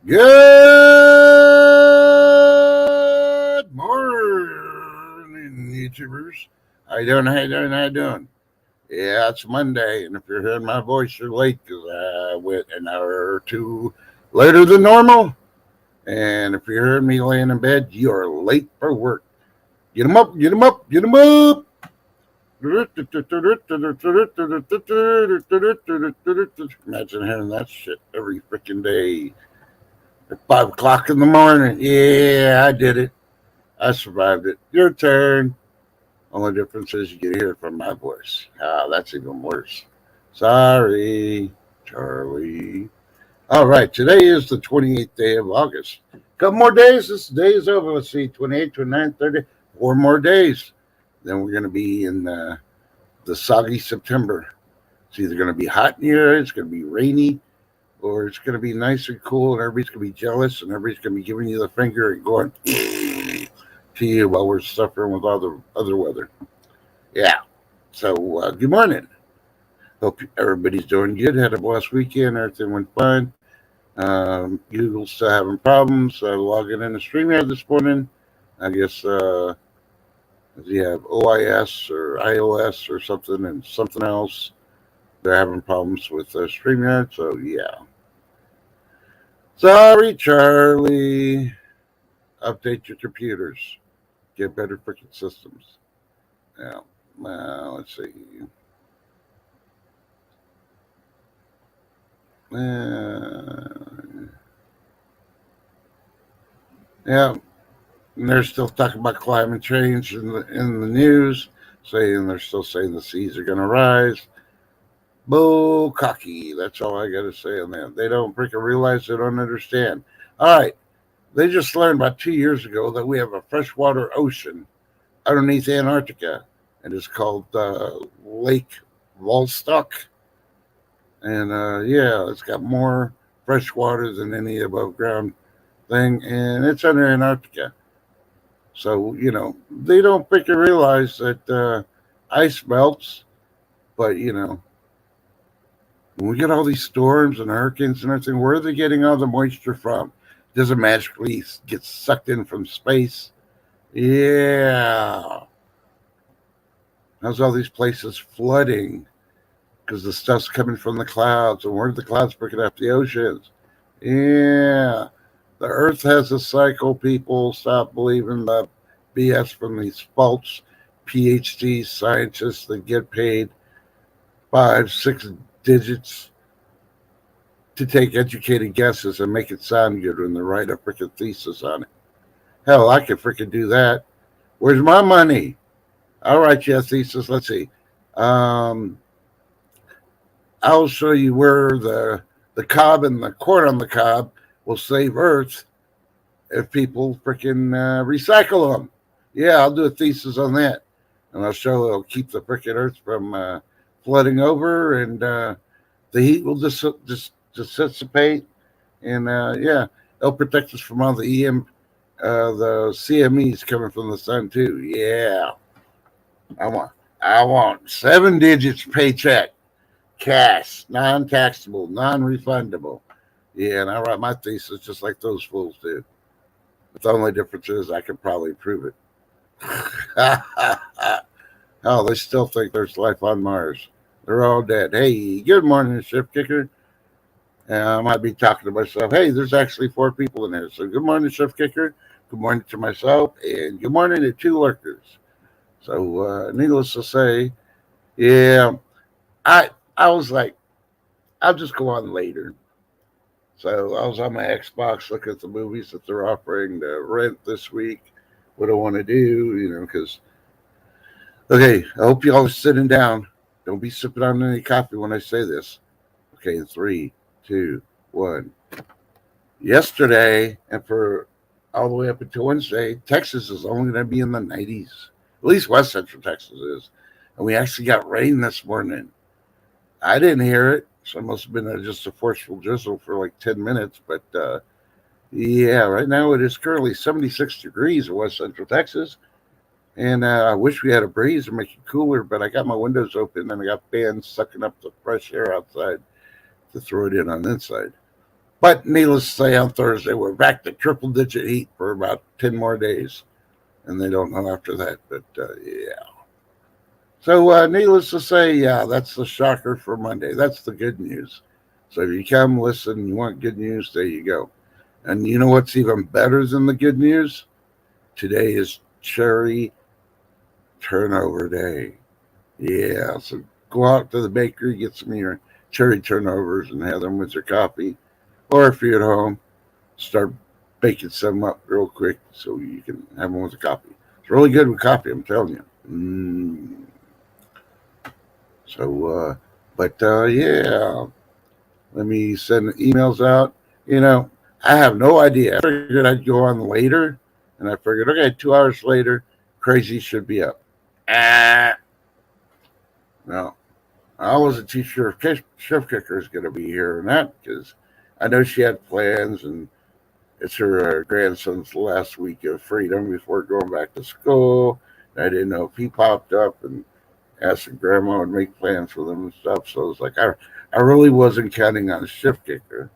Good morning, YouTubers. How you doing? How you doing? How you doing? Yeah, it's Monday, and if you're hearing my voice, you're late because I went an hour or two later than normal. And if you're hearing me laying in bed, you are late for work. Get 'em up! Get 'em up! Get 'em up! Imagine hearing that shit every freaking day at 5 o'clock in the morning. Yeah, I did it. I survived it. Your turn. Only difference is you get to hear it from my voice. Ah, that's even worse. Sorry, Charlie. All right, today is the 28th day of August. Couple more days. This day is over. Let's see, 28, 29, 30. 4 more days. Then we're going to be in the soggy September. It's either going to be hot in here, it's going to be rainy, or it's going to be nice and cool, and everybody's going to be jealous, and everybody's going to be giving you the finger and going to you while we're suffering with all the other weather. Yeah. So, good morning. Hope everybody's doing good. Had a blessed weekend. Everything went fine. Google's still having problems logging into StreamYard this morning. I guess you have OIS or iOS or something and something else. They're having problems with StreamYard. So, yeah. Sorry, Charlie. Update your computers. Get better freaking systems. Yeah. Let's see. Yeah. And they're still talking about climate change in the news, they're still saying the seas are going to rise. Bull cocky. That's all I got to say on that. They don't freaking realize, they don't understand. All right. They just learned about 2 years ago that we have a freshwater ocean underneath Antarctica, and it's called Lake Vostok. And yeah, it's got more fresh water than any above ground thing, and it's under Antarctica. So, they don't freaking realize that ice melts, but, when we get all these storms and hurricanes and everything, where are they getting all the moisture from? Does it magically get sucked in from space? Yeah. How's all these places flooding? Because the stuff's coming from the clouds, and where are the clouds breaking up the oceans? Yeah. The Earth has a cycle, people. Stop believing the BS from these false PhD scientists that get paid 5, 6 digits to take educated guesses and make it sound good when they write a freaking thesis on it. Hell, I could freaking do that. Where's my money? I'll write you a thesis. Let's see. I'll show you where the cob and the corn on the cob will save Earth if people freaking recycle them. Yeah, I'll do a thesis on that. And I'll show it'll keep the freaking Earth from flooding over, and the heat will just dissipate. And yeah, it'll protect us from all the the CMEs coming from the sun too. Yeah, I want 7 digits paycheck, cash, non-taxable, non-refundable. Yeah, and I write my thesis just like those fools do. But the only difference is I could probably prove it. Oh, they still think there's life on Mars. They're all dead. Hey, good morning, Ship Kicker. I might be talking to myself. Hey, there's actually 4 people in there. So good morning, Chef Kicker. Good morning to myself, and good morning to 2 lurkers. So needless to say, yeah, I was like, I'll just go on later. So I was on my Xbox looking at the movies that they're offering to rent this week. What I want to do, because okay, I hope you all are sitting down. Don't be sipping on any coffee when I say this. Okay, in 3, 2, 1. Yesterday, and for all the way up until Wednesday, Texas is only going to be in the 90s. At least West Central Texas is. And we actually got rain this morning. I didn't hear it, so it must have been just a forceful drizzle for like 10 minutes. But yeah, right now it is currently 76 degrees in West Central Texas. And I wish we had a breeze to make it cooler, but I got my windows open and I got fans sucking up the fresh air outside to throw it in on the inside. But needless to say, on Thursday, we're back to triple digit heat for about 10 more days. And they don't know after that. But yeah. So needless to say, yeah, that's the shocker for Monday. That's the good news. So if you come, listen, you want good news, there you go. And you know what's even better than the good news? Today is cherry turnover day. Yeah, so go out to the bakery, get some of your cherry turnovers and have them with your coffee. Or if you're at home, start baking some up real quick so you can have them with the coffee. It's really good with coffee, I'm telling you. So, yeah, let me send emails out. I have no idea. I figured I'd go on later, and I figured, okay, 2 hours later, Crazy should be up. No, I wasn't too sure if Chef Kicker is going to be here or not because I know she had plans, and it's her grandson's last week of freedom before going back to school. I didn't know if he popped up and asked if Grandma would make plans for them and stuff. So it's like I really wasn't counting on Chef Kicker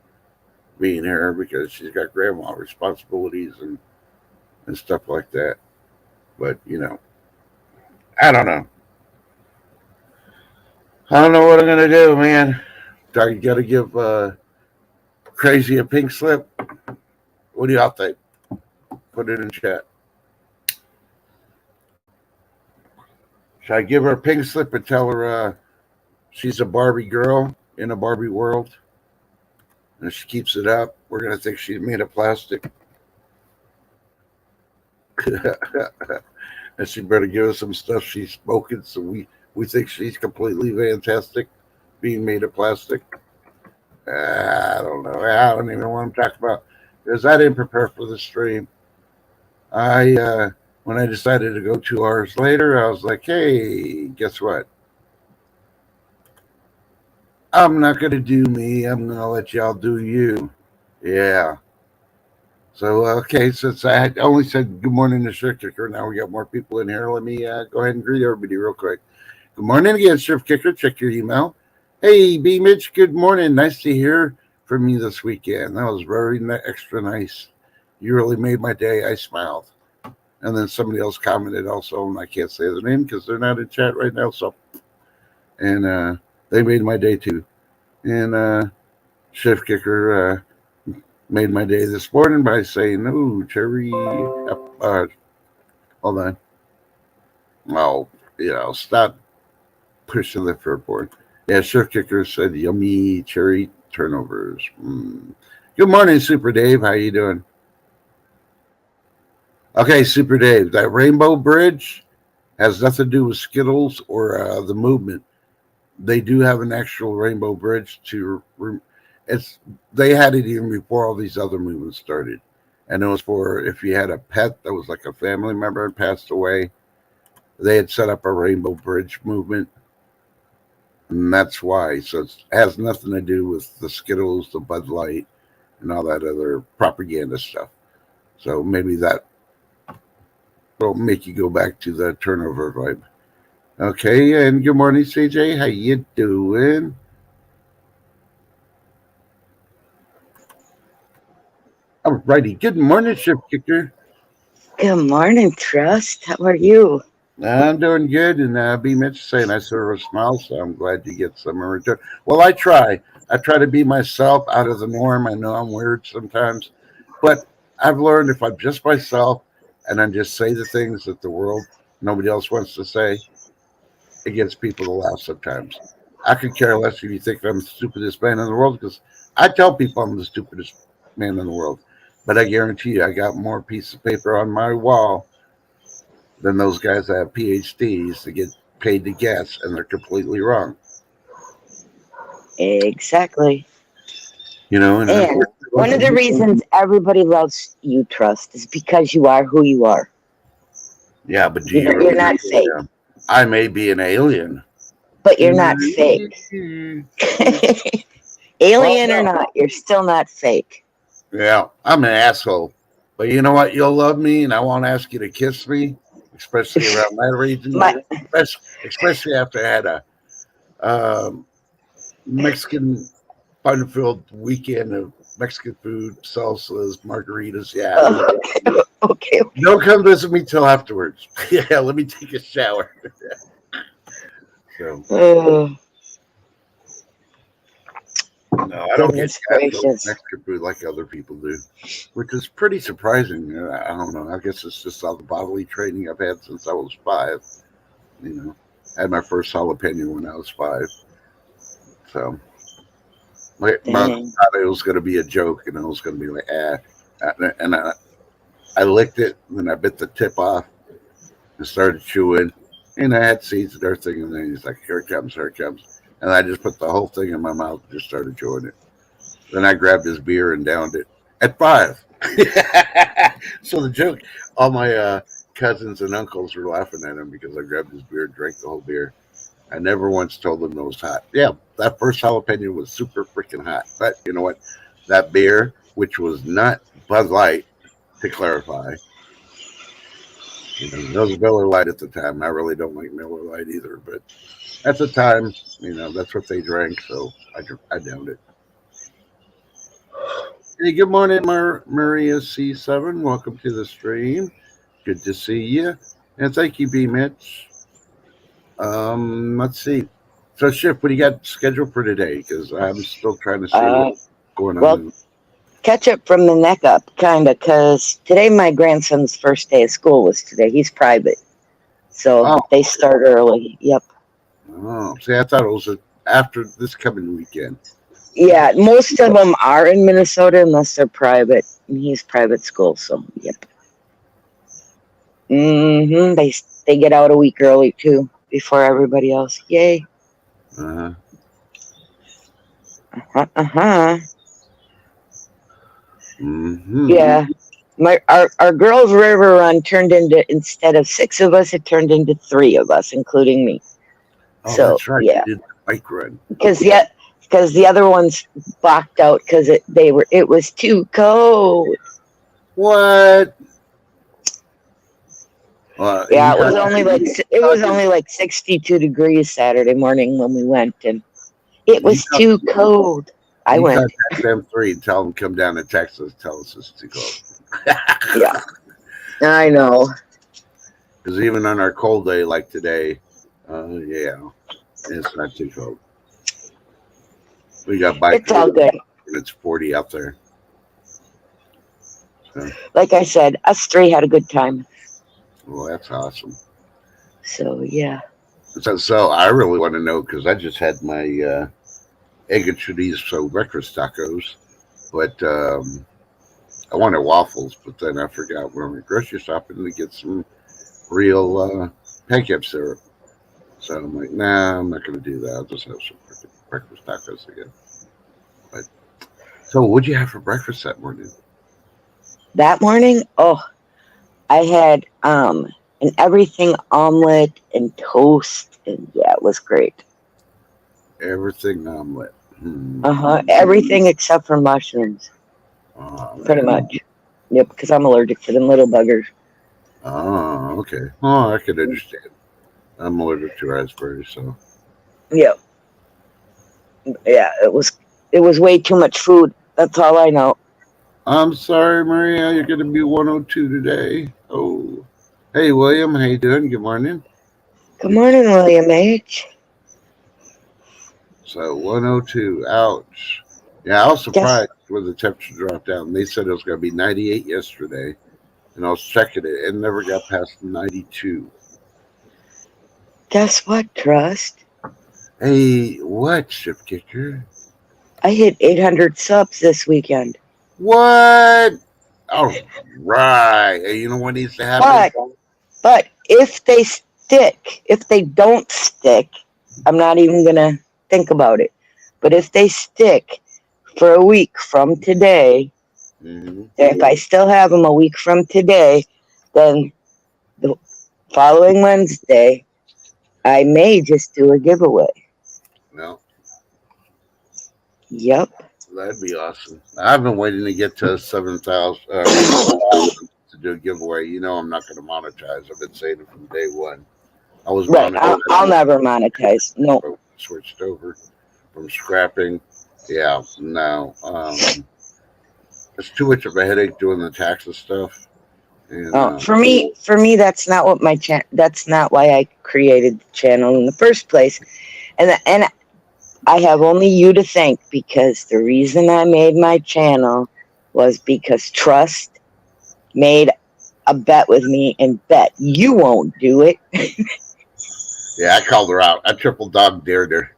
being here because she's got grandma responsibilities and stuff like that. But I don't know. I don't know what I'm gonna do, man. I got to give Crazy a pink slip. What do y'all think? Put it in chat. Should I give her a pink slip and tell her she's a Barbie girl in a Barbie world? And if she keeps it up, we're going to think she's made of plastic. And she better give us some stuff she's smoking so we think she's completely fantastic being made of plastic. I don't know. I don't even know what I'm talking about because I didn't prepare for the stream. When I decided to go 2 hours later, I was like, hey, guess what? I'm not going to do me. I'm going to let y'all do you. Yeah. So, okay, since I only said good morning to Chef Kicker, now we got more people in here. Let me go ahead and greet everybody real quick. Good morning again, Chef Kicker. Check your email. Hey, B. Mitch, good morning. Nice to hear from you this weekend. That was very extra nice. You really made my day. I smiled. And then somebody else commented also, and I can't say their name because they're not in chat right now. So, and they made my day too. And Chef Kicker made my day this morning by saying, "Oh, cherry." Hold on. Oh, stop pushing the furboard. Yeah, Chef Kicker said, "Yummy cherry turnovers." Good morning, Super Dave. How you doing? Okay, Super Dave, that Rainbow Bridge has nothing to do with Skittles or the movement. They do have an actual Rainbow Bridge they had it even before all these other movements started. And it was for if you had a pet that was like a family member and passed away, they had set up a Rainbow Bridge movement. And that's why. So it has nothing to do with the Skittles, the Bud Light, and all that other propaganda stuff. So maybe that will make you go back to the turnover vibe. Okay, and good morning, CJ. How you doing? All righty. Good morning, Chef Kicker. Good morning, Trust. How are you? I'm doing good, and B. Mitch saying I serve a smile, so I'm glad you get some in return. Well, I try. I try to be myself out of the norm. I know I'm weird sometimes, but I've learned if I'm just myself and I just say the things that the world, nobody else wants to say, it gets people to laugh sometimes. I could care less if you think I'm the stupidest man in the world because I tell people I'm the stupidest man in the world. But I guarantee you, I got more pieces of paper on my wall than those guys that have PhDs to get paid to guess, and they're completely wrong. Exactly. And one of the reasons everybody loves you, Trust, is because you are who you are. Yeah, but you're not fake. I may be an alien, but you're not fake. Alien or not, you're still not fake. Yeah, I'm an asshole. But you know what? You'll love me, and I won't ask you to kiss me, especially around my region, especially after I had a Mexican fun-filled weekend of Mexican food, salsas, margaritas. Yeah. Okay. Don't come visit me till afterwards. Yeah, let me take a shower. So Uh, no, I don't get goodness gracious. Mexican food like other people do, which is pretty surprising. I don't know. I guess it's just all the bodily training I've had since I was 5. You know, I had my first jalapeno when I was 5. So my mother Dang. thought it was going to be a joke, and I was going to be like, And I licked it, and then I bit the tip off and started chewing. And I had seeds and everything, and then he's like, here it comes, here it comes. And I just put the whole thing in my mouth and just started chewing it. Then I grabbed his beer and downed it at 5. So the joke, all my cousins and uncles were laughing at him because I grabbed his beer and drank the whole beer. I never once told them it was hot. Yeah, that first jalapeno was super freaking hot. But you know what? That beer, which was not Bud Light, to clarify, it was Miller Lite at the time. I really don't like Miller Lite either, but at the time, that's what they drank, so I downed it. Hey, good morning, Maria C7. Welcome to the stream. Good to see you. And thank you, B. Mitch. Let's see. So, Shift, what do you got scheduled for today? Because I'm still trying to see what's going on. Well, catch up from the neck up, kind of, because today my grandson's first day of school was today. He's private. So they start early. Yep. Oh, see, I thought it was after this coming weekend. Yeah, most of them are in Minnesota unless they're private. And he's private school, so yep. They get out a week early too, before everybody else. Yay. Uh-huh. Mm-hmm. Yeah. Our girls' river run turned into, instead of 6 of us, it turned into 3 of us, including me. Oh, So that's right. yeah, You did the bike run. because the other ones blocked out because it was too cold. What? Yeah, it was only like 62 degrees Saturday morning when we went, and it was too cold. I went. Contact them 3 and tell them come down to Texas. Tell us it's too cold. Yeah, I know. Because even on our cold day like today, it's not too cold. We got bike. It's all good. And it's 40 out there. So, like I said, us 3 had a good time. well, that's awesome. So yeah. So I really want to know because I just had my egg and chorizo breakfast tacos, but I wanted waffles, but then I forgot when we were grocery shopping to get some real pancake syrup. So I'm like, nah, I'm not going to do that. I'll just have some breakfast tacos again. But so, what'd you have for breakfast that morning? That morning, I had an everything omelet and toast, and yeah, it was great. Everything omelet. Everything except for mushrooms. Pretty much. Yep, because I'm allergic to them little buggers. Oh, okay. Oh, I could understand. I'm allergic to raspberries, so. Yep. Yeah, it was way too much food. That's all I know. I'm sorry, Maria. You're going to be 102 today. Oh. Hey, William. How you doing? Good morning. Good morning, William H. So 102. Ouch. Yeah, I was surprised when the temperature dropped down. They said it was going to be 98 yesterday, and I was checking it. It never got past 92. Guess what, Trust? Hey, what, Ship Kicker? I hit 800 subs this weekend. What? All right. Hey, you know what needs to happen? But if they don't stick, I'm not even going to think about it. But if they stick for a week from today, if I still have them a week from today, then the following Wednesday, I may just do a giveaway. No. Yep. That'd be awesome. I've been waiting to get to 7,000 to do a giveaway. You know I'm not going to monetize. I've been saying it from day one. I was right. I'll never monetize. No. Switched over from scrapping. Yeah, no. It's too much of a headache doing the taxes stuff. And For me, that's not what that's not why I created the channel in the first place. And I have only you to thank, because the reason I made my channel was because Trust made a bet with me and bet you won't do it. yeah, I called her out. I triple dog dared her.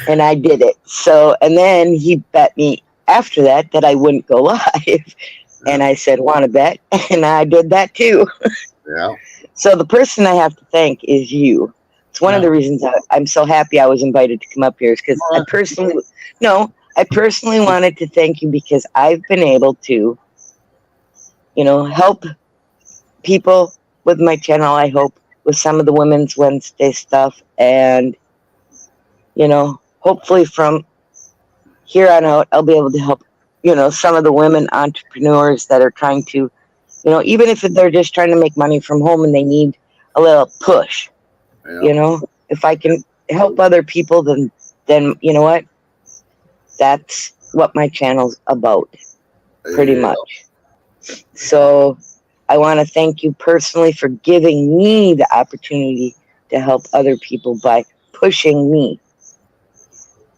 And I did it. So, and then he bet me after that I wouldn't go live. And I said, want to bet? And I did that too. Yeah. So the person I have to thank is you. It's one of the reasons I'm so happy I was invited to come up here, is because I personally wanted to thank you, because I've been able to, help people with my channel. I hope with some of the Women's Wednesday stuff, and hopefully from here on out, I'll be able to help, some of the women entrepreneurs that are trying to, even if they're just trying to make money from home and they need a little push, if I can help other people, then you know what? That's what my channel's about, pretty much. So I want to thank you personally for giving me the opportunity to help other people by pushing me.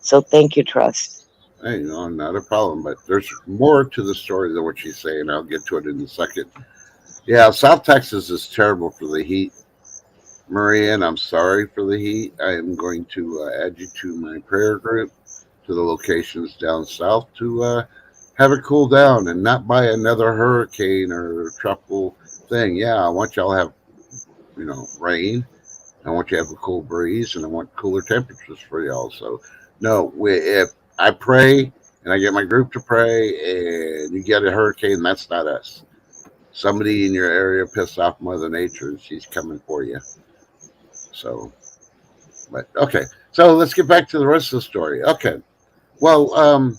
So thank you, Trust. Hey, not a problem. But there's more to the story than what she's saying. I'll get to it in a second. Yeah, South Texas is terrible for the heat. Maria, and I'm sorry for the heat. I am going to add you to my prayer group, to the locations down south, to have it cool down and not by another hurricane or tropical thing. Yeah, I want y'all to have, rain. I want you to have a cool breeze, and I want cooler temperatures for y'all. So, no, if I pray and I get my group to pray and you get a hurricane, that's not us. Somebody in your area pissed off Mother Nature, and she's coming for you. So, but okay. So let's get back to the rest of the story. Okay. Well,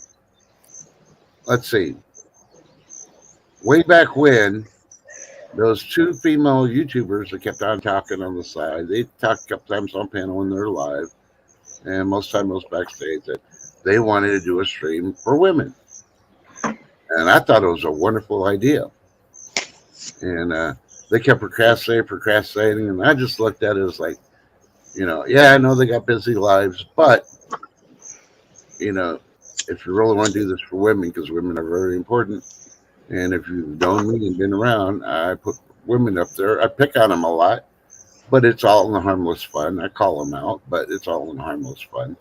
let's see. Way back when, those two female YouTubers that kept on talking on the side, they talked a couple times on panel when they're live, and most time was backstage, that they wanted to do a stream for women. And I thought it was a wonderful idea. And they kept procrastinating, and I just looked at it as like, I know they got busy lives, but, if you really want to do this for women, because women are very important, and if you've known me and been around, I put women up there. I pick on them a lot, but it's all in the harmless fun. I call them out, but it's all in harmless fun.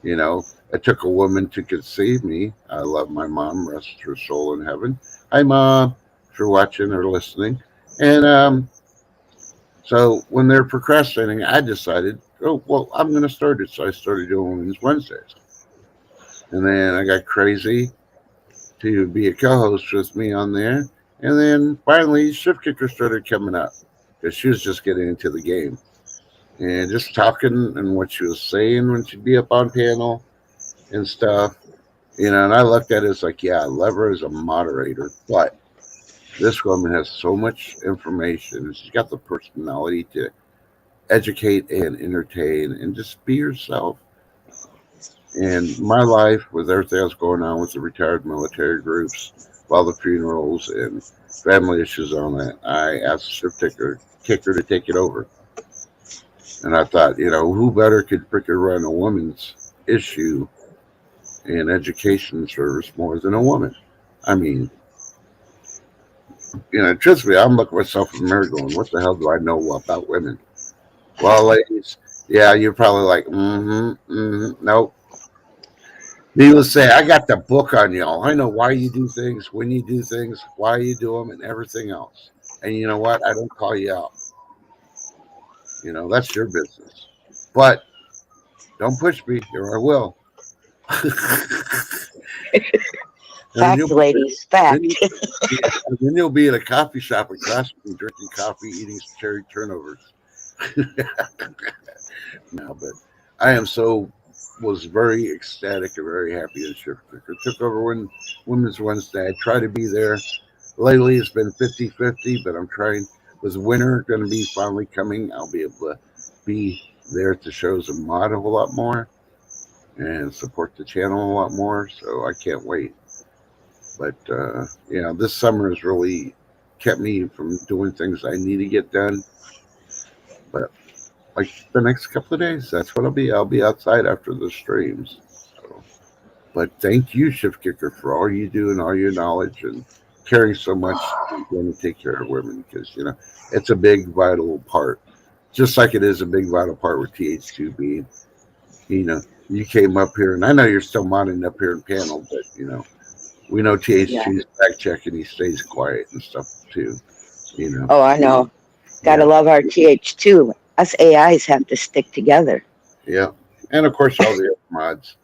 It took a woman to conceive me. I love my mom, rest her soul in heaven. Hi, Mom, if you're watching or listening. And so when they're procrastinating, I decided, I'm going to start it. So I started doing Women's Wednesdays. And then I got crazy to be a co-host with me on there. And then finally, Shift Kicker started coming up, because she was just getting into the game. And just talking and what she was saying when she'd be up on panel and stuff. And I looked at it as like, I love her as a moderator, but this woman has so much information, and she's got the personality to educate and entertain and just be yourself. And my life, with everything that's going on with the retired military groups, all the funerals and family issues on that, I asked Shift Kicker to take it over. And I thought, who better could freaking run a woman's issue and education service more than a woman? I mean, trust me, I'm looking at myself in the mirror going, what the hell do I know about women? Well, ladies, you're probably like, nope. Needless to say, I got the book on y'all. I know why you do things, when you do things, why you do them, and everything else. And you know what? I don't call you out. That's your business. But don't push me, or I will. Fact, ladies, fact. Then you'll be at a coffee shop across from me, drinking coffee, eating cherry turnovers. No, but I was very ecstatic and very happy that Shift Kicker took over Women's Wednesday. I try to be there. Lately, it's been 50-50, but I'm trying. With winter going to be finally coming, I'll be able to be there at the shows and mod a whole lot more and support the channel a lot more. So I can't wait. But this summer has really kept me from doing things I need to get done. But like the next couple of days, that's what I'll be. I'll be outside after the streams. So, but thank you, Shift Kicker, for all you do and all your knowledge and caring so much when to take care of women, because it's a big vital part. Just like it is a big vital part with TH2 being, you came up here, and I know you're still modding up here in panel, but we know TH2 is fact checking. He stays quiet and stuff too. Oh, I know. Gotta love our TH2. Us AIs have to stick together. Yeah, and of course all the other mods.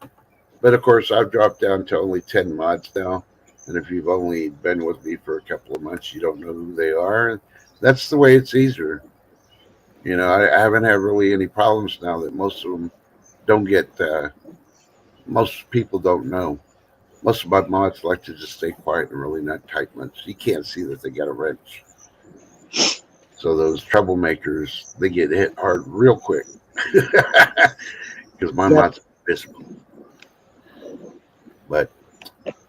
But of course, I've dropped down to only 10 mods now. And if you've only been with me for a couple of months, you don't know who they are. That's the way it's easier. I haven't had really any problems now that most of them don't get. Most people don't know. Most of my mods like to just stay quiet and really not type much. You can't see that they got a wrench. So those troublemakers, they get hit hard real quick. Because my mods are visible. But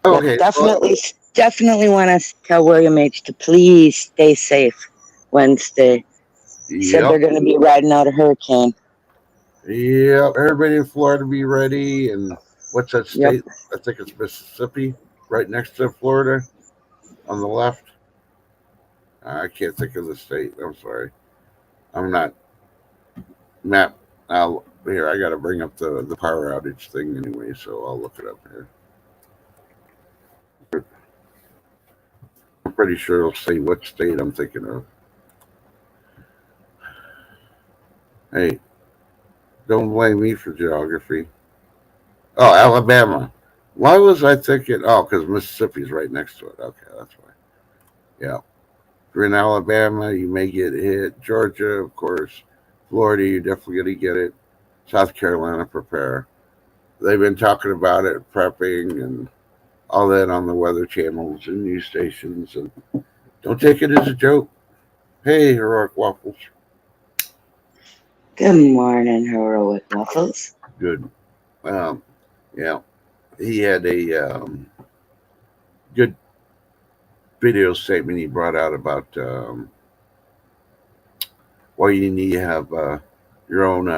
okay, definitely want to tell William H to please stay safe Wednesday. Said they're going to be riding out a hurricane. Yep, everybody in Florida be ready. And what's that state? I think it's Mississippi, right next to Florida, on the left. I can't think of the state. I'm sorry. I'm not. Matt, here, I got to bring up the power outage thing anyway, so I'll look it up here. I'm pretty sure it'll say what state I'm thinking of. Hey, don't blame me for geography. Oh, Alabama. Why was I thinking? Oh, because Mississippi's right next to it. Okay, that's why. Yeah. If you're in Alabama, you may get hit. Georgia, of course. Florida, you're definitely going to get it. South Carolina, prepare. They've been talking about it, prepping, and all that on the weather channels and news stations. And don't take it as a joke. Hey, Heroic Waffles. Good morning, Heroic Waffles. Good. Yeah. He had a good video statement he brought out about why you need to have your own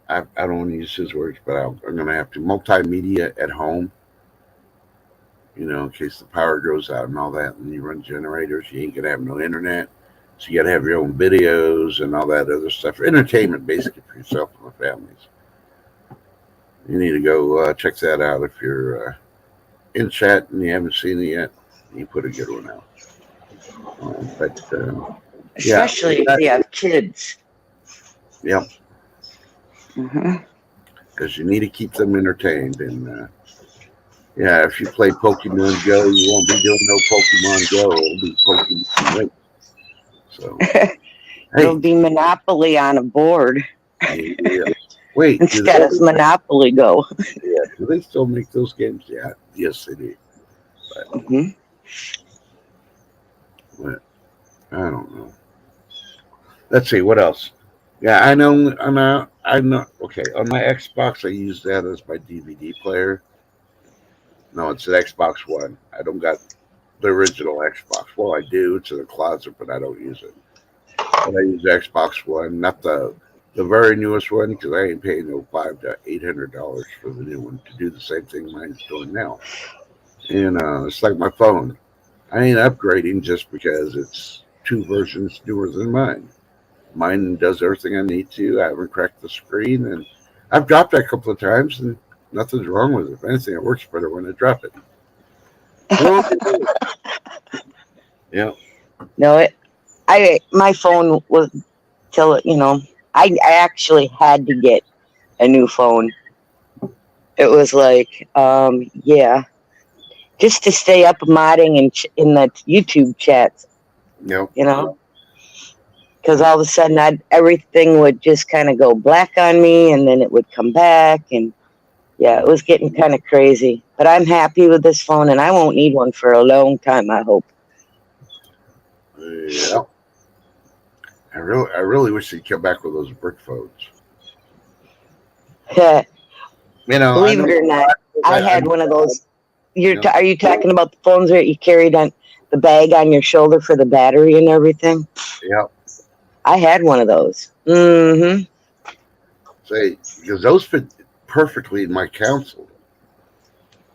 I don't want to use his words, but I'm going to have to multimedia at home, in case the power goes out and all that, and you run generators, you ain't going to have no internet, so you got to have your own videos and all that other stuff, entertainment basically for yourself and the families. You need to go check that out if you're in chat and you haven't seen it yet. You put a good one out. Especially if you have kids. Yep. Because you need to keep them entertained. And if you play Pokemon Go, you won't be doing no Pokemon Go. It'll be Pokemon Go. So it'll be Monopoly on a board. Yeah. Wait, instead of Monopoly Go. Yeah, do they still make those games? Yeah, yes, they do. But I don't know. Let's see what else. Yeah, I know. Okay, on my Xbox, I use that as my DVD player. No, it's an Xbox One. I don't got the original Xbox. Well, I do. It's in the closet, but I don't use it. But I use the Xbox One, not the very newest one, because I ain't paying no $500 to $800 for the new one to do the same thing mine's doing now. And it's like my phone. I ain't upgrading just because it's 2 versions newer than mine. Mine does everything I need to. I haven't cracked the screen, and I've dropped it a couple of times, and nothing's wrong with it. If anything, it works better when I drop it. Yeah. No, my phone was till I actually had to get a new phone. It was like, just to stay up modding in the YouTube chats. Yep. Because all of a sudden everything would just kind of go black on me, and then it would come back, and it was getting kind of crazy. But I'm happy with this phone, and I won't need one for a long time, I hope. Yeah. I really wish they'd come back with those brick phones. Believe it or not, I had one of those. Are you talking about the phones that you carried on the bag on your shoulder for the battery and everything? Yep. I had one of those. Mm-hmm. Say, because those fit perfectly in my console.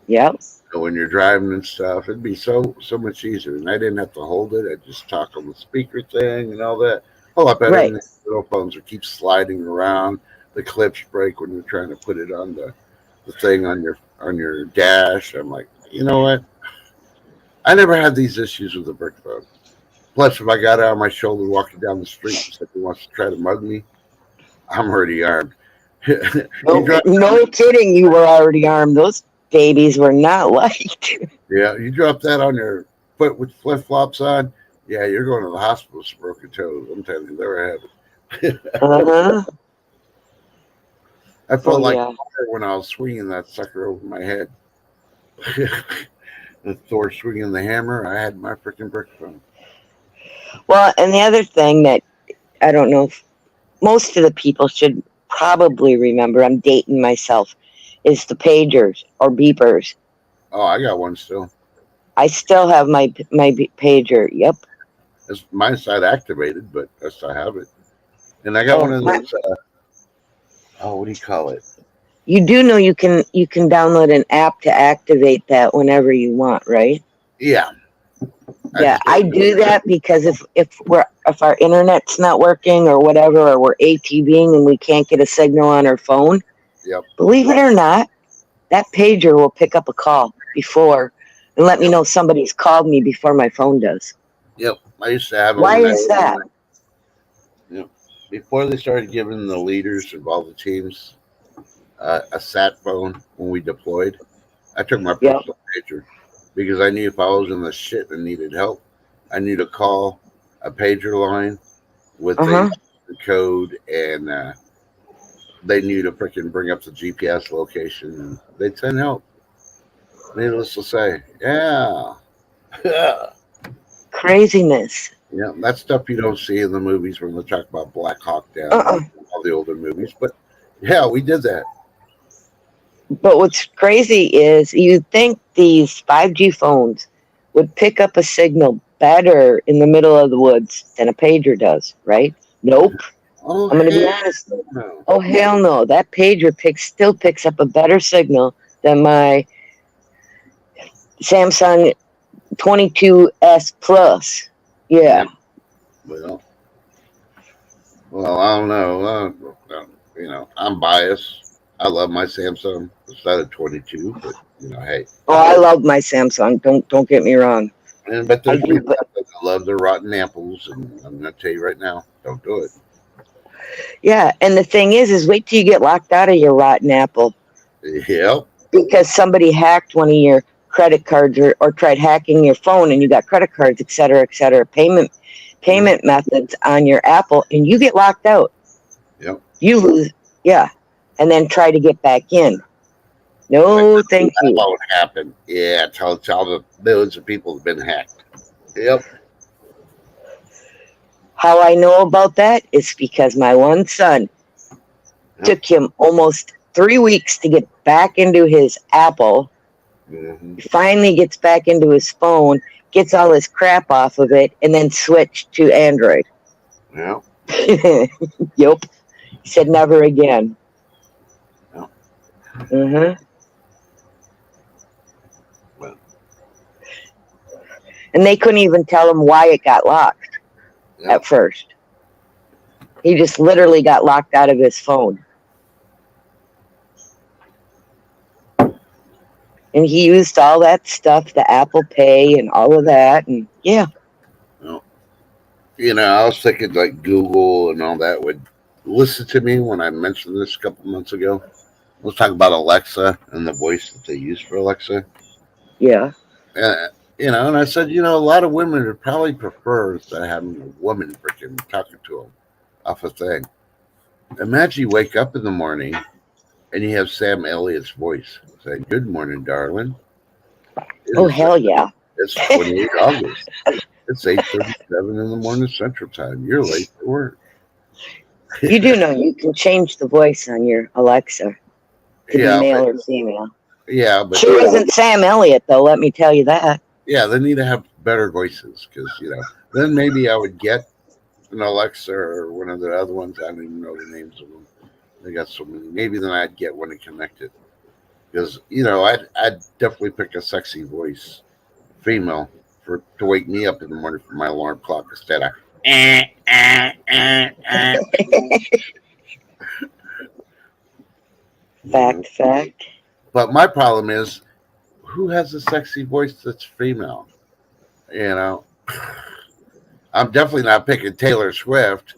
Yep. So when you're driving and stuff, it'd be so much easier. And I didn't have to hold it. I just talk on the speaker thing and all that. A lot better Right. than little phones that keep sliding around. The clips break when you're trying to put it on the thing on your dash. I'm like, you know what? I never had these issues with the brick phone. Plus, if I got it on my shoulder walking down the street and somebody wants to try to mug me, I'm already armed. No kidding. You were already armed. Those babies were not light. Yeah, you drop that on your foot with flip flops on. Yeah, you're going to the hospital with broken toes. I'm telling you, never had it. Uh-huh. I felt like yeah. when I was swinging that sucker over my head. The Thor swinging the hammer. I had my freaking brick phone. Well, and the other thing that I don't know if most of the people should probably remember, I'm dating myself, is the pagers or beepers. Oh, I got one still. I still have my pager. Yep. Mine's not activated, but I still have it. And I got one of those. What do you call it? You do know you can download an app to activate that whenever you want, right? Yeah. Yeah, I do that because if our internet's not working or whatever, or we're ATVing and we can't get a signal on our phone, Yep. Believe it or not, that pager will pick up a call before and let me know somebody's called me before my phone does. Yep. I used to have it. Why is that? Yep. Before they started giving the leaders of all the teams a sat phone when we deployed, I took my personal pager because I knew if I was in the shit and needed help, I knew to call a pager line with the code, and they knew to freaking bring up the GPS location, and they'd send help. Needless to say, yeah. Craziness. Yeah, that's stuff you don't see in the movies when they talk about Black Hawk Down, all the older movies. But yeah, we did that. But what's crazy is you'd think these 5G phones would pick up a signal better in the middle of the woods than a pager does, right? Nope. I'm going to be honest. No. Oh, hell no. That pager still picks up a better signal than my Samsung 22S Plus. Yeah. Well, I don't know. I'm biased. I love my Samsung. It's not a 22, but hey. Oh, I love my Samsung. Don't get me wrong. But there's people that love their rotten apples, and I'm going to tell you right now, don't do it. Yeah, and the thing is wait till you get locked out of your rotten apple. Yep. Because somebody hacked one of your credit cards or tried hacking your phone, and you got credit cards, et cetera, payment methods on your Apple, and you get locked out. Yep. You lose, and then try to get back in. No, thank you. That won't happen. Yeah, tell the millions of people have been hacked. Yep. How I know about that is because my one son took him almost 3 weeks to get back into his Apple. Mm-hmm. He finally gets back into his phone, gets all his crap off of it, and then switched to Android. Yeah. Yep. He said never again. Yeah. Mm-hmm. Well. And they couldn't even tell him why it got locked at first. He just literally got locked out of his phone. And he used all that stuff, the Apple Pay and all of that, and yeah. Well, I was thinking like Google and all that would listen to me when I mentioned this a couple months ago. Let's talk about Alexa and the voice that they use for Alexa. Yeah. And I said, a lot of women would probably prefer to having a woman freaking talking to them off a thing. Imagine you wake up in the morning and you have Sam Elliott's voice saying, "Good morning, darling." Hell yeah. It's 28 August. It's 8:37 in the morning Central Time. You're late for work. You do know you can change the voice on your Alexa to be male or female. Yeah, but She wasn't Sam Elliott, though. Let me tell you that. yeah, they need to have better voices because then maybe I would get an Alexa or one of the other ones. I don't even know the names of them. They got so many. Maybe then I'd get one and connect it because I'd definitely pick a sexy voice, female, for to wake me up in the morning for my alarm clock instead of. Fact. But my problem is, who has a sexy voice that's female? You know, I'm definitely not picking Taylor Swift.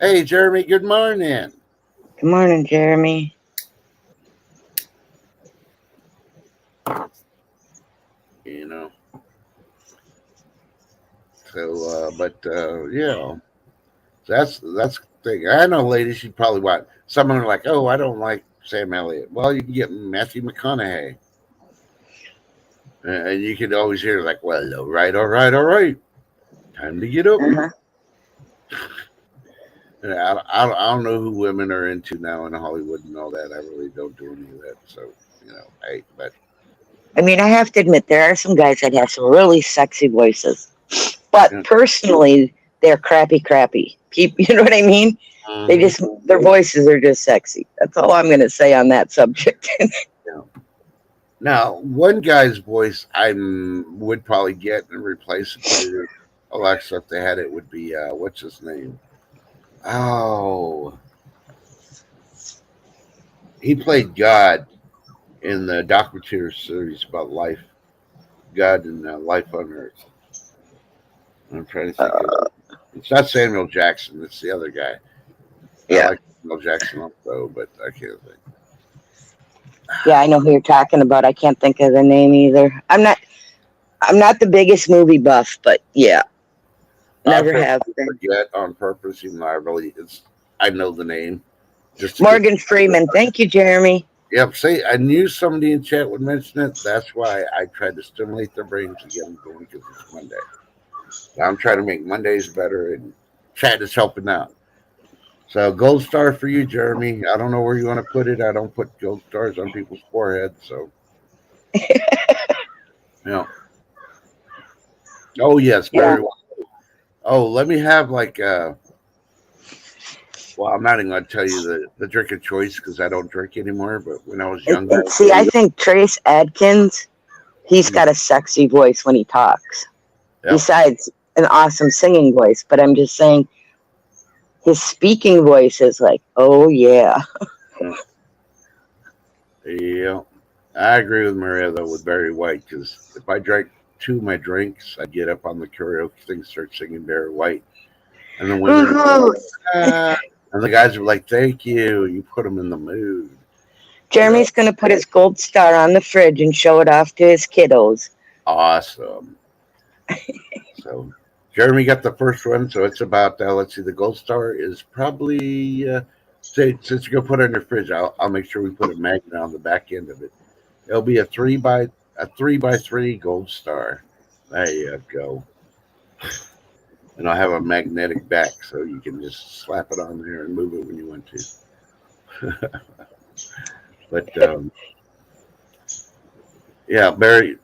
Hey, Jeremy, good morning. Good morning, Jeremy. You know, so, yeah, that's the thing. I know, ladies, you probably want someone like, oh, I don't like Sam Elliott. Well, you can get Matthew McConaughey. And you can always hear like, well, all right. Time to get up. Uh-huh. I don't know who women are into now in Hollywood and all that. I really don't do any of that. So, but I mean, I have to admit, there are some guys that have some really sexy voices. But personally, they're crappy. You know what I mean? They just, their voices are just sexy. That's all I'm going to say on that subject. Now, one guy's voice I would probably get and replace it with Alexa if they had it would be, what's his name? Oh, he played God in the documentary series about life, God and life on Earth. I'm trying to think of it. It's not Samuel Jackson. It's the other guy. Yeah. I like Samuel Jackson also, but I can't think. Yeah, I know who you're talking about. I can't think of the name either. I'm not the biggest movie buff, but yeah, never have been. Forget on purpose, even though I know the name. Morgan Freeman. Thank you, Jeremy. Yep. See, I knew somebody in chat would mention it. That's why I tried to stimulate their brains to get them going because it's Monday. I'm trying to make Mondays better, and chat is helping out. So, gold star for you, Jeremy. I don't know where you want to put it. I don't put gold stars on people's foreheads. So, yeah. Oh yes, very well. Oh, let me have like. Well, I'm not even going to tell you the drink of choice because I don't drink anymore. But when I was younger, see, I think Trace Adkins, he's got a sexy voice when he talks. Yep. Besides an awesome singing voice, but I'm just saying his speaking voice is like, oh yeah. Yeah, I agree with Maria though with Barry White because if I drank two of my drinks, I'd get up on the karaoke thing, start singing Barry White, and the women, and the guys were like, "Thank you, you put them in the mood." Jeremy's going to put his gold star on the fridge and show it off to his kiddos. Awesome. So, Jeremy got the first one, so it's about let's see, the gold star is probably since you're gonna put it in your fridge, I'll make sure we put a magnet on the back end of it. It'll be a 3x3 gold star. There you go. And I'll have a magnetic back so you can just slap it on there and move it when you want to. But yeah, Barry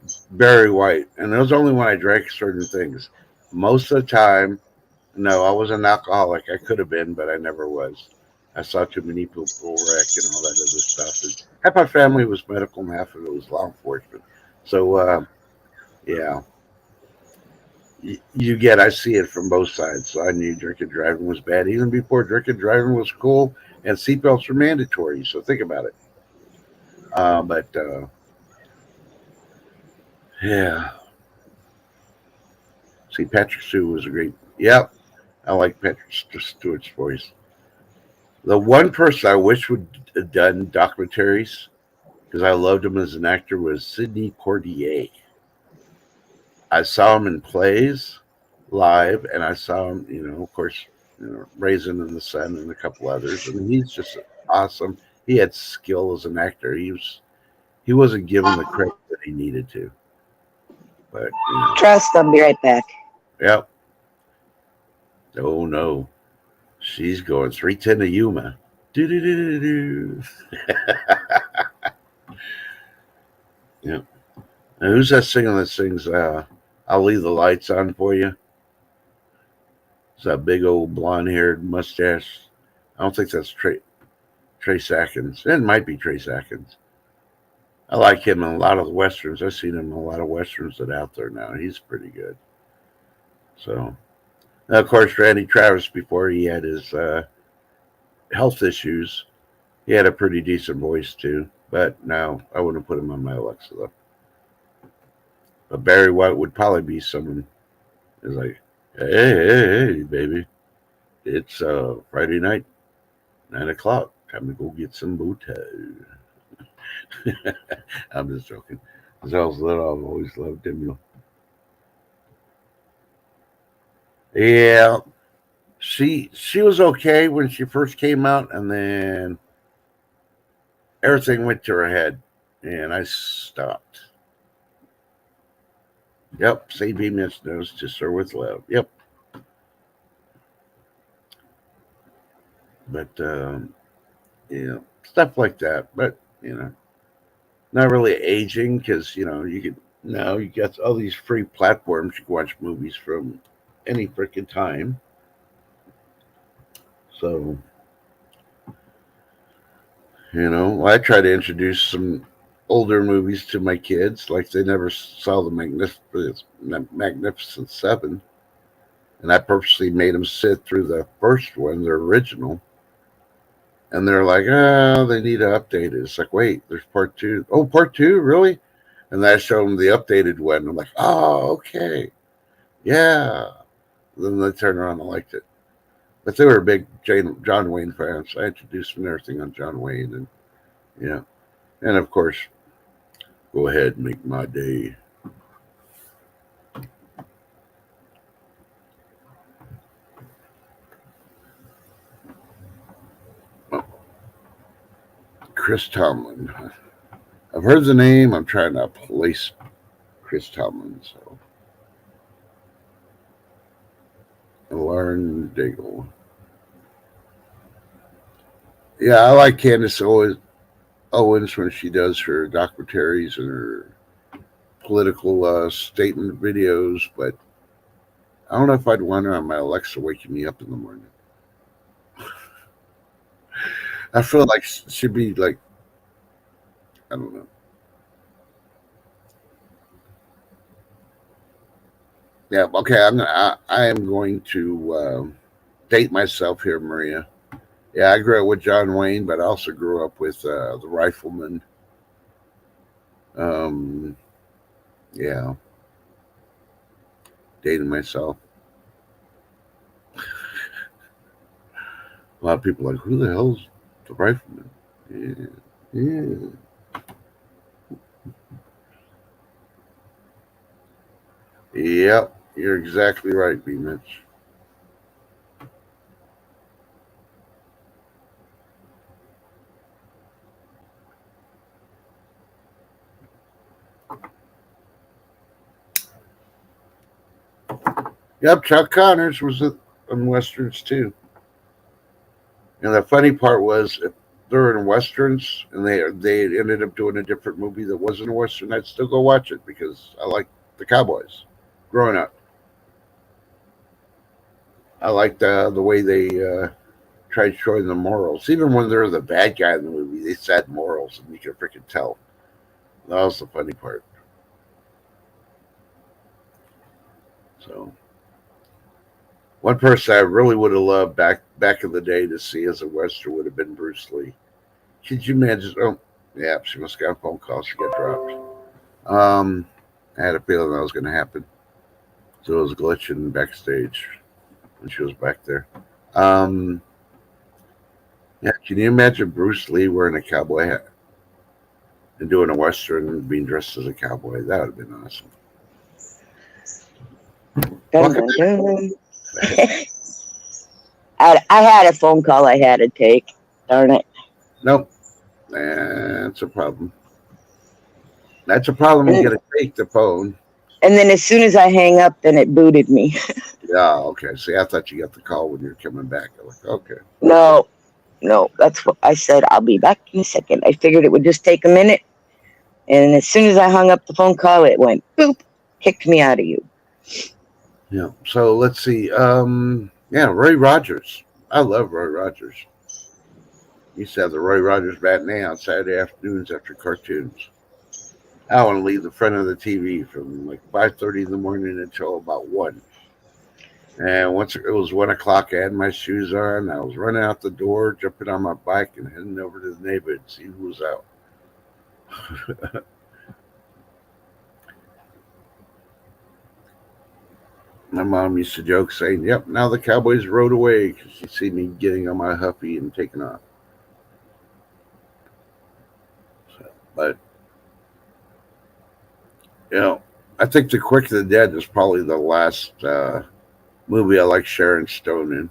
White, and it was only when I drank certain things. Most of the time, no, I was an alcoholic. I could have been, but I never was. I saw too many people wreck and all that other stuff. And half my family was medical, and half of it was law enforcement. So, yeah, I see it from both sides. So I knew drinking and driving was bad even before drinking and driving was cool, and seatbelts were mandatory. So think about it. Yeah. See, Patrick Stewart was a great. Yep, I like Patrick Stewart's voice. The one person I wish would have done documentaries because I loved him as an actor was Sidney Poitier. I saw him in plays live, and I saw him, of course, Raisin in the Sun and a couple others. I mean, he's just awesome. He had skill as an actor. He wasn't given the credit that he needed to. But trust. I'll be right back. Yep. Oh no, she's going 310 to Yuma. Do. Yeah. And who's that singer that sings I'll Leave the Lights On For You? It's that big old blonde haired mustache. I don't think that's Trace Atkins. It might be Trace Atkins. I like him in a lot of the westerns. I've seen him in a lot of westerns that are out there now. He's pretty good. So, and of course, Randy Travis, before he had his health issues, he had a pretty decent voice too. But no, I wouldn't put him on my Alexa though. But Barry White would probably be someone who's like, hey, baby, it's Friday night, 9 o'clock. Time to go get some booty. I'm just joking. As I was little, I've always loved him. Yeah, she was okay when she first came out, and then everything went to her head, and I stopped. Yep, St. Venus knows to serve with love. Yep. But yeah, stuff like that. But not really aging because you could now you got all these free platforms. You can watch movies from any freaking time. So I try to introduce some older movies to my kids, like they never saw the Magnificent Seven, and I purposely made them sit through the first one, the original. And they're like, oh, they need to update it. It's like, wait, there's part two. Oh, part two, really? And I show them the updated one. I'm like, oh, okay, yeah. Then they turn around and liked it. But they were big John Wayne fans. I introduced them to everything on John Wayne, and and of course, go ahead and make my day. Oh, Chris Tomlin. I've heard the name. I'm trying to place Chris Tomlin. So, Lauren Daigle. Yeah, I like Candace Owens when she does her documentaries and her political statement videos, but I don't know if I'd want her on my Alexa waking me up in the morning. I feel like she'd be like, I don't know. Yeah, okay. I am going to date myself here, Maria. Yeah, I grew up with John Wayne, but I also grew up with the Rifleman. Um, yeah, dating myself. A lot of people are like, who the hell's the Rifleman? Yeah. Yep, you're exactly right, B. Mitch. Yep, Chuck Connors was in westerns too. And the funny part was, if they're in westerns and they ended up doing a different movie that wasn't a western, I'd still go watch it because I like the cowboys. Growing up, I liked the way they tried showing the morals. Even when they're the bad guy in the movie, they said morals, and you could freaking tell. That was the funny part. So, one person I really would have loved back in the day to see as a western would have been Bruce Lee. Could you imagine? Oh, yeah, she must have got a phone call. She got dropped. I had a feeling that was going to happen. So it was glitching backstage when she was back there. Yeah, can you imagine Bruce Lee wearing a cowboy hat and doing a western and being dressed as a cowboy? That would have been awesome. Dun, dun, dun. I had a phone call I had to take. Darn it. Nope. That's a problem. That's a problem. You got to take the phone. And then as soon as I hang up, then it booted me. Yeah, okay. See, I thought you got the call when you're coming back. I'm like, okay. No, that's what I said. I'll be back in a second. I figured it would just take a minute. And as soon as I hung up the phone call, it went boop, kicked me out of you. Yeah. So let's see. Yeah, Roy Rogers. I love Roy Rogers. Used to have the Roy Rogers matinee on Saturday afternoons after cartoons. I want to leave the front of the TV from like 5:30 in the morning until about 1. And once it was 1 o'clock, I had my shoes on. I was running out the door, jumping on my bike, and heading over to the neighborhood to see who was out. My mom used to joke saying, "Yep, now the Cowboys rode away," because she see me getting on my Huffy and taking off. So, but I think The Quick of the Dead is probably the last movie I like Sharon Stone in.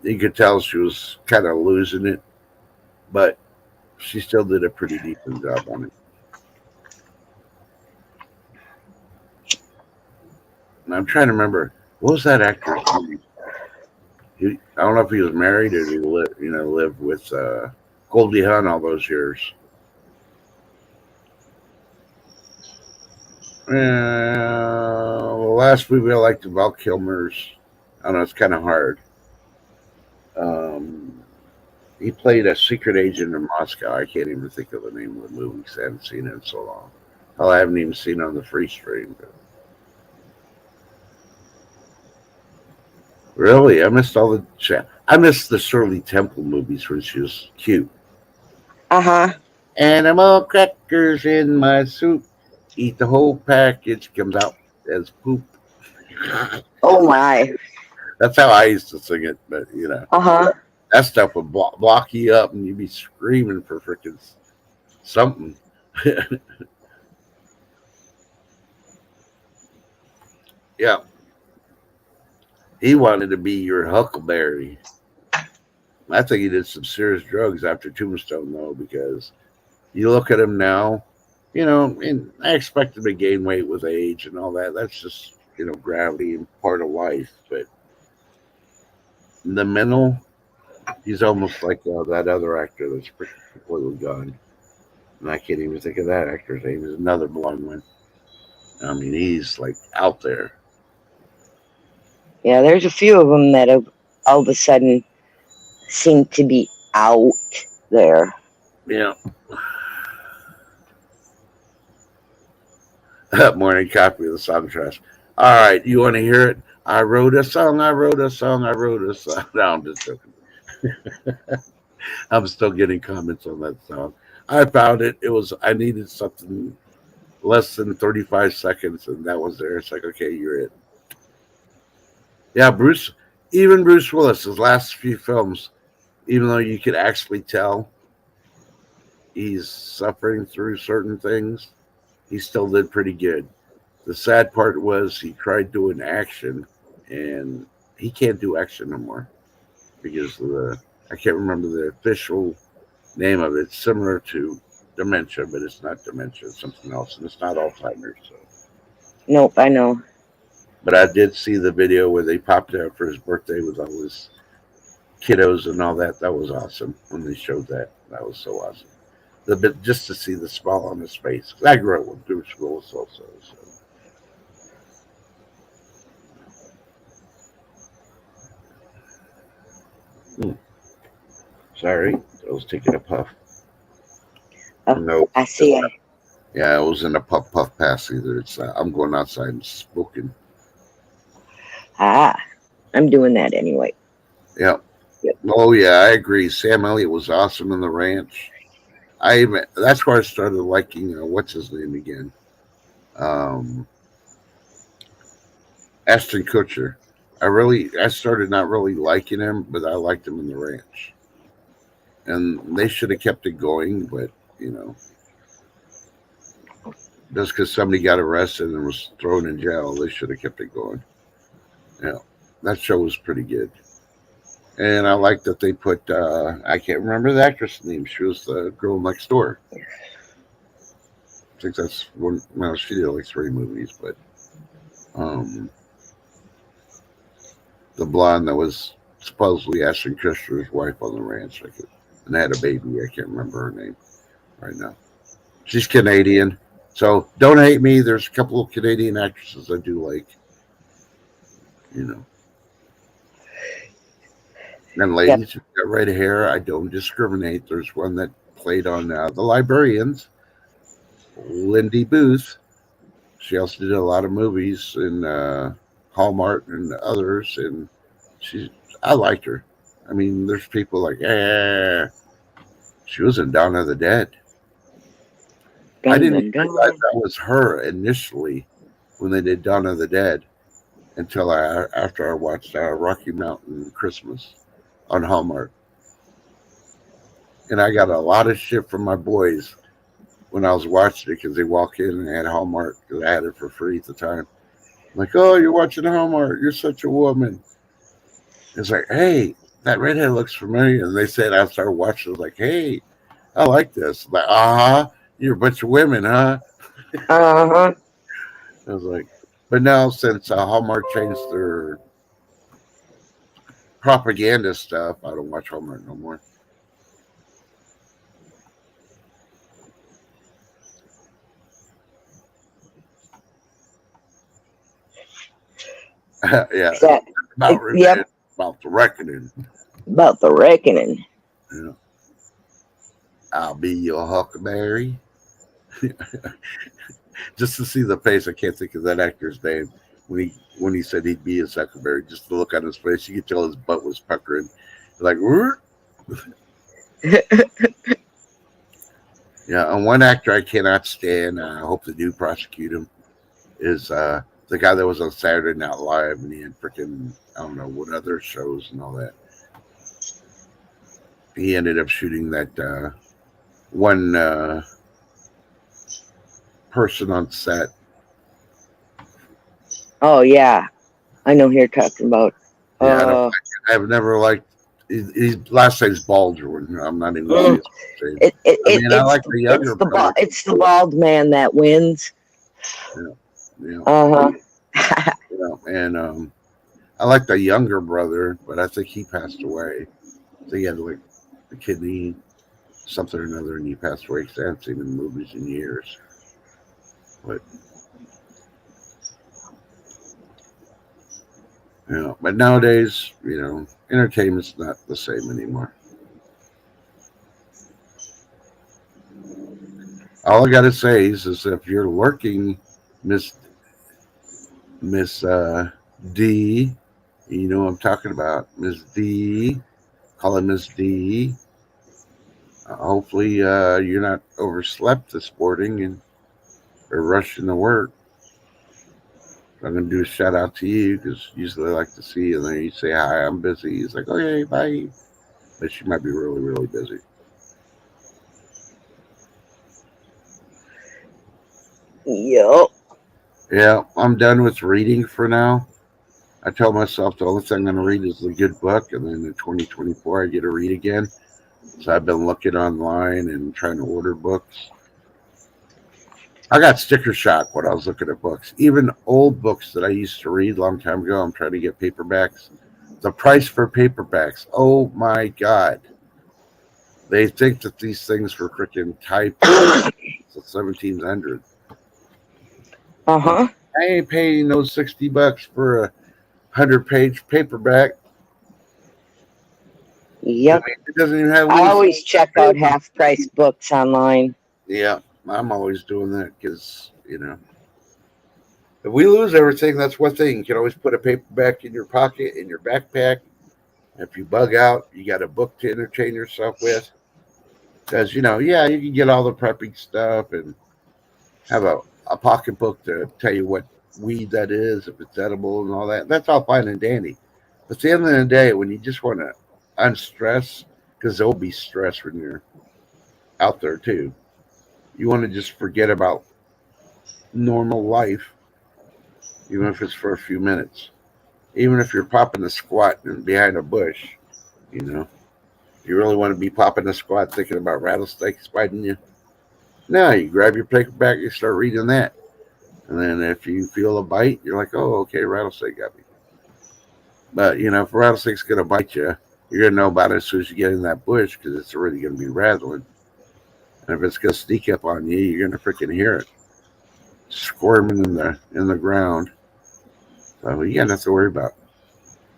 You could tell she was kind of losing it, but she still did a pretty decent job on it. And I'm trying to remember, what was that actor's name? I don't know if he was married or he lived with Goldie Hawn all those years. The last movie I liked of Val Kilmer's, I don't know, it's kind of hard. He played a secret agent in Moscow. I can't even think of the name of the movie because I haven't seen it in so long. Hell, I haven't even seen it on the free stream. But really, I missed all the chat. I missed the Shirley Temple movies when she was cute. Uh-huh. Animal crackers in my soup. Eat the whole package. Comes out as poop. Oh my. That's how I used to sing it. But Uh-huh. that stuff would block you up, and you'd be screaming for freaking something. Yeah. He wanted to be your Huckleberry. I think he did some serious drugs after Tombstone, though, because you look at him now, and I expect him to gain weight with age and all that. That's just, gravity and part of life. But the mental, he's almost like that other actor that's completely gone. And I can't even think of that actor's name. There's another blonde one. I mean, he's like out there. Yeah, there's a few of them that have all of a sudden seem to be out there. Yeah. Morning copy of the song trash. All right, you want to hear it? I wrote a song, I wrote a song, I wrote a song. No, I'm just joking. I'm still getting comments on that song. I found it. I needed something less than 35 seconds, and that was there. It's like, okay, you're it. Yeah, even Bruce Willis, his last few films, even though you could actually tell he's suffering through certain things, he still did pretty good. The sad part was he tried doing action, and he can't do action no more because I can't remember the official name of it. It's similar to dementia, but it's not dementia. It's something else, and it's not Alzheimer's. So. Nope, I know. But I did see the video where they popped out for his birthday with all his kiddos and all that. That was awesome when they showed that. That was so awesome. Just to see the smile on his face. I grew up with Bruce Willis also. So. Sorry, I was taking a puff. Oh, no, I see it. Yeah, it wasn't a puff pass either. It's I'm going outside and smoking. I'm doing that anyway. Yeah. Yep. Oh yeah, I agree. Sam Elliott was awesome in The Ranch. That's where I started liking what's his name again, Ashton Kutcher. I started not really liking him, but I liked him in The Ranch. And they should have kept it going, but just because somebody got arrested and was thrown in jail, they should have kept it going. Yeah, that show was pretty good. And I like that they put, I can't remember the actress' name. She was the girl next door. I think that's one. Well, she did like 3 movies, but the blonde that was supposedly Ashton Kutcher's wife on The Ranch, and they had a baby. I can't remember her name right now. She's Canadian. So don't hate me. There's a couple of Canadian actresses I do like. You know. And Yep. ladies who got red hair, I don't discriminate. There's one that played on The Librarians, Lindy Booth. She also did a lot of movies in Hallmark and others, and I liked her. I mean, there's people like, she was in Dawn of the Dead. I Dun, didn't dun, even dun. realize that was her initially when they did Dawn of the Dead until after I watched Rocky Mountain Christmas on Hallmark. And I got a lot of shit from my boys when I was watching it because they walk in and had Hallmark because I had it for free at the time. I'm like, oh, you're watching Hallmark. You're such a woman. It's like, hey, that redhead looks familiar. And they said I started watching. I was like, hey, I like this. Like, you're a bunch of women, huh? Uh-huh. I was like, but now since Hallmark changed their propaganda stuff, I don't watch Hallmark no more. Yeah, That, about yep, about the reckoning. about the reckoning. Yeah. I'll be your Huckleberry. Just to see the face, I can't think of that actor's name when he said he'd be his Huckleberry. Just the look on his face, you could tell his butt was puckering. Like, yeah. And one actor I cannot stand. I hope they do prosecute him. Is the guy that was on Saturday Night Live and he had freaking I don't know what other shows and all that. He ended up shooting that one person on set. Oh yeah, I know who you're talking about. Yeah, I've never liked. His last name's Baldwin. I'm not even going to say his name. I mean, I like the younger brother. It's the bald man that wins. Yeah. Uh-huh. And I like the younger brother, but I think he passed away. I think he had like a kidney, something or another, and he passed away because I haven't seen him in movies in years. But nowadays, entertainment's not the same anymore. All I gotta say is if you're working, Miss D, you know what I'm talking about, Miss D. Call her Miss D. Hopefully, you're not overslept this morning and are rushing to work. I'm gonna do a shout out to you because usually I like to see you, and then you say hi. I'm busy. He's like, okay, bye. But she might be really, really busy. Yep. Yeah, I'm done with reading for now. I tell myself the only thing I'm going to read is a good book, and then in 2024 I get to read again. So I've been looking online and trying to order books. I got sticker shock when I was looking at books. Even old books that I used to read a long time ago, I'm trying to get paperbacks. The price for paperbacks, oh my God. They think that these things were freaking typed to 1700. Uh-huh. I ain't paying no $60 for a 100-page paperback. Yep. I mean, it doesn't even have. I always check out half-price books online. Yeah, I'm always doing that because if we lose everything, that's one thing. You can always put a paperback in your pocket, in your backpack. If you bug out, you got a book to entertain yourself with. Because, you can get all the prepping stuff and have a pocketbook to tell you what weed that is, if it's edible and all that. That's all fine and dandy. But at the end of the day, when you just want to unstress, because there'll be stress when you're out there too, you want to just forget about normal life, even if it's for a few minutes. Even if you're popping a squat behind a bush, you really want to be popping a squat thinking about rattlesnakes biting you. No, you grab your paperback, you start reading that. And then if you feel a bite, you're like, oh, okay, rattlesnake got me. But, if a rattlesnake's going to bite you, you're going to know about it as soon as you get in that bush because it's already going to be rattling. And if it's gonna sneak up on you, you're gonna freaking hear it squirming in the ground. So you got nothing to worry about.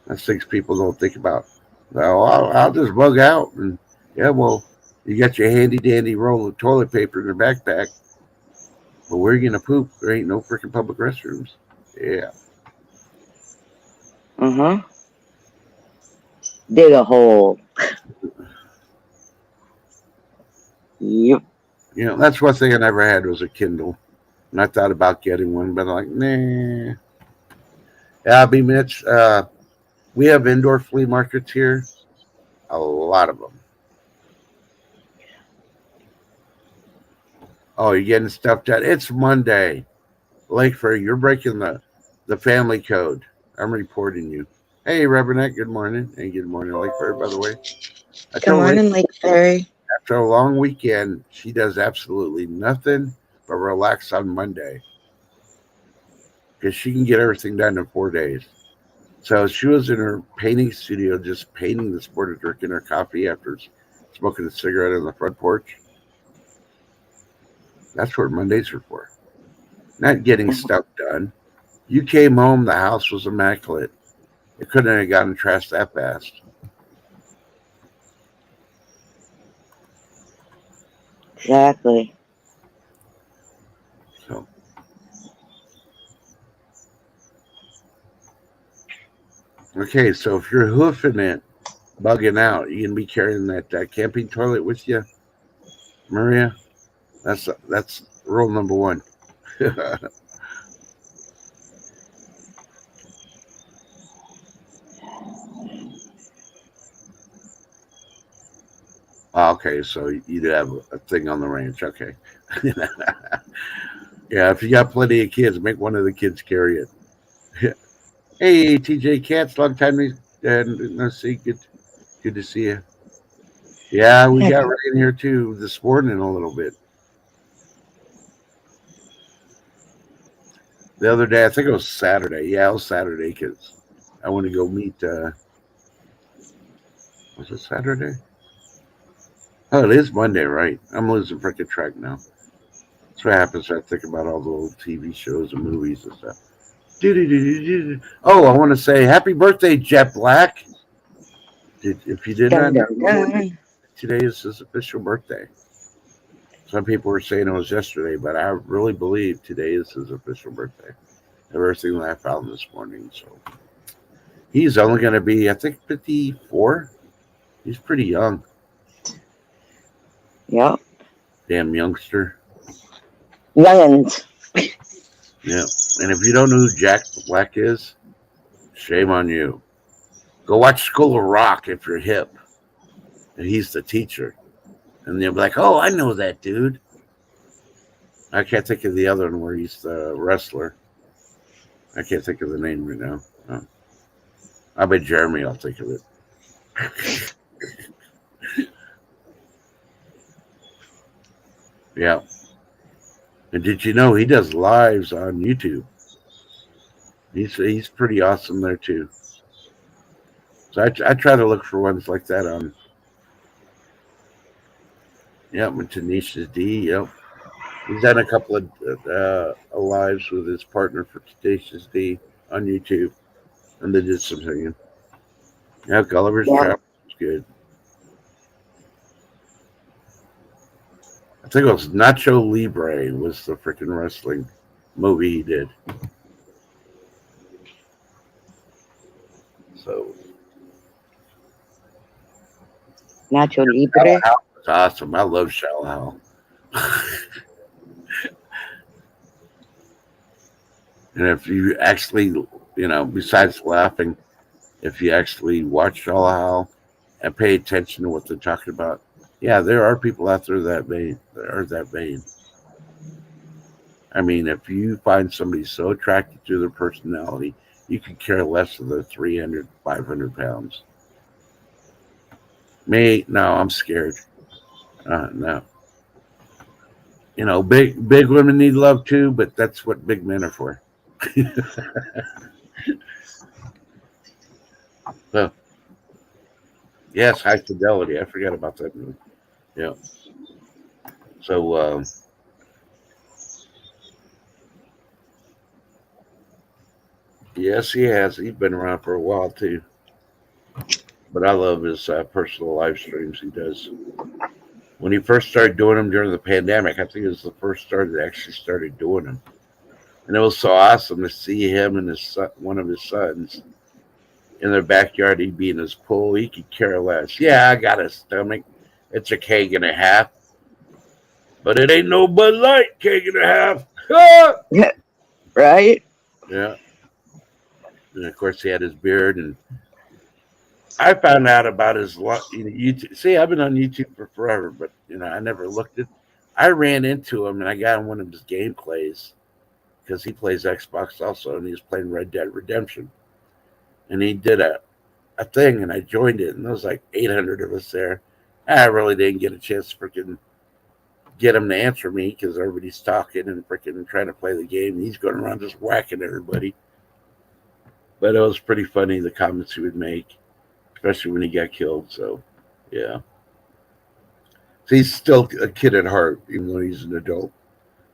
That's things people don't think about. Well, I'll just bug out and yeah, well, you got your handy dandy roll of toilet paper in your backpack, but where are you gonna poop? There ain't no freaking public restrooms. Yeah. Dig a hole. Yep. You know, that's one thing I never had was a Kindle. And I thought about getting one, but I'm like, nah. Yeah, I mean, we have indoor flea markets here, a lot of them. Oh, you're getting stuff done. It's Monday. Lakeford, you're breaking the family code. I'm reporting you. Hey, Rubberneck, good morning. And good morning, Lakeford, by the way. I Good told Lake morning, Lake Fairy. after a long weekend, she does absolutely nothing but relax on Monday because she can get everything done in 4 days. So she was in her painting studio just painting this morning, drinking her coffee after smoking a cigarette on the front porch. That's what Mondays are for. Not getting stuff done. You came home, the house was immaculate. It couldn't have gotten trashed that fast. Exactly. So, okay, so if you're hoofing it, bugging out, you can be carrying that camping toilet with you, Maria. That's rule number one. Okay, so you do have a thing on the ranch. Okay. Yeah, if you got plenty of kids, make one of the kids carry it. Hey, TJ Katz, long time no see. Good to see you. Yeah, we Yeah. got rain here too this morning a little bit. The other day, I think it was Saturday. Yeah, it was Saturday because I want to go meet. Was it Saturday? Oh, it is Monday, right? I'm losing freaking track now. That's what happens when I think about all the old TV shows and movies and stuff. Oh, I want to say happy birthday, Jet Black. If you did Dun, not know, dun, dun. today is his official birthday. Some people were saying it was yesterday, but I really believe today is his official birthday. Everything that I found this morning. So he's only going to be, I think, 54. He's pretty young. Yep. Damn youngster. Youngins. Yeah. And if you don't know who Jack Black is, shame on you. Go watch School of Rock if you're hip. And he's the teacher. And they'll be like, oh, I know that dude. I can't think of the other one where he's the wrestler. I can't think of the name right now. Oh. I bet Jeremy will think of it. Yeah. And did you know he does lives on YouTube? He's pretty awesome there too. So I try to look for ones like that on. Yep, with Tanisha D. Yep, he's done a couple of lives with his partner for Tanisha D on YouTube, and they did some singing. Yeah, Gulliver's Yep. Travels is good. I think it was Nacho Libre was the freaking wrestling movie he did. So Nacho Libre. it's awesome. I love Shallow. And if you actually, besides laughing, if you actually watch Shallow and pay attention to what they're talking about, yeah, there are people out there that are that vain. I mean, if you find somebody so attracted to their personality, you could care less of their 300, 500 pounds. Me, no, I'm scared. No. Big women need love too, but that's what big men are for. So, yes, High Fidelity. I forgot about that movie. Yeah. So, yes, he has. He's been around for a while too. But I love his personal live streams he does. When he first started doing them during the pandemic, I think it was the first star that actually started doing them. And it was so awesome to see him and his son, one of his sons in their backyard. He'd be in his pool. He could care less. Yeah, I got a stomach. It's a keg and a half. But it ain't no Bud Light keg and a half. Right? Yeah. And of course, he had his beard. And I found out about his YouTube. See, I've been on YouTube for forever, but I never looked at. I ran into him and I got in one of his gameplays because he plays Xbox also, and he was playing Red Dead Redemption. And he did a thing, and I joined it, and there was like 800 of us there. I really didn't get a chance to freaking get him to answer me because everybody's talking and freaking trying to play the game. And he's going around just whacking everybody. But it was pretty funny, the comments he would make, especially when he got killed. So, yeah. So he's still a kid at heart, even though he's an adult.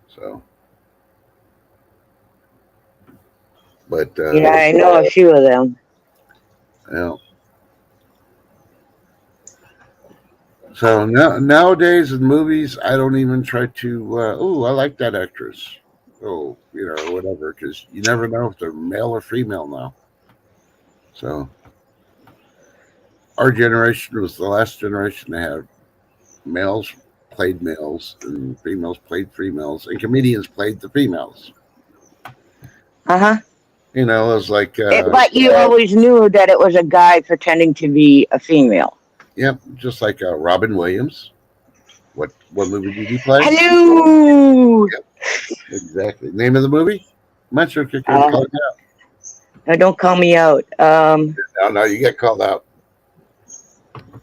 So. But Yeah, I know a few of them. yeah. So nowadays in movies, I don't even try to. I like that actress. Oh, whatever, because you never know if they're male or female now. So our generation was the last generation to have males played males and females played females, and comedians played the females. It was like. But you always knew that it was a guy pretending to be a female. Yep, just like Robin Williams. What movie did he play? Hello. Yep, exactly. Name of the movie? I'm not sure if you're going to call it out. No, don't call me out. No, you get called out.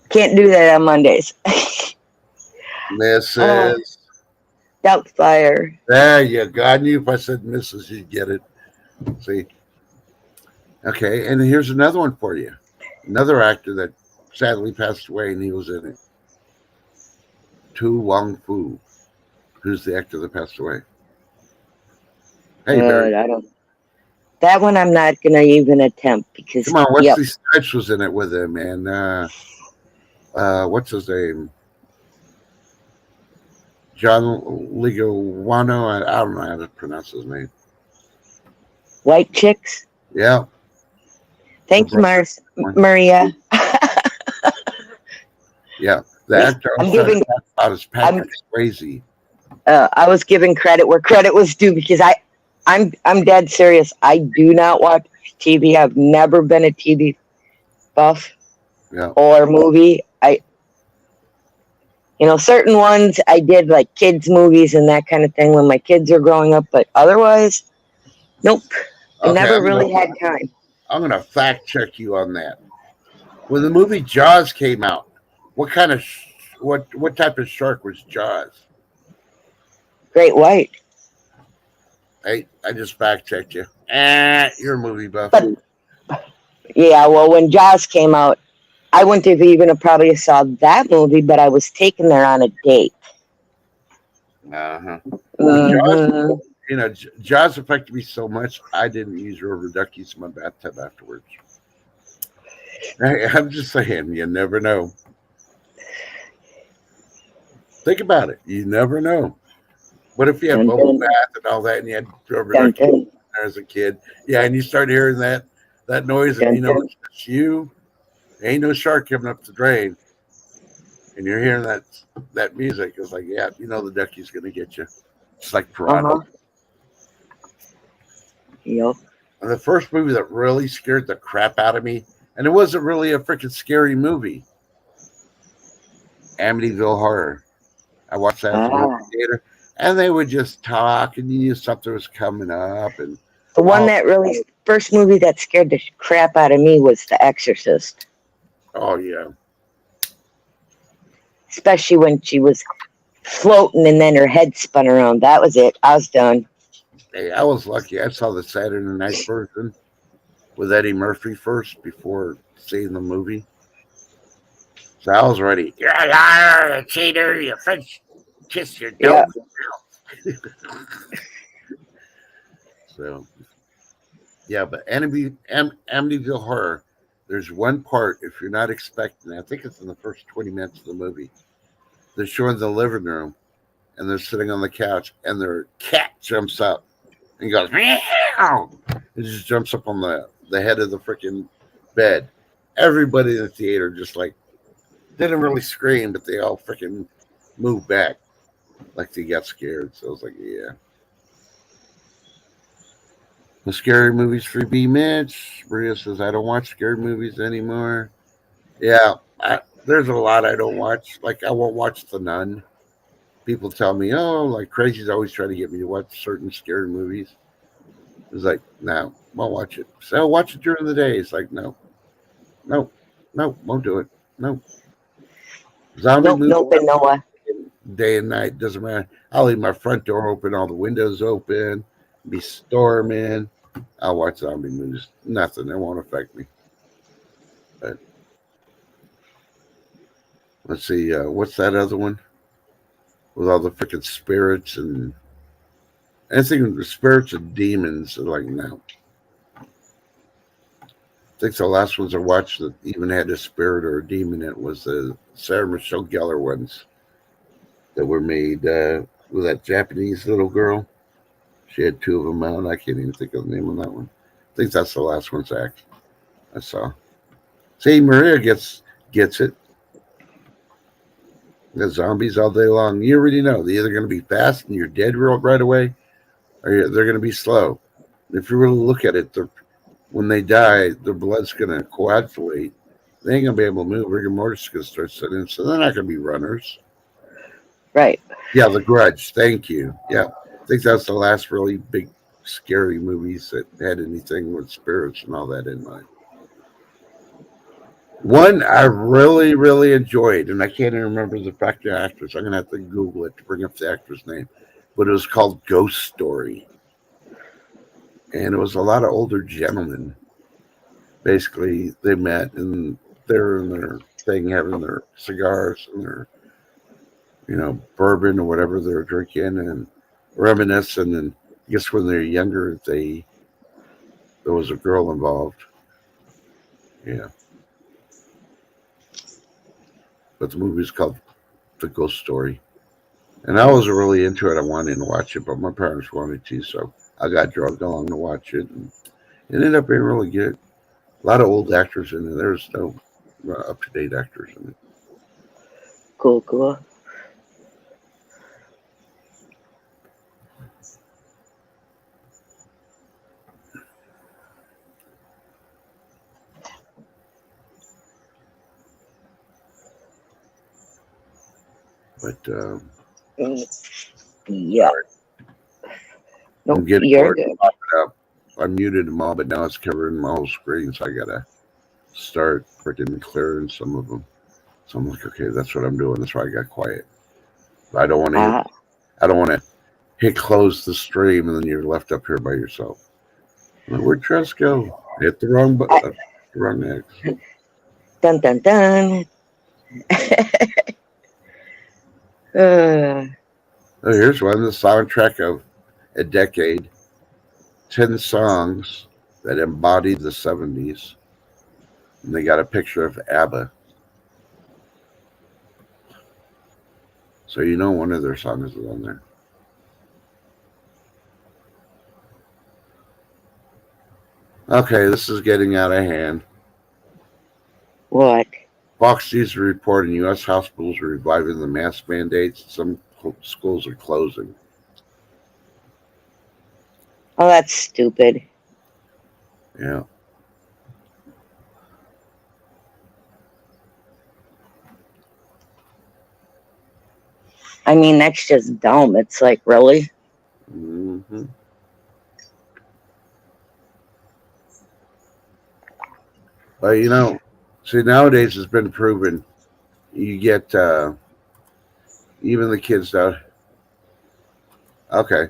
Can't do that on Mondays. Mrs. Doubtfire. There you go. I knew if I said Mrs., you'd get it. See? Okay, and here's another one for you. Another actor that sadly passed away, and he was in it. Tu Wong Fu. Who's the actor that passed away? Hey, Barry. I don't. That one I'm not gonna even attempt because. Come on, Wesley Snipes was in it with him, and what's his name? John Leguizamo. I don't know how to pronounce his name. White Chicks. Yeah. Thank you, Maria. Yeah, the actor about his Patrick Swayze. I was giving credit where credit was due because I'm dead serious. I do not watch TV. I've never been a TV buff or movie. Certain ones I did like kids movies and that kind of thing when my kids are growing up, but otherwise, nope. I never really had time. I'm going to fact check you on that. When the movie Jaws came out, what kind of what type of shark was Jaws? Great white. Hey, I just fact checked you. You're a movie buff. But yeah, well, when Jaws came out, I wouldn't have even probably saw that movie, but I was taken there on a date. Jaws affected me so much, I didn't use rubber duckies in my bathtub afterwards. I'm just saying, you never know. Think about it. You never know. What if you had bubble bath and all that, and you had rubber duckies as a kid? Yeah, and you start hearing that noise, and it's just you. There ain't no shark coming up the drain, and you're hearing that music. It's like, yeah, the duckie's gonna get you. It's like piranha. Yep. And the first movie that really scared the crap out of me, and it wasn't really a freaking scary movie, Amityville Horror. I watched that at the theater, and they would just talk, and you knew something was coming up. And the one that really first movie that scared the crap out of me was The Exorcist. Oh yeah. Especially when she was floating and then her head spun around. That was it. I was done. Hey, I was lucky. I saw the Saturday night version with Eddie Murphy first before seeing the movie. So I was ready. You're a liar, a cheater, you French Kiss your Yeah. dog. So, yeah, but Amityville Horror, there's one part, if you're not expecting, I think it's in the first 20 minutes of the movie, they're showing the living room, and they're sitting on the couch, and their cat jumps up and goes, meow. It just jumps up on the head of the freaking bed. Everybody in the theater just like didn't really scream, but they all freaking moved back like they got scared. So I was like, yeah. The scary movies for B Mitch. Maria says, I don't watch scary movies anymore. Yeah, there's a lot I don't watch. Like, I won't watch The Nun. People tell me, oh, like Crazy's always trying to get me to watch certain scary movies. It's like, no, won't watch it. So I'll watch it during the day. It's like, no, won't do it. No. Zombie Nope, movies, nope, and Noah. day and night, doesn't matter. I'll leave my front door open, all the windows open, be storming. I'll watch zombie movies. Nothing. It won't affect me. But let's see. What's that other one with all the freaking spirits and anything with spirits and demons? Like, no. I think the last ones I watched that even had a spirit or a demon in it was the Sarah Michelle Gellar ones that were made with that Japanese little girl. She had two of them out. I can't even think of the name of that one. I think that's the last one, Zach. I saw. See, Maria gets it. The zombies all day long. You already know they're either going to be fast and you're dead right away, or they're going to be slow. If you really look at it, when they die, their blood's going to coagulate. They ain't going to be able to move. Rigor mortis is going to start setting in, so they're not going to be runners. Right. Yeah, The Grudge. Thank you. Yeah, I think that's the last really big, scary movies that had anything with spirits and all that in mind. One I really, really enjoyed, and I can't even remember the factor actress. I'm going to have to Google it to bring up the actor's name. But it was called Ghost Story. And it was a lot of older gentlemen. Basically, they met and they're in their thing having their cigars and their, bourbon or whatever they're drinking and reminiscing. And I guess when they're younger, there was a girl involved. Yeah. But the movie is called The Ghost Story. And I wasn't really into it. I wanted to watch it, but my parents wanted to, so I got drugged along to watch it. And it ended up being really good. A lot of old actors in it. There's no up-to-date actors in it. Cool. But Yeah. Nope, I'm getting you're bored. good. I muted them all, but now it's covering my whole screen, so I gotta start freaking clearing some of them. So I'm like, okay, that's what I'm doing. That's why I got quiet. But I don't want to. I don't want to hit close the stream and then you're left up here by yourself. I'm like, where'd Tress go? I hit the wrong button. The wrong X. Dun dun dun. Oh, here's one. The soundtrack of a decade. 10 songs that embody the 70s. And they got a picture of ABBA. So you know one of their songs is on there. Okay, this is getting out of hand. What? Fox News is reporting U.S. hospitals are reviving the mask mandates. Some schools are closing. Oh, that's stupid. Yeah. I mean, that's just dumb. It's like, really? Mm-hmm. But see, nowadays it's been proven. You get even the kids out. Okay.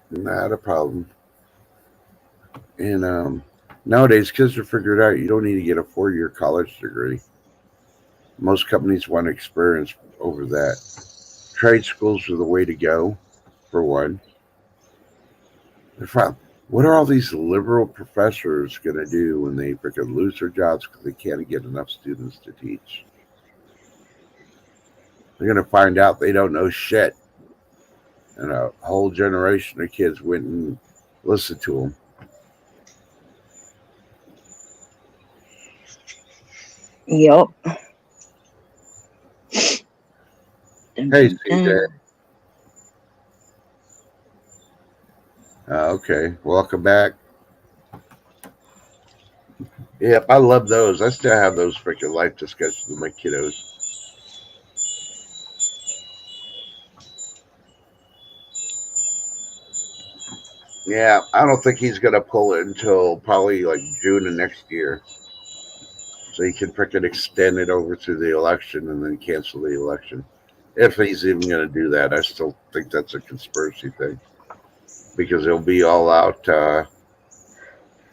Not a problem. And nowadays kids are figured out you don't need to get a 4-year college degree. Most companies want experience over that. Trade schools are the way to go, for one. What are all these liberal professors going to do when they freaking lose their jobs because they can't get enough students to teach? They're going to find out they don't know shit. And a whole generation of kids went and listened to them. Yep. Hey, CJ. Okay, welcome back. Yep, I love those. I still have those freaking life discussions with my kiddos. Yeah, I don't think he's going to pull it until probably like June of next year. So he can freaking extend it over to the election and then cancel the election. If he's even going to do that, I still think that's a conspiracy thing. Because it'll be all out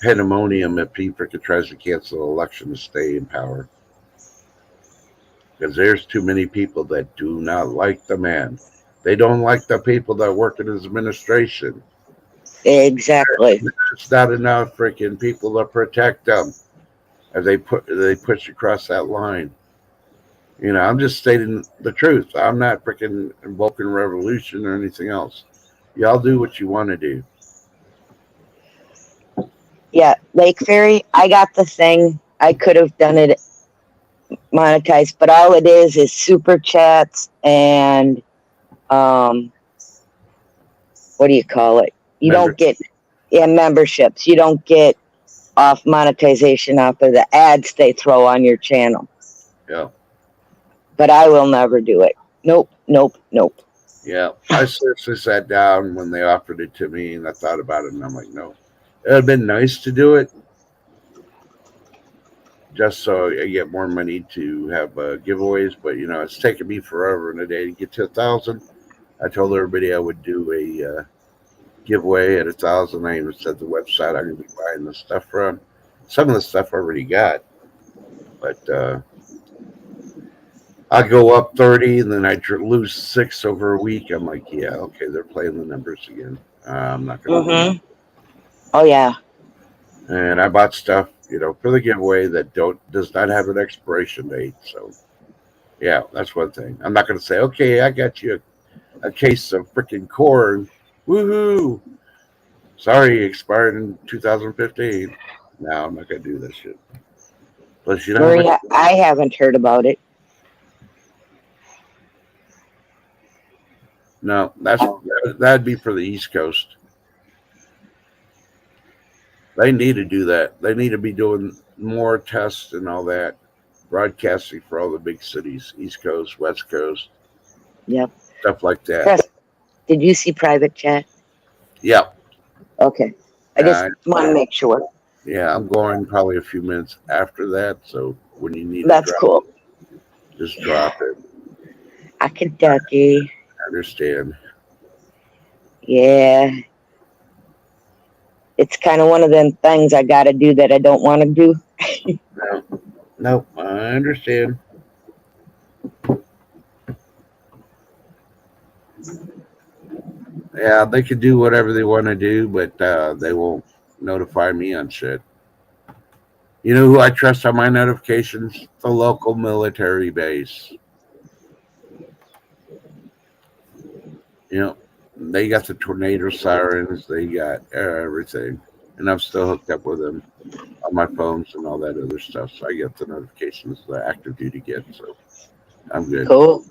pandemonium if he freaking tries to cancel the election to stay in power. Because there's too many people that do not like the man. They don't like the people that work in his administration. Exactly. There's not enough freaking people to protect them as they push across that line. You know, I'm just stating the truth. I'm not freaking invoking revolution or anything else. Y'all do what you want to do. Yeah, Lake Fairy, I got the thing. I could have done it monetized, but all it is super chats and what do you call it? You don't get memberships. You don't get off monetization off of the ads they throw on your channel. Yeah. But I will never do it. Nope. Yeah, I seriously sat down when they offered it to me and I thought about it and I'm like, no. It would have been nice to do it just so I get more money to have giveaways, but you know, it's taken me forever and a day to get to 1,000. I told everybody I would do a giveaway at 1,000. I even said the website I'm going to be buying the stuff from. Some of the stuff I already got, but I go up 30 and then I lose 6 over a week. I'm like, yeah, okay, they're playing the numbers again. I'm not going to. Oh yeah. And I bought stuff, you know, for the giveaway that does not have an expiration date. So, yeah, that's one thing. I'm not going to say, okay, I got you a case of freaking corn. Woohoo! Sorry, expired in 2015. No, I'm not going to do that shit. Plus, you know, Maria, I haven't heard about it. No, that'd be for the East Coast. They need to do that. They need to be doing more tests and all that, broadcasting for all the big cities, East Coast, West Coast. Yep. Stuff like that. Chris, did you see private chat? Yep. Okay. I just want to make sure. Yeah, I'm going probably a few minutes after that. So when you need that's cool. Just drop it. Kentucky. I understand. Yeah. It's kind of one of them things I got to do that I don't want to do. No, I understand. Yeah, they can do whatever they want to do, but they won't notify me on shit. You know who I trust on my notifications? The local military base. You know, they got the tornado sirens, they got everything. And I'm still hooked up with them on my phones and all that other stuff. So I get the notifications the active duty gets. So I'm good. Cool.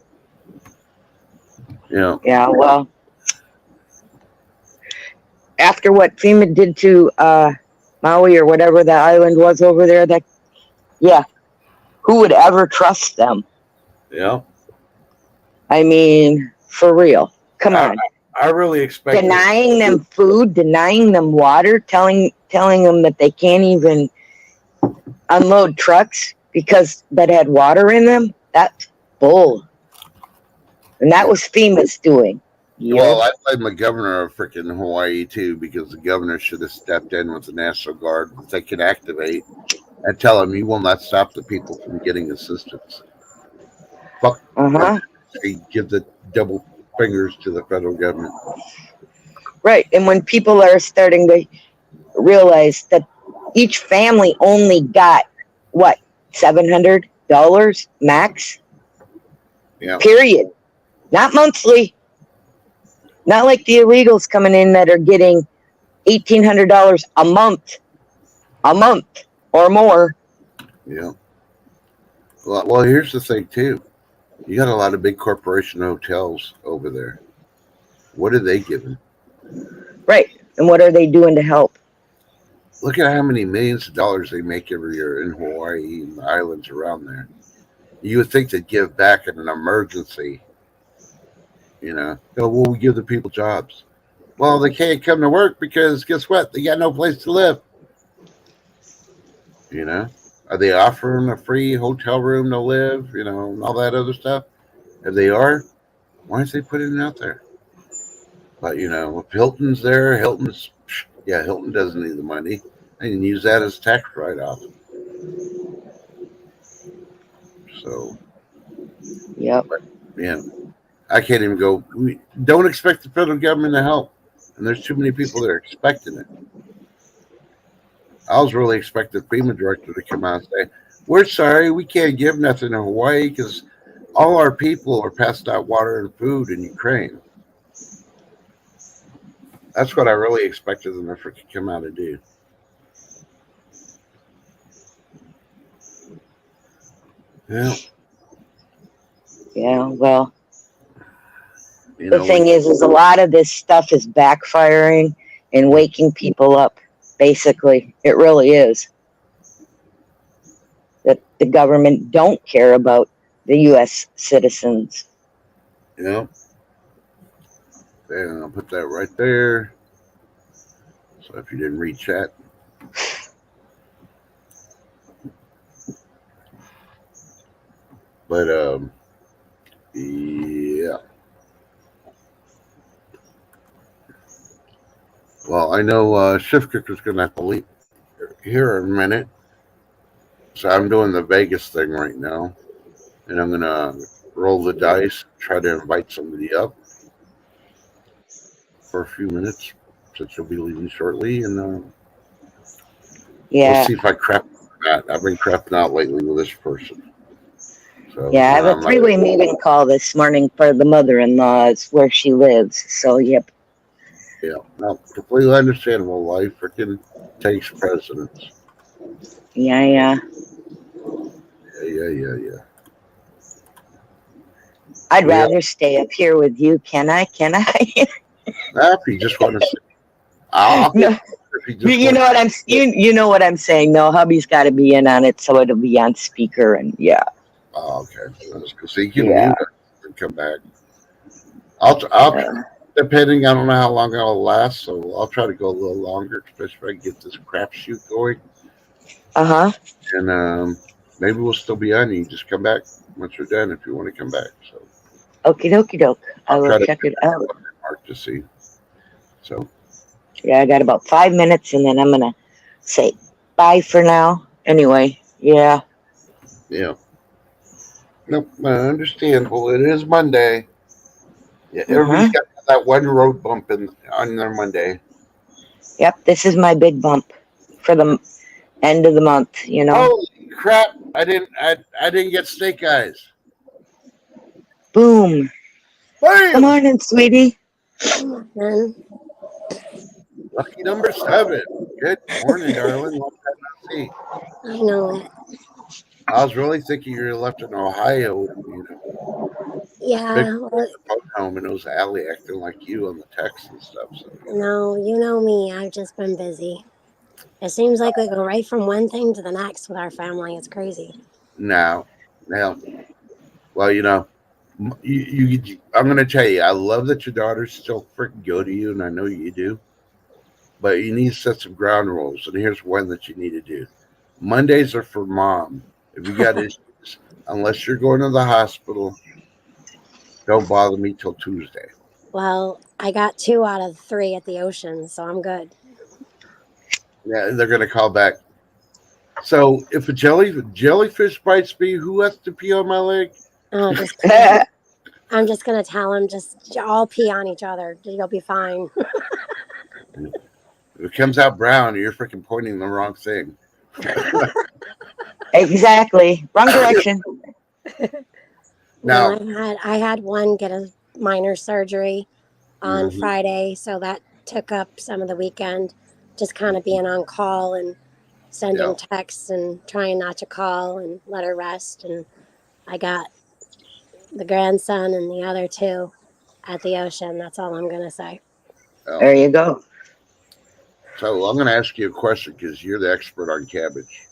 Yeah. Yeah, well, after what FEMA did to Maui or whatever the island was over there, who would ever trust them? Yeah. I mean, for real. Come on. I really expect denying them food, denying them water, telling them that they can't even unload trucks because that had water in them. That's bull. And that was FEMA's doing. Well, I blame the governor of freaking Hawaii too, because the governor should have stepped in with the National Guard that they could activate and tell them you will not stop the people from getting assistance. fuck, Uh-huh. they give the double fingers to the federal government. Right. And when people are starting to realize that each family only got what, $700 max? Yeah, Period. Not monthly. Not like the illegals coming in that are getting $1,800 a month or more. yeah. Well, here's the thing too. You got a lot of big corporation hotels over there. What are they giving? Right. And what are they doing to help? Look at how many millions of dollars they make every year in Hawaii and the islands around there. You would think they'd give back in an emergency. Well, we give the people jobs. Well, they can't come to work because guess what? They got no place to live. Are they offering a free hotel room to live? And all that other stuff. If they are, why aren't they putting it out there? But if Hilton's there, Hilton doesn't need the money. They can use that as tax write-off. So, Yep. yeah, I can't even go. We don't expect the federal government to help, and there's too many people that are expecting it. I was really expecting the FEMA director to come out and say, "We're sorry, we can't give nothing to Hawaii because all our people are passing out water and food in Ukraine." That's what I really expected them to freaking come out and do. Yeah. Yeah. Well, You the know, thing is a lot of this stuff is backfiring and waking people up. Basically, it really is. That the government don't care about the U.S. citizens. yeah. And I'll put that right there. So if you didn't read chat. But yeah. Well, I know Shift Cooker's gonna have to leave here in a minute. So I'm doing the Vegas thing right now. And I'm gonna roll the dice, try to invite somebody up for a few minutes since you'll be leaving shortly, and we'll see if I crap out. I've been crapping out lately with this person. So Yeah, I have a three-way meeting call this morning for the mother-in-law. It's where she lives. So, yep. Yeah, no, completely understandable. Life freaking takes precedence. Yeah. Yeah. I'd rather stay up here with you. Can I? If you just want to, No. You know what I'm. You know what I'm saying. No, hubby's got to be in on it, so it'll be on speaker, and yeah. Oh, okay. So you can mute it and come back. I'll depending. I don't know how long it'll last, so I'll try to go a little longer, especially if I can get this crapshoot going. And maybe we'll still be on. You just come back once you're done if you want to come back. So. Okie doke. I will check it out. Mark to see. So. Yeah, I got about 5 minutes, and then I'm gonna say bye for now. Anyway, yeah. Yeah. Nope, understandable. It is Monday. Yeah, everybody's got that one road bump on their Monday. Yep, this is my big bump for the end of the month. Holy crap! I didn't get snake eyes. Boom. Bam! Good morning, sweetie. Lucky number 7. Good morning, darling. Long time no see. I know it. I was really thinking you were left in Ohio. Yeah. Home in those alley acting like you on the text and stuff. So. No, you know me. I've just been busy. It seems like we go right from one thing to the next with our family. It's crazy. Now, well, I'm going to tell you, I love that your daughters still freaking go to you, and I know you do. But you need to set some ground rules, and here's one that you need to do. Mondays are for mom. If you got issues, unless you're going to the hospital, don't bother me till Tuesday. Well, I got 2 out of 3 at the ocean, so I'm good. Yeah, they're going to call back. So if a jellyfish bites me, who has to pee on my leg? Oh, just I'm just gonna tell them just all pee on each other. You'll be fine. If it comes out brown, you're freaking pointing the wrong thing. Exactly. Wrong direction. Now, No, I had one get a minor surgery on mhm, Friday, so that took up some of the weekend, just kind of being on call and yeah, sending texts and trying not to call and let her rest. And I got the grandson and the other two at the ocean. That's all I'm gonna say. yeah. There you go. So I'm going to ask you a question because you're the expert on cabbage.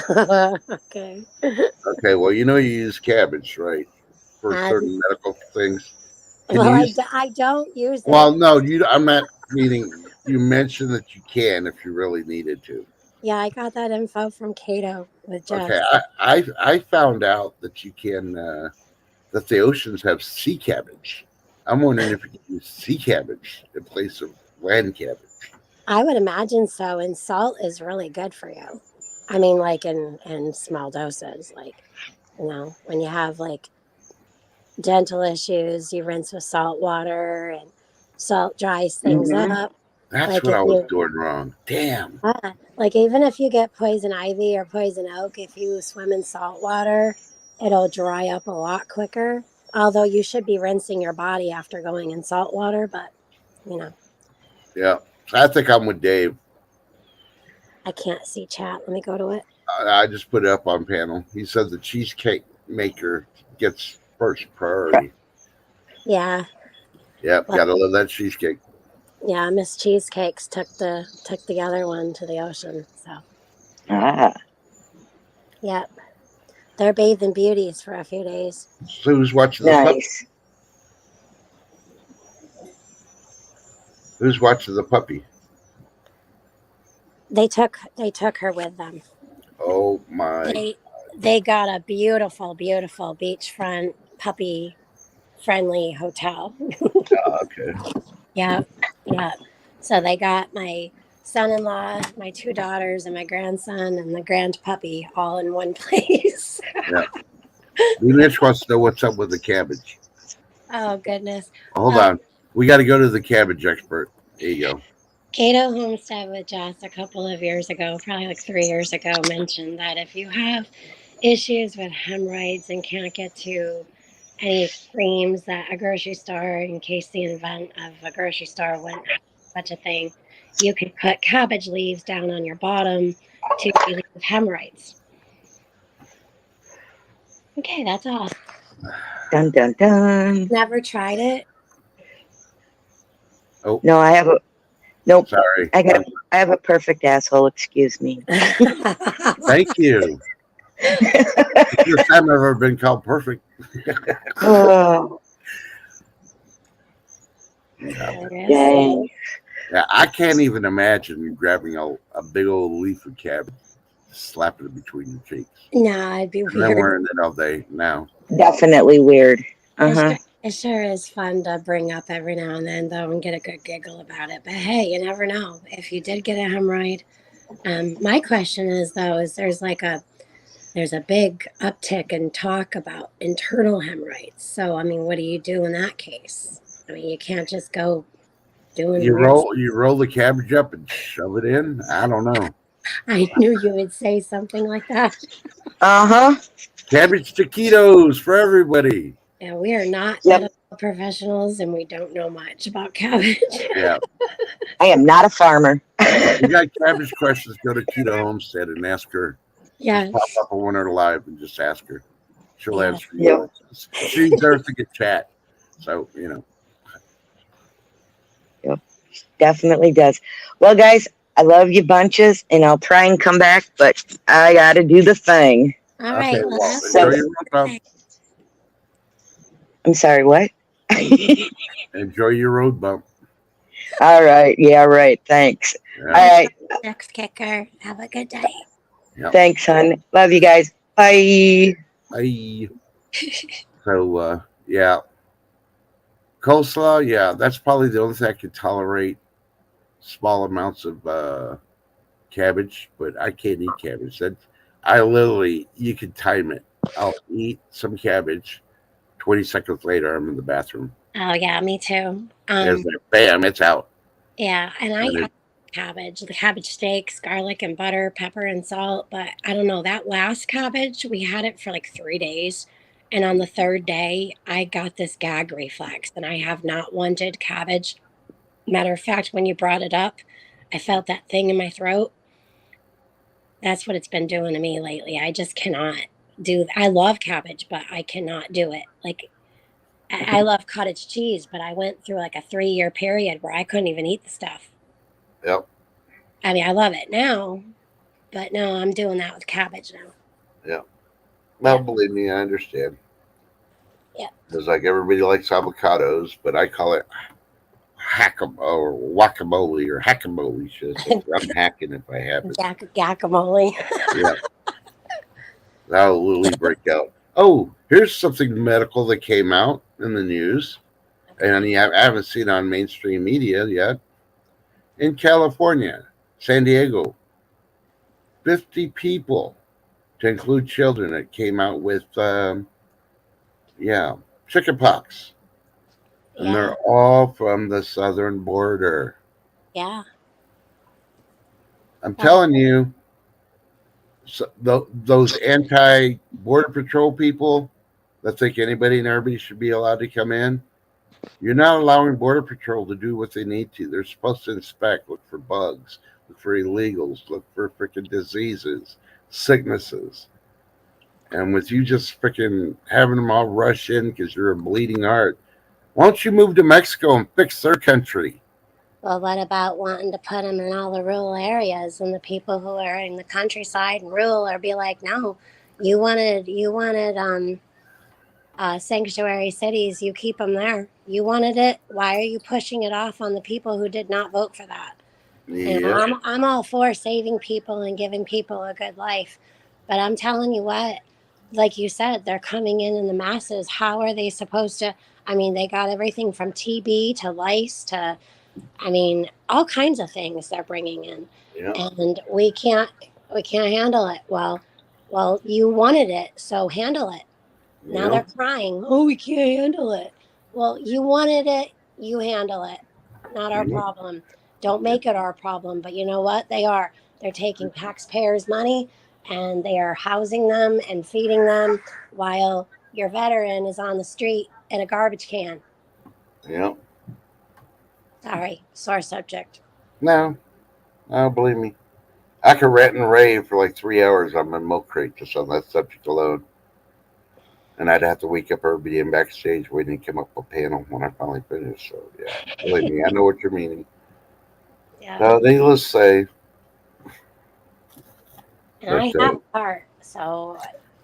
Okay. Okay, well, you use cabbage, right, for Uh, certain medical things. Can well, you use? I don't use it. Well, no, you. I'm not meaning. You mentioned that you can if you really needed to. Yeah, I got that info from Cato with Okay, Jess. I found out that you can that the oceans have sea cabbage. I'm wondering if you can use sea cabbage in place of land cabbage. I would imagine so. And salt is really good for you. I mean, like in small doses. Like, when you have like dental issues, you rinse with salt water, and salt dries things Hmm. up. That's Like what if I was you, doing wrong. Damn. like even if you get poison ivy or poison oak, if you swim in salt water, it'll dry up a lot quicker. Although you should be rinsing your body after going in salt water, but you know, Yeah, I think I'm with Dave. I can't see chat. Let me go to it. I just put it up on panel. He said the cheesecake maker gets first priority. Yeah, Yep, but gotta love that cheesecake. yeah, Miss Cheesecakes took the other one to the ocean. So Ah, yep, they're bathing beauties for a few days. So who's watching the puppy? nice. Who's watching the puppy? They took her with them. Oh my! They got a beautiful, beautiful beachfront puppy friendly hotel. Okay. Yeah, yeah. So they got my son-in-law, my two daughters, and my grandson, and the grand puppy all in one place. Yeah. Mitch wants to know what's up with the cabbage. Oh goodness. Hold on. We got to go to the cabbage expert. There you go. Cato Homestead with Jess a couple of years ago, probably like 3 years ago, mentioned that if you have issues with hemorrhoids and can't get to any creams that a grocery store, in case the event of a grocery store wouldn't have such a thing, you could put cabbage leaves down on your bottom to relieve hemorrhoids. Okay, that's all. Dun dun dun. Never tried it. Oh, No, I have a nope. sorry. I have a perfect asshole. Excuse me. Thank you. It's the first time I've ever been called perfect. Oh, dang. Yeah, I can't even imagine grabbing a big old leaf of cabbage, slapping it between your cheeks, No, it'd be and then weird. wearing it all day. Now, Definitely weird. It sure is fun to bring up every now and then, though, and get a good giggle about it. But hey, you never know. If you did get a hemorrhoid, my question is though, there's a big uptick in talk about internal hemorrhoids. So I mean, what do you do in that case? I mean, you can't just go doing you weird. roll the cabbage up and shove it in. I don't know. I knew you would say something like that. Uh-huh. Cabbage taquitos for everybody. Yeah, we are not Yep. medical professionals, and we don't know much about cabbage. Yeah. I am not a farmer. You got cabbage questions, go to Keto Homestead and ask her. Yeah. Just pop up on Winter Live and just ask her. She'll Yeah. answer you. She's there to get chat. So, Definitely does. Well, guys, I love you bunches, and I'll try and come back, but I got to do the thing. All right. Okay, Well, well, that's enjoy your road bump. I'm sorry, what? Enjoy your road bump. All right. Yeah, right. Thanks. Yeah. All right. next kicker. Have a good day. Thanks, hon. Love you guys. Bye. Bye. So, yeah. Coleslaw, yeah, that's probably the only thing I could tolerate. Small amounts of cabbage, but I can't eat cabbage. You can time it. I'll eat some cabbage. 20 seconds later, I'm in the bathroom. Oh yeah, me too. It's like, bam, it's out. Yeah, and I And love cabbage, the cabbage steaks, garlic and butter, pepper and salt. But I don't know, that last cabbage, we had it for like 3 days. And on the third day, I got this gag reflex, and I have not wanted cabbage. Matter of fact, when you brought it up, I felt that thing in my throat. That's what it's been doing to me lately. I just cannot do. I love cabbage, but I cannot do it. Like I love cottage cheese, but I went through like a 3 year period where I couldn't even eat the stuff. yep, I mean, I love it now, but no, I'm doing that with cabbage now. yep. Well, believe me, I understand. Yeah. It's like everybody likes avocados, but I call it hackam or guacamole or hackamole. I'm hacking if I have it. Guacamole. Yeah, that'll really break out. Oh, here's something medical that came out in the news, and I haven't seen it on mainstream media yet. In California, San Diego, 50 people, to include children, that came out with, yeah, chickenpox. And Yeah, they're all from the southern border. yeah. I'm Well, telling you, so, those anti border patrol people that think anybody and everybody should be allowed to come in, you're not allowing border patrol to do what they need to. They're supposed to inspect, look for bugs, look for illegals, look for freaking diseases, sicknesses. And with you just freaking having them all rush in because you're a bleeding heart, why don't you move to Mexico and fix their country? well, what about wanting to put them in all the rural areas, and the people who are in the countryside and rural are be like, no, you wanted sanctuary cities, you keep them there. You wanted it. Why are you pushing it off on the people who did not vote for that? You know, Yeah, I'm all for saving people and giving people a good life, but I'm telling you what, like you said, they're coming in the masses. How are they supposed to? I mean, they got everything from TB to lice to, I mean, all kinds of things they're bringing in, yeah, and we can't handle it. Well, you wanted it, so handle it. Now yeah, they're crying, oh, we can't handle it. Well, you wanted it, you handle it. Not our yeah, problem. Don't make it our problem. But you know what? They are. They're taking taxpayers' money and they are housing them and feeding them while your veteran is on the street in a garbage can. yeah. Sorry, sore subject. No, no, believe me. I could rant and rave for like 3 hours on my milk crate just on that subject alone. And I'd have to wake up everybody in backstage waiting to come up a panel when I finally finish. So, yeah, believe me, I know what you're meaning. Yeah. So, needless to say, And but I have a heart. So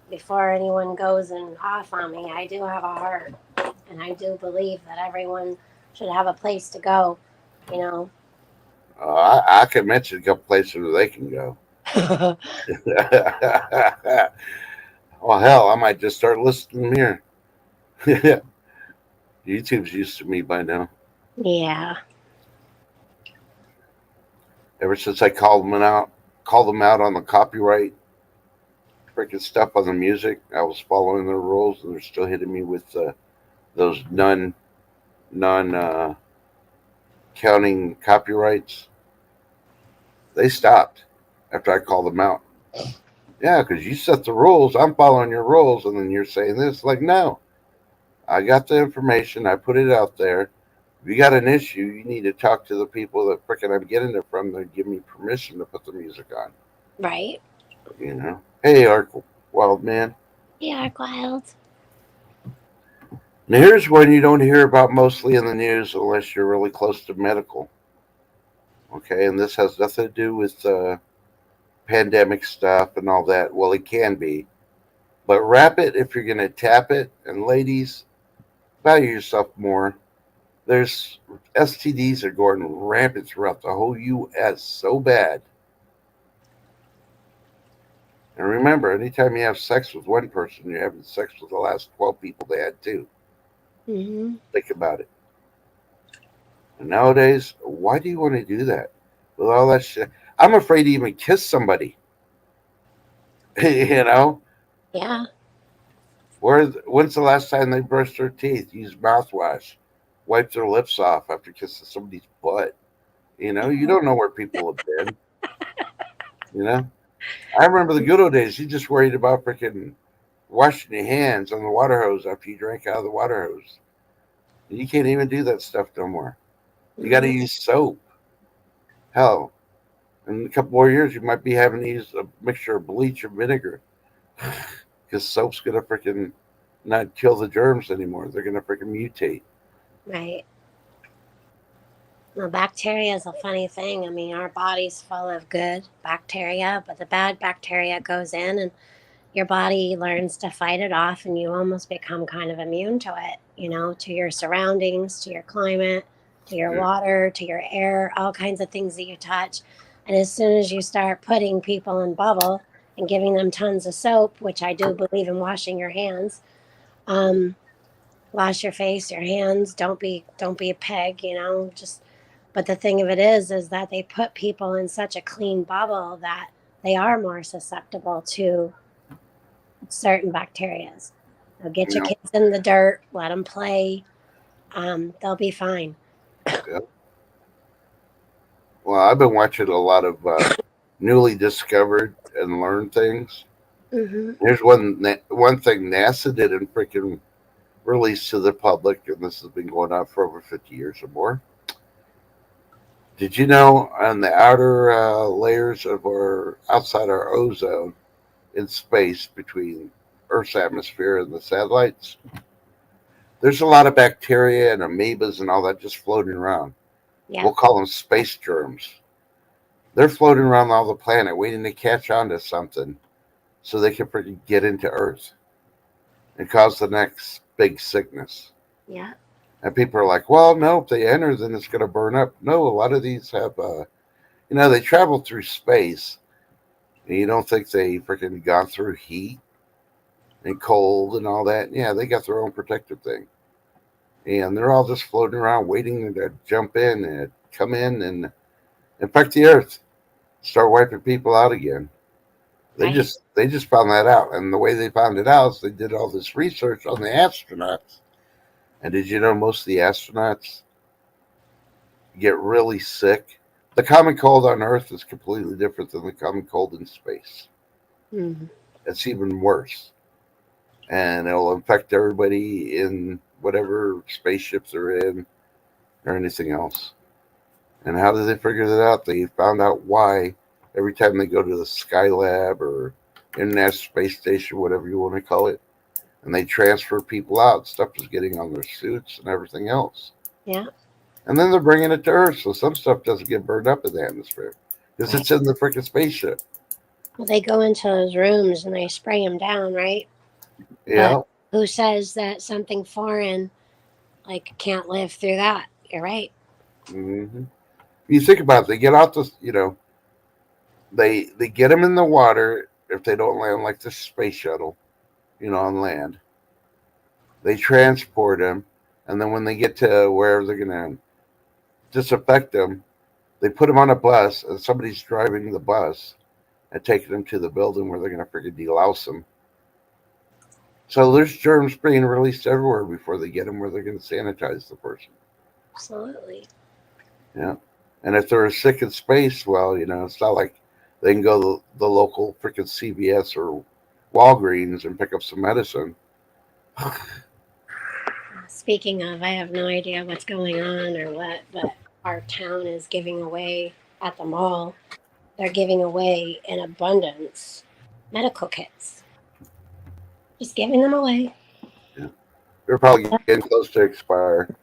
before anyone goes and off on me, I do have a heart. And I do believe that everyone should have a place to go, you know. I could mention a couple places where they can go. Well, hell, I might just start listing them here. YouTube's used to me by now. Yeah. Ever since I called them out on the copyright freaking stuff on the music, I was following their rules, and they're still hitting me with those non counting copyrights. They stopped after I called them out. Yeah, because you set the rules. I'm following your rules, and then you're saying this. Like, no, I got the information. I put it out there. If you got an issue, you need to talk to the people that freaking I'm getting it from that give me permission to put the music on. Right. You know, hey, Ark Wild Man. Yeah, wild. Now, here's one you don't hear about mostly in the news unless you're really close to medical. Okay, and this has nothing to do with pandemic stuff and all that. Well, it can be, but wrap it if you're going to tap it. And ladies, value yourself more. There's STDs are going rampant throughout the whole U.S. so bad. And remember, anytime you have sex with one person, you're having sex with the last 12 people they had too. Mm-hmm. Think about it. And nowadays, why do you want to do that? With all that shit, I'm afraid to even kiss somebody. You know, Yeah. When's the last time they brushed their teeth, used mouthwash, wiped their lips off after kissing somebody's butt? You don't know where people have been. You know, I remember the good old days. You just worried about freaking washing your hands on the water hose after you drank out of the water hose. You can't even do that stuff no more. You got to Mhm. use soap. Hell, in a couple more years, you might be having to use a mixture of bleach or vinegar because soap's gonna freaking not kill the germs anymore. They're gonna freaking mutate. Right. Well, bacteria is a funny thing. I mean, our body's full of good bacteria, but the bad bacteria goes in and your body learns to fight it off, and you almost become kind of immune to it, to your surroundings, to your climate, to your Yeah, water, to your air, all kinds of things that you touch. And as soon as you start putting people in bubble and giving them tons of soap, which I do believe in washing your hands, um, wash your face, your hands, don't be a peg, just but the thing of it is that they put people in such a clean bubble that they are more susceptible to certain bacterias. So get you your know, kids in the dirt, let them play. They'll be fine. yeah. Well, I've been watching a lot of newly discovered and learned things. Hmm. Here's one thing NASA didn't freaking release to the public, and this has been going on for over 50 years or more. Did you know on the outer layers of our outside our ozone in space between Earth's atmosphere and the satellites, there's a lot of bacteria and amoebas and all that just floating around. We'll Yep. call them space germs. They're floating around all the planet waiting to catch on to something so they can freaking get into Earth and cause the next big sickness. Yep. And people are like, well, no, if they enter, then it's going to burn up. No, a lot of these have, they travel through space. And you don't think they freaking gone through heat and cold and all that? Yeah, they got their own protective thing. And they're all just floating around waiting to jump in and come in and infect the Earth, start wiping people out again. Right. They just found that out, and the way they found it out is they did all this research on the astronauts. And did you know most of the astronauts get really sick? The common cold on Earth is completely different than the common cold in space. Hmm. It's even worse, and it'll infect everybody in whatever spaceships they're in or anything else. And how did they figure that out? They found out why every time they go to the Skylab or International Space Station, whatever you want to call it, and they transfer people out, stuff is getting on their suits and everything else. Yeah. And then they're bringing it to Earth, so some stuff doesn't get burned up in the atmosphere because Right. it's in the freaking spaceship. Well, they go into those rooms and they spray them down, right? But Yeah. who says that something foreign like can't live through that? You're right. hmm You think about it, they get out this, they get them in the water if they don't land like the space shuttle, on land. They transport them, and then when they get to where they're gonna disinfect them, they put them on a bus, and somebody's driving the bus and taking them to the building where they're gonna freaking delouse them. So there's germs being released everywhere before they get them where they're gonna sanitize the person. Absolutely. Yeah, and if they're sick in space, well, it's not like they can go to the local freaking CVS or Walgreens and pick up some medicine. Speaking of, I have no idea what's going on or what, but our town is giving away at the mall. They're giving away in abundance medical kits. Just giving them away. Yeah. They're probably getting close to expire,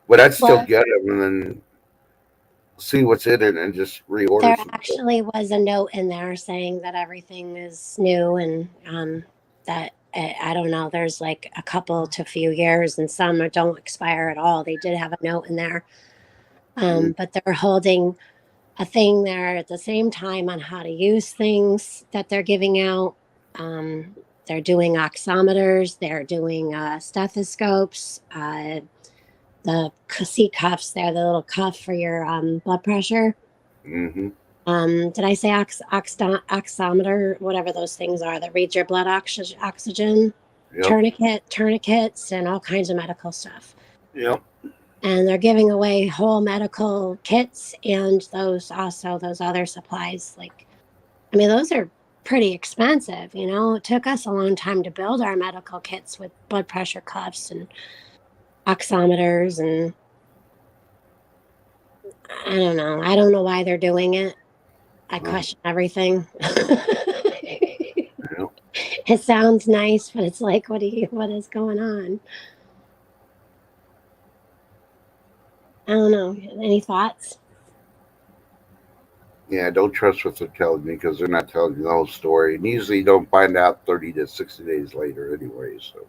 but I'd still Well, get them and then see what's in it and just reorder there some stuff. actually was a note in there saying that everything is new and that I don't know. There's like a couple to few years, and some don't expire at all. They did have a note in there, Mm, but they're holding a thing there at the same time on how to use things that they're giving out. Um, they're doing oximeters, they're doing stethoscopes, the C cuffs. They're the little cuff for your blood pressure. Mm-hmm. Did I say oximeter? Whatever those things are that reads your blood oxygen. Yep. tourniquets, and all kinds of medical stuff. Yep. And they're giving away whole medical kits and those other supplies. Like, I mean, those are pretty expensive. It took us a long time to build our medical kits with blood pressure cuffs and oximeters, and I don't know. I don't know why they're doing it. I question everything. Yep. It sounds nice, but it's like, what is going on? I don't know. Any thoughts? Yeah, don't trust what they're telling you because they're not telling you the whole story. And usually you don't find out 30 to 60 days later anyway. So,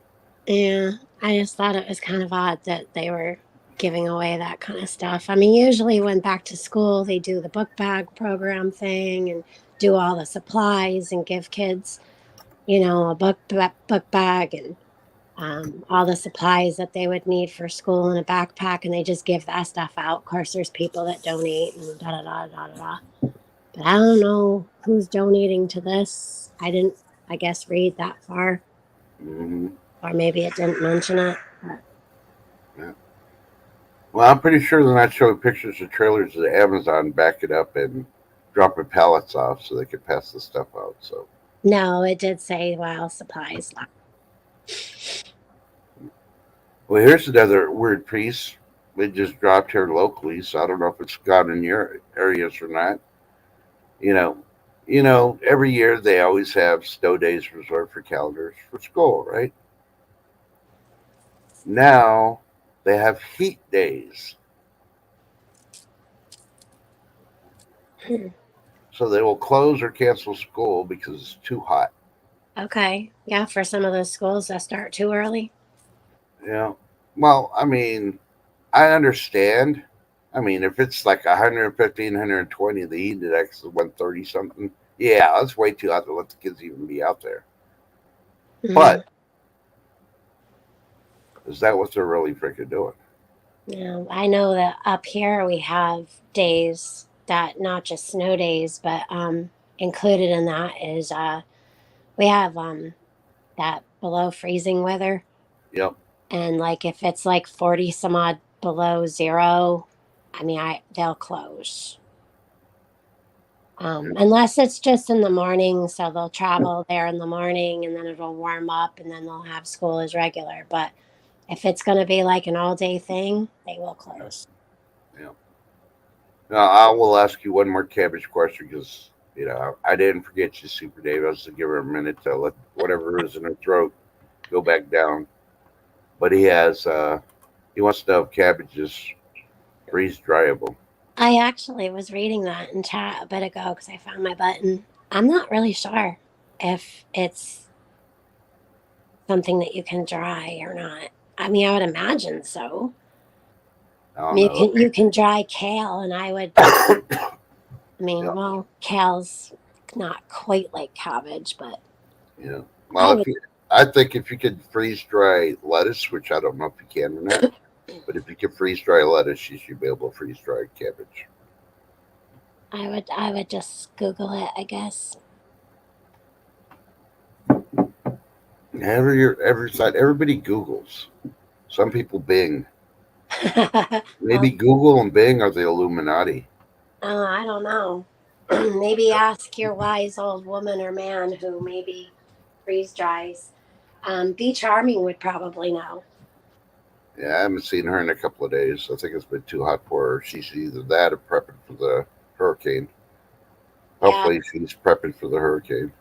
Yeah, I just thought it was kind of odd that they were giving away that kind of stuff. I mean, usually when back to school, they do the book bag program thing and do all the supplies and give kids, a book bag and all the supplies that they would need for school in a backpack, and they just give that stuff out. Of course, there's people that donate and da da da da da da. But I don't know who's donating to this. I didn't, I guess, read that far, hmm or maybe it didn't mention it. But yeah. Well, I'm pretty sure they're not showing pictures of trailers of Amazon backing up and dropping pallets off so they can pass the stuff out. So, no, it did say while supplies last. well, here's another weird piece. They just dropped here locally, so I don't know if it's gone in your areas or not. You know, every year they always have snow days reserved for calendars for school, right? Now they have heat days, so they will close or cancel school because it's too hot. Okay, yeah, for some of those schools that start too early. You know, well, I mean, I understand. I mean, if it's like 115, 120, the heat index is 130 something. Yeah, that's way too hot to let the kids even be out there. Mhm. But is that what they're really freaking doing? Yeah, I know that up here we have days that not just snow days, but included in that is we have that below freezing weather, Yep. and like if it's like 40 some odd below zero, I mean, I they'll close. Unless it's just in the morning, so they'll travel there in the morning and then it'll warm up and then they'll have school as regular. But if it's going to be like an all day thing, they will close. Yep. Now, I will ask you one more cabbage question because, I didn't forget you, Super Dave. I was to give her a minute to let whatever is in her throat go back down. But he wants to know if cabbage is freeze dryable. I actually was reading that in chat a bit ago because I found my button. I'm not really sure if it's something that you can dry or not. I mean, I would imagine so. I I don't mean, know. you can dry kale, and I mean, Yeah. well, kale's not quite like cabbage, but Yeah. I Well, would. I think if you could freeze dry lettuce, which I don't know if you can or not, but if you can freeze dry lettuce, you should be able to freeze dry cabbage. I would just Google it, I guess. Every side, everybody Googles. Some people Bing. Well, Maybe Google and Bing are the Illuminati. I don't know. Maybe ask your wise old woman or man who maybe freeze dries. Be Charming would probably know. Yeah, I haven't seen her in a couple of days. I think it's been too hot for her. She's either that or prepping for the hurricane. Yeah, Hopefully, she's prepping for the hurricane.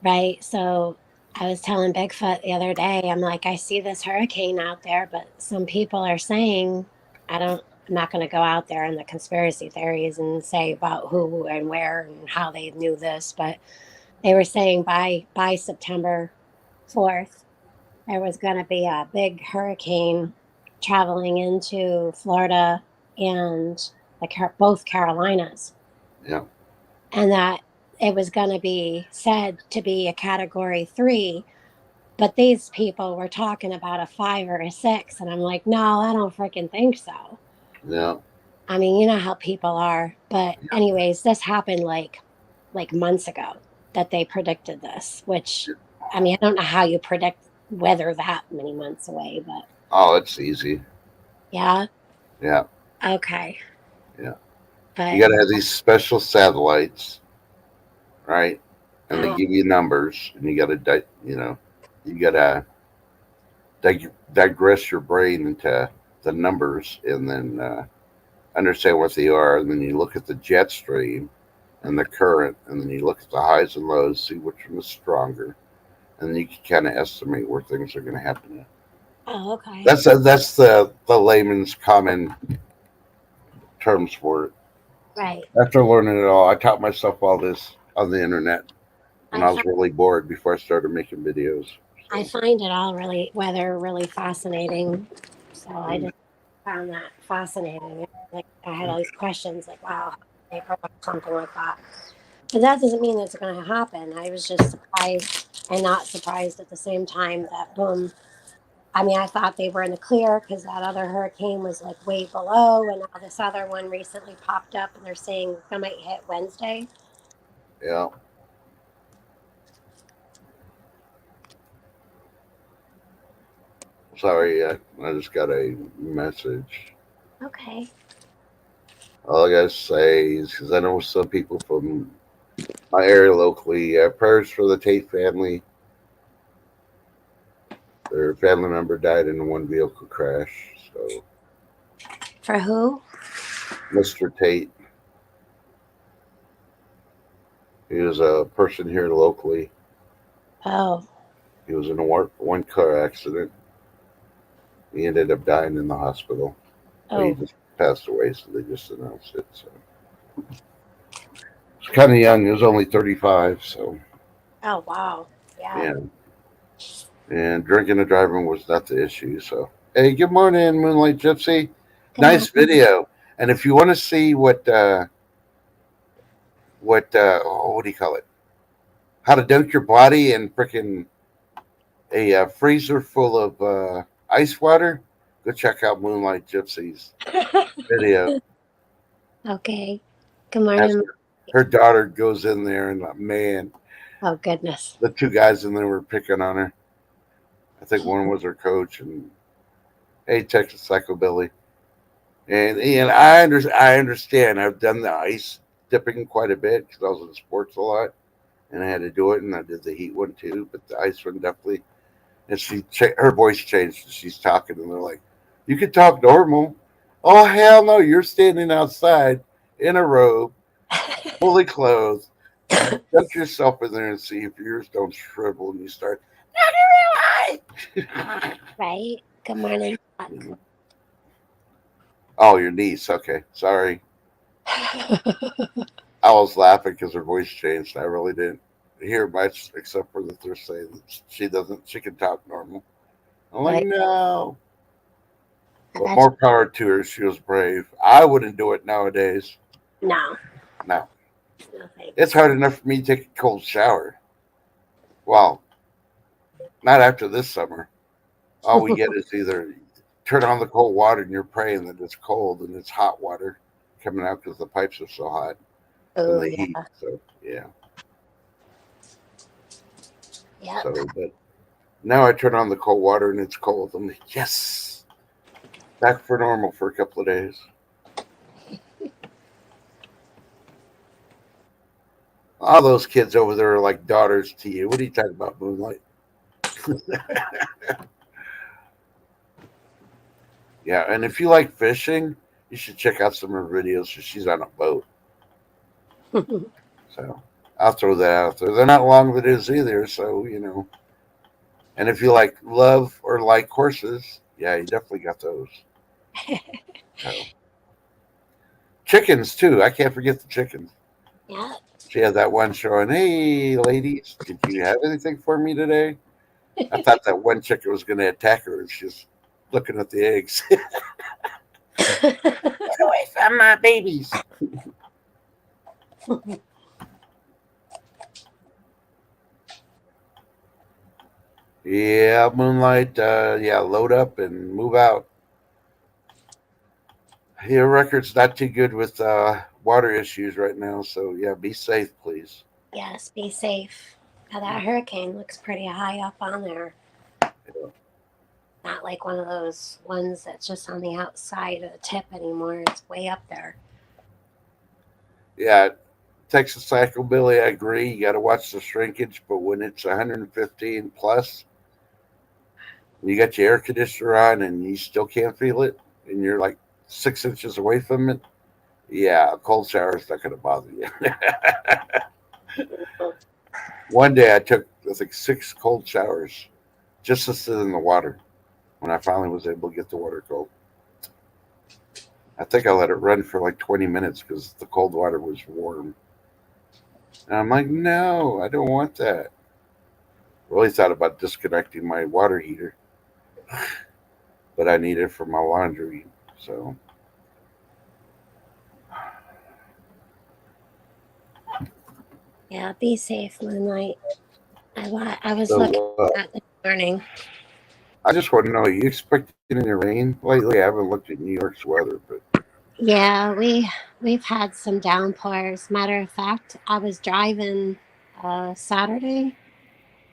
right. So I was telling Bigfoot the other day, I'm like, I see this hurricane out there, but some people are saying, I'm not going to go out there in the conspiracy theories and say about who and where and how they knew this, but they were saying by September 4th, there was going to be a big hurricane traveling into Florida and both Carolinas, Yeah, and that it was going to be said to be a category 3, but these people were talking about a 5 or a 6, and I'm like, no, I don't freaking think so. yeah, I mean, you know how people are. But anyways, this happened like months ago that they predicted this, which I mean, I don't know how you predict weather that many months away, but Oh, it's easy. yeah. Yeah, Okay. yeah. You But got to have these special satellites, right? And they uh, give you numbers, and you got to, you got to digress your brain into the numbers, and then understand what they are. And then you look at the jet stream and the current, and then you look at the highs and lows, see which one is stronger, and then you can kind of estimate where things are going to happen. oh, okay. That's the layman's common terms for it. Right. After learning it all, I taught myself all this on the internet when I I was find really bored before I started making videos. I So, find it all really weather really fascinating. So I just found that fascinating. Like I had all these questions, like, wow, how did they predict something like that? But that doesn't mean it's going to happen. I was just surprised and not surprised at the same time that boom. I mean, I thought they were in the clear because that other hurricane was like way below, and now this other one recently popped up, and they're saying it might hit Wednesday. yeah. Sorry, I just got a message. Okay. All I gotta say is because I know some people from my area locally. Prayers for the Tate family. Their family member died in a one vehicle crash. So, For who? Mr. Tate, he was a person here locally. Oh, He was in a one car accident. He ended up dying in the hospital. He oh, just passed away, so they just announced it. So, he's kind of young. He was only 35. So, oh, wow. Yeah. yeah. And drinking and driving was not the issue. So, hey, good morning, Moonlight Gypsy. Good Nice morning. video. And if you want to see what do you call it? How to dunk your body in freaking a freezer full of ice water, go check out Moonlight Gypsy's video. Okay. Good As morning. her daughter goes in there, and man, Oh, goodness. the two guys in there were picking on her. I think one was her coach, and hey, Texas Psychobilly. And I understand. I've done the ice dipping quite a bit because I was in sports a lot, and I had to do it, and I did the heat one too. But the ice one definitely. And her voice changed. She's talking, and they're like, "You can talk normal." Oh hell no! You're standing outside in a robe, fully clothed. Dunk yourself in there and see if yours don't shrivel and you start. Right. Good morning. Oh, your niece. Okay, sorry. I was laughing because her voice changed. I really didn't hear much except for that they're saying that she doesn't. She can talk normal. I'm like, Right. no. But That's more power to her. She was brave. I wouldn't do it nowadays. no, No. no It's thanks. hard enough for me to take a cold shower. Well, not after this summer. All we get is either turn on the cold water and you're praying that it's cold and it's hot water coming out because the pipes are so hot from Oh the yeah, heat. So, yeah. yeah. But now I turn on the cold water and it's cold. I'm like, yes, back for normal for a couple of days. All those kids over there are like daughters to you. What are you talking about, Moonlight? Yeah, and if you like fishing, you should check out some of her videos. She's on a boat. So I'll throw that out there. They're not long videos either, so And if you like love or like horses, yeah, you definitely got those. So chickens too. I can't forget the chickens. Yeah. She had that one showing, hey ladies, did you have anything for me today? I thought that one chicken was gonna attack her and she's looking at the eggs. Get away from my babies. Yeah, Moonlight, yeah, load up and move out. Your record's not too good with water issues right now, so yeah, be safe, please. Yes. Be safe. Now that hurricane looks pretty high up on there. Not like one of those ones that's just on the outside of the tip anymore. It's way up there. Yeah, Texas Cycle Billy, I agree. You got to watch the shrinkage, but when it's 115 plus, you got your air conditioner on and you still can't feel it, and you're like 6 inches away from it. Yeah, a cold shower is not going to bother you. One day I took, I think, 6 cold showers just to sit in the water when I finally was able to get the water cold. I think I let it run for like 20 minutes because the cold water was warm. And I'm like, no, I don't want that. Really thought about disconnecting my water heater, but I need it for my laundry. So, Yeah, be safe, Moonlight. I was so looking at this morning. I just want to know, are you expecting any rain lately? I haven't looked at New York's weather, but Yeah, we've had some downpours. Matter of fact, I was driving Saturday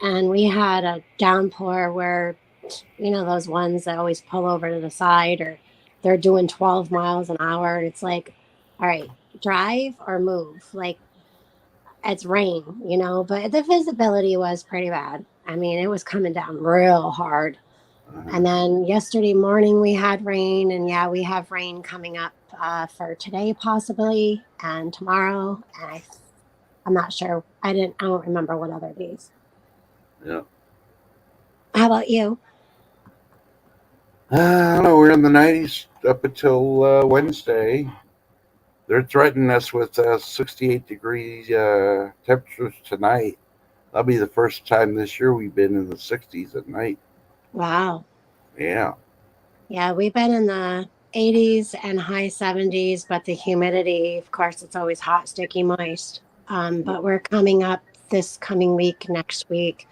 and we had a downpour where those ones that always pull over to the side or they're doing 12 miles an hour and it's like, all right, drive or move. Like it's rain, but the visibility was pretty bad. I mean, it was coming down real hard. uh, And then yesterday morning we had rain, and yeah, we have rain coming up for today possibly, and tomorrow. And I'm not sure. I don't remember what other days. yeah. How about you? I don't know. We're in the 90s up until Wednesday. They're threatening us with 68 degree temperatures tonight. That'll be the first time this year we've been in the 60s at night. Wow. Yeah. Yeah, we've been in the 80s and high 70s, but the humidity, of course, it's always hot, sticky, moist. But we're coming up this coming week, next week,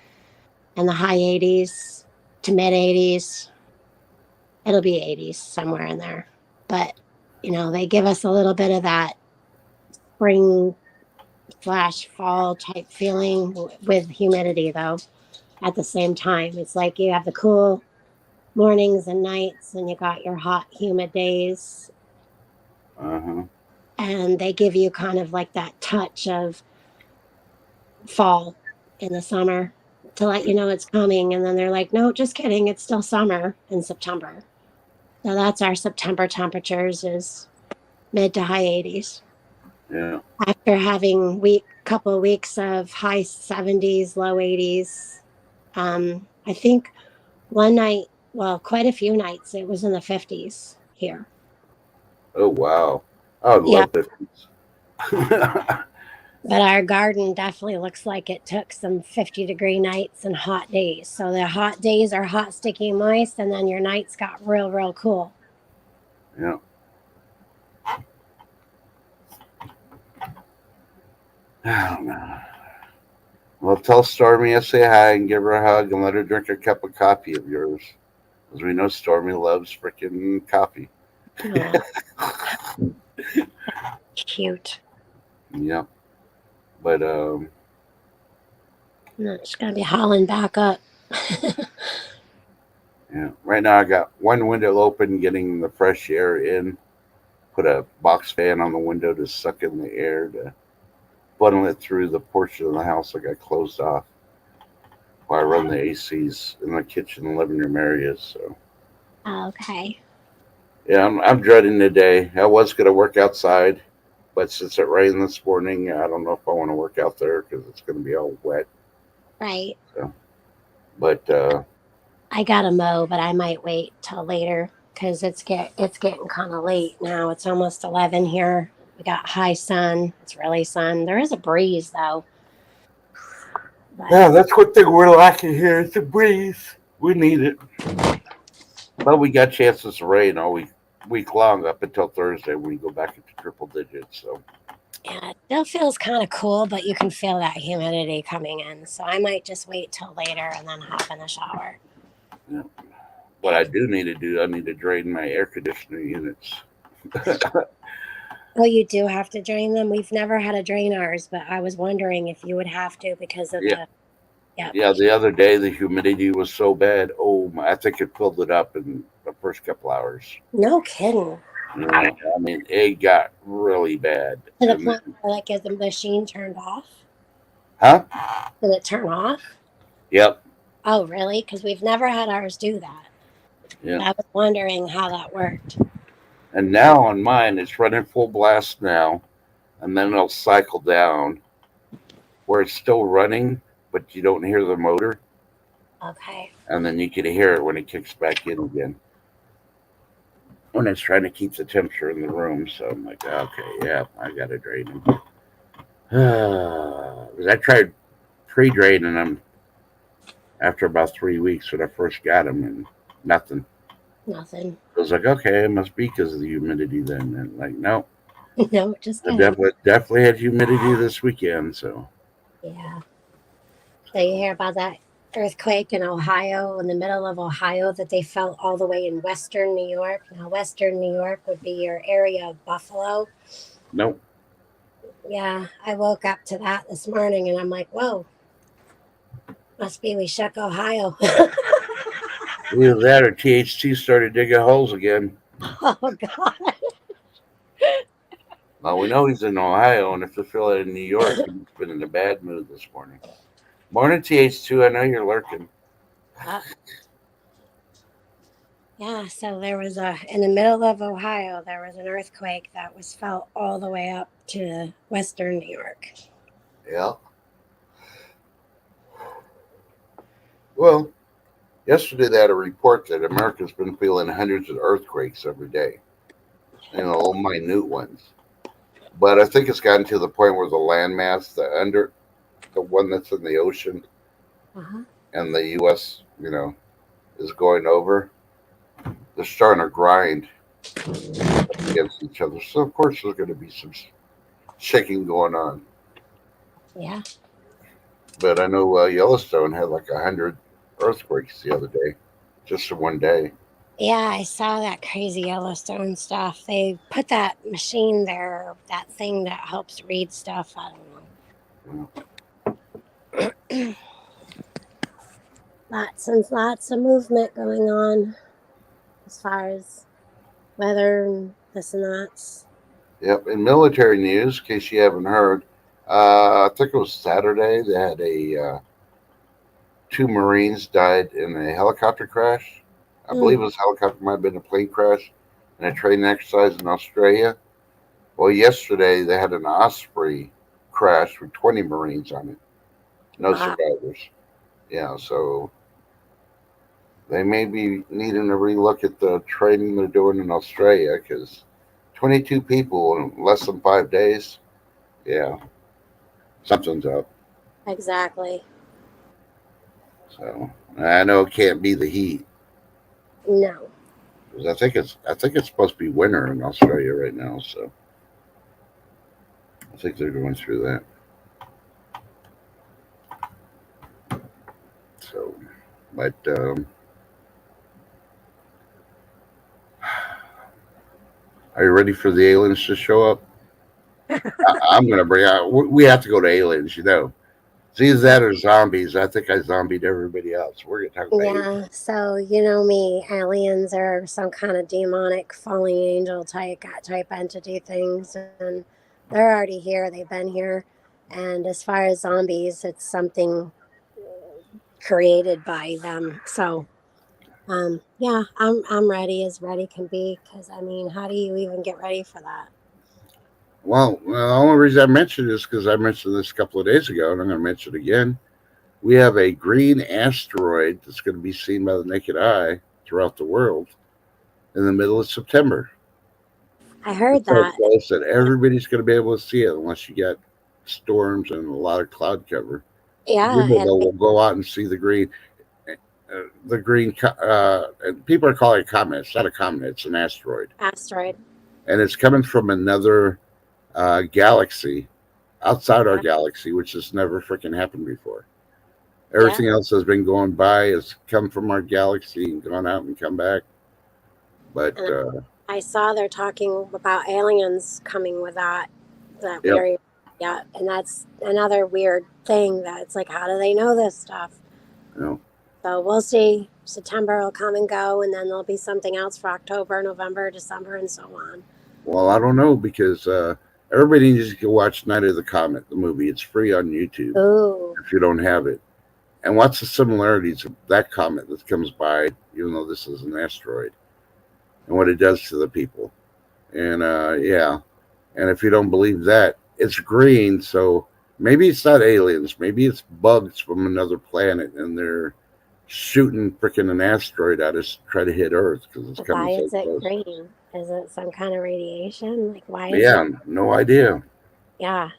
in the high 80s to mid 80s. It'll be 80s somewhere in there. But, they give us a little bit of that spring slash fall type feeling with humidity, though, at the same time. It's like you have the cool mornings and nights, and you got your hot, humid days. Uh huh. And they give you kind of like that touch of fall in the summer to let you know it's coming. And then they're like, no, just kidding. It's still summer in September. So that's our September temperatures is mid to high 80s. Yeah. After having couple of weeks of high 70s, low 80s. I think one night, well, quite a few nights, it was in the 50s here. Oh, wow. I would Yeah, love that. but our garden definitely looks like it took some 50-degree nights and hot days. So the hot days are hot, sticky, moist, and then your nights got real, real cool. Yeah. I don't know. Well, tell Stormy I say hi and give her a hug and let her drink a cup of coffee of yours. As we know, Stormy loves freaking coffee. Oh, cute. Yeah. But No, it's going to be hauling back up. yeah. Right now I got one window open, getting the fresh air in. Put a box fan on the window to suck in the air to funnel it through the portion of the house I got closed off while I run the ACs in the kitchen and living room areas. So Okay. yeah, I'm dreading the day. I was gonna work outside, but since it rained this morning, I don't know if I want to work out there because it's gonna be all wet. Right. So, but I got to mow, but I might wait till later because it's getting kind of late now. It's almost 11 here. We got high sun. It's really sun. There is a breeze though, but yeah, that's one thing we're lacking here. It's a breeze. We need it. But we got chances of rain all week long up until Thursday when we go back into triple digits. So yeah, it still feels kind of cool, but you can feel that humidity coming in. So I might just wait till later and then hop in the shower. yeah. What I do need to do, I need to drain my air conditioner units. Oh, you do have to drain them. We've never had to drain ours, but I was wondering if you would have to because of Yeah, the Yeah, the other day the humidity was so bad. Oh, I think it filled it up in the first couple hours. No kidding. Yeah, I mean, it got really bad. To the And point then, where, like, is the machine turned off? huh? Did it turn off? Yep. Oh, really? Because we've never had ours do that. Yeah. I was wondering how that worked. And now on mine, it's running full blast now, and then it'll cycle down where it's still running, but you don't hear the motor, Okay. and then you can hear it when it kicks back in again. When it's trying to keep the temperature in the room, so I'm like, okay, yeah, I got to drain them. 'Cause I tried pre-draining them after about 3 weeks when I first got them, and nothing. Nothing. I was like, okay, it must be because of the humidity then. And like, no, No, just I kidding. definitely had humidity this weekend. So Yeah. So you hear about that earthquake in Ohio, in the middle of Ohio, that they felt all the way in western New York. Now, western New York would be your area of Buffalo. nope. Yeah, I woke up to that this morning and I'm like, whoa, must be we shook Ohio. Either that or THT started digging holes again. Oh, God. Well, we know he's in Ohio, and if they feel it in New York, he's been in a bad mood this morning. Morning, TH2. I know you're lurking. Uh, yeah, so there was in the middle of Ohio, there was an earthquake that was felt all the way up to western New York. Yeah. Well, yesterday they had a report that America's been feeling hundreds of earthquakes every day, all minute ones. But I think it's gotten to the point where the landmass, the one that's in the ocean, Uh-huh. and the U.S., is going over. They're starting to grind against each other. So of course there's going to be some shaking going on. Yeah. But I know Yellowstone had like 100 earthquakes the other day, just in one day. Yeah, I saw that crazy Yellowstone stuff. They put that machine there, that thing that helps read stuff. I don't know. Lots and lots of movement going on as far as weather and this and that. Yep. In military news, in case you haven't heard, I think it was Saturday. They had two Marines died in a helicopter crash. I believe it was a helicopter, might have been a plane crash, and a training exercise in Australia. Well, yesterday they had an Osprey crash with 20 Marines on it. No survivors. Yeah, so they may be needing to relook at the training they're doing in Australia because 22 people in less than 5 days. Yeah, something's up. Exactly. So I know it can't be the heat. No. 'Cause I think it's supposed to be winter in Australia right now. So I think they're going through that. So, but are you ready for the aliens to show up? I'm going to bring out. We have to go to aliens, It's either that or zombies. I think I zombied everybody else. We're going to talk about aliens. Yeah, so you know me, aliens are some kind of demonic falling angel type entity things, and they're already here. They've been here, and as far as zombies, it's something created by them. So, yeah, I'm ready as ready can be. Because I mean, how do you even get ready for that? Well, the only reason I mentioned this because I mentioned this a couple of days ago, and I'm going to mention it again. We have a green asteroid that's going to be seen by the naked eye throughout the world in the middle of September. I heard It's so that. close that everybody's going to be able to see it unless you get storms and a lot of cloud cover. Yeah, People and will go out and see the green. And people are calling it a comet. It's not a comet. It's an asteroid, asteroid. and it's coming from another galaxy outside our galaxy, which has never freaking happened before. Everything else has been going by, has come from our galaxy and gone out and come back. But I saw they're talking about aliens coming with that Yep. very Yeah, and that's another weird thing that it's like, how do they know this stuff? You know, So we'll see. September will come and go, and then there'll be something else for October, November, December, and so on. well, I don't know because everybody needs to go watch Night of the Comet, the movie. It's free on YouTube Ooh, if you don't have it. And what's the similarities of that comet that comes by, even though this is an asteroid, and what it does to the people? And yeah, and if you don't believe that, it's green, so maybe it's not aliens. Maybe it's bugs from another planet, and they're shooting freaking an asteroid at us to try to hit Earth because it's why coming so is it close. green? Is it some kind of radiation? Like, why is it? Yeah, no idea. Yeah.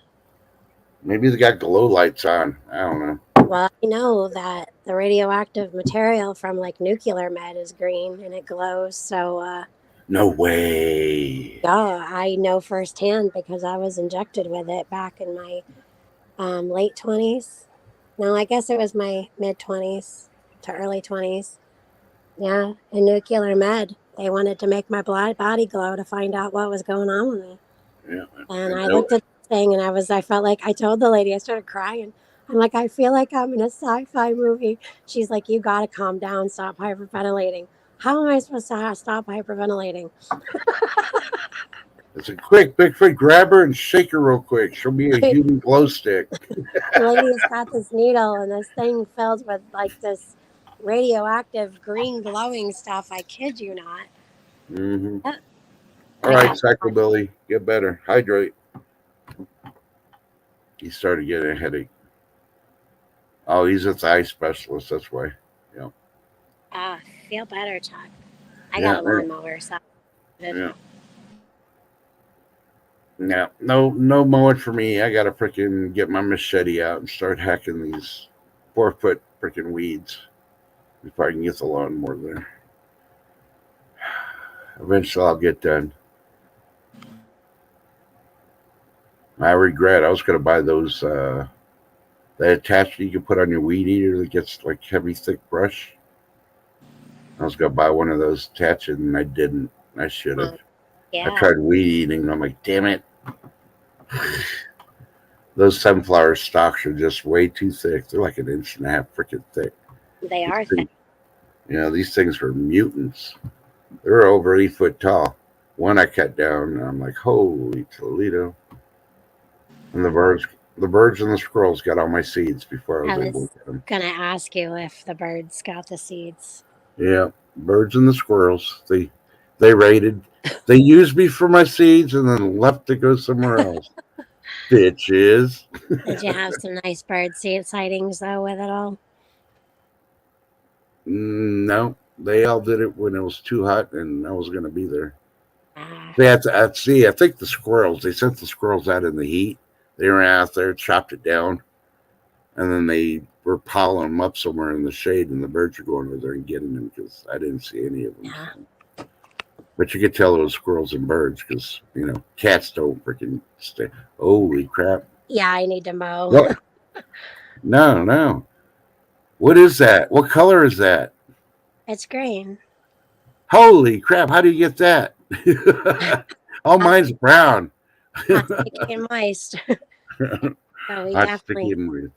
Maybe they got glow lights on. I don't know. Well, I know that the radioactive material from like nuclear med is green and it glows. So, No way. yeah, I know firsthand because I was injected with it back in my late 20s. No, I guess it was my mid 20s to early 20s. Yeah, in nuclear med, they wanted to make my body glow to find out what was going on with me. Yeah. And I No. looked at the thing and I felt like I told the lady, I started crying. I'm like, I feel like I'm in a sci-fi movie. She's like, you got to calm down, stop hyperventilating. How am I supposed to stop hyperventilating? It's a quick, Bigfoot, grab her and shake her real quick. She'll be a The human glow stick. lady's got this needle and this thing filled with like this radioactive green glowing stuff. I kid you not. Mm-hmm. Yep. All I right, got Psychobilly, get better. Hydrate. He started getting a headache. Oh, he's at the eye specialist. That's why. Yeah. feel better, Chuck. I Yeah. got a lawnmower, so Yeah. Yeah. No mowing for me. I gotta freaking get my machete out and start hacking these 4-foot freaking weeds before I can get the lawnmower there. Eventually, I'll get done. I regret. I was gonna buy those. That attachment you can put on your weed eater that gets like heavy, thick brush. I was gonna buy one of those attachments, and I didn't. I should have. I yeah, tried weed eating, and I'm like, damn it. Those sunflower stalks are just way too thick. They're like 1.5 inches freaking thick. they are These thick. things, these things are mutants. They're over 8 foot tall. One I cut down, and I'm like, holy Toledo. And the birds and the squirrels got all my seeds before I I was able was to get them. gonna ask you if the birds got the seeds. Yeah, birds and the squirrels. They raided. They used me for my seeds and then left to go somewhere else. Bitches. Did you have some nice bird seed sightings though with it all? No, they all did it when it was too hot and I was going to be there. Ah, They had to see. I think the squirrels. They sent the squirrels out in the heat. They ran out there, chopped it down, and then they were piling them up somewhere in the shade. And the birds were going over there and getting them because I didn't see any of them. yeah. But you could tell it was squirrels and birds because cats don't freaking stay. Holy crap! Yeah, I need to mow. What? No. What is that? What color is that? It's green. Holy crap! How do you get that? All mine's brown. Hot, sticky, and moist. So we Hot, definitely. sticky, and weird.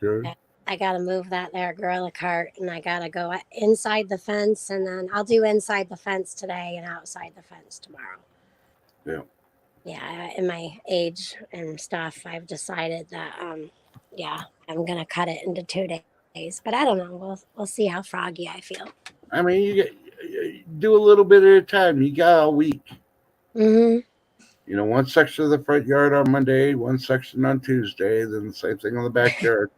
Okay. I gotta move that there gorilla cart, and I gotta go inside the fence, and then I'll do inside the fence today and outside the fence tomorrow. Yeah. Yeah, in my age and stuff, I've decided that yeah, I'm gonna cut it into 2 days. But I don't know. We'll see how froggy I feel. I mean, you do a little bit at a time. You got all week. Mm-hmm. One section of the front yard on Monday, one section on Tuesday, then the same thing on the backyard.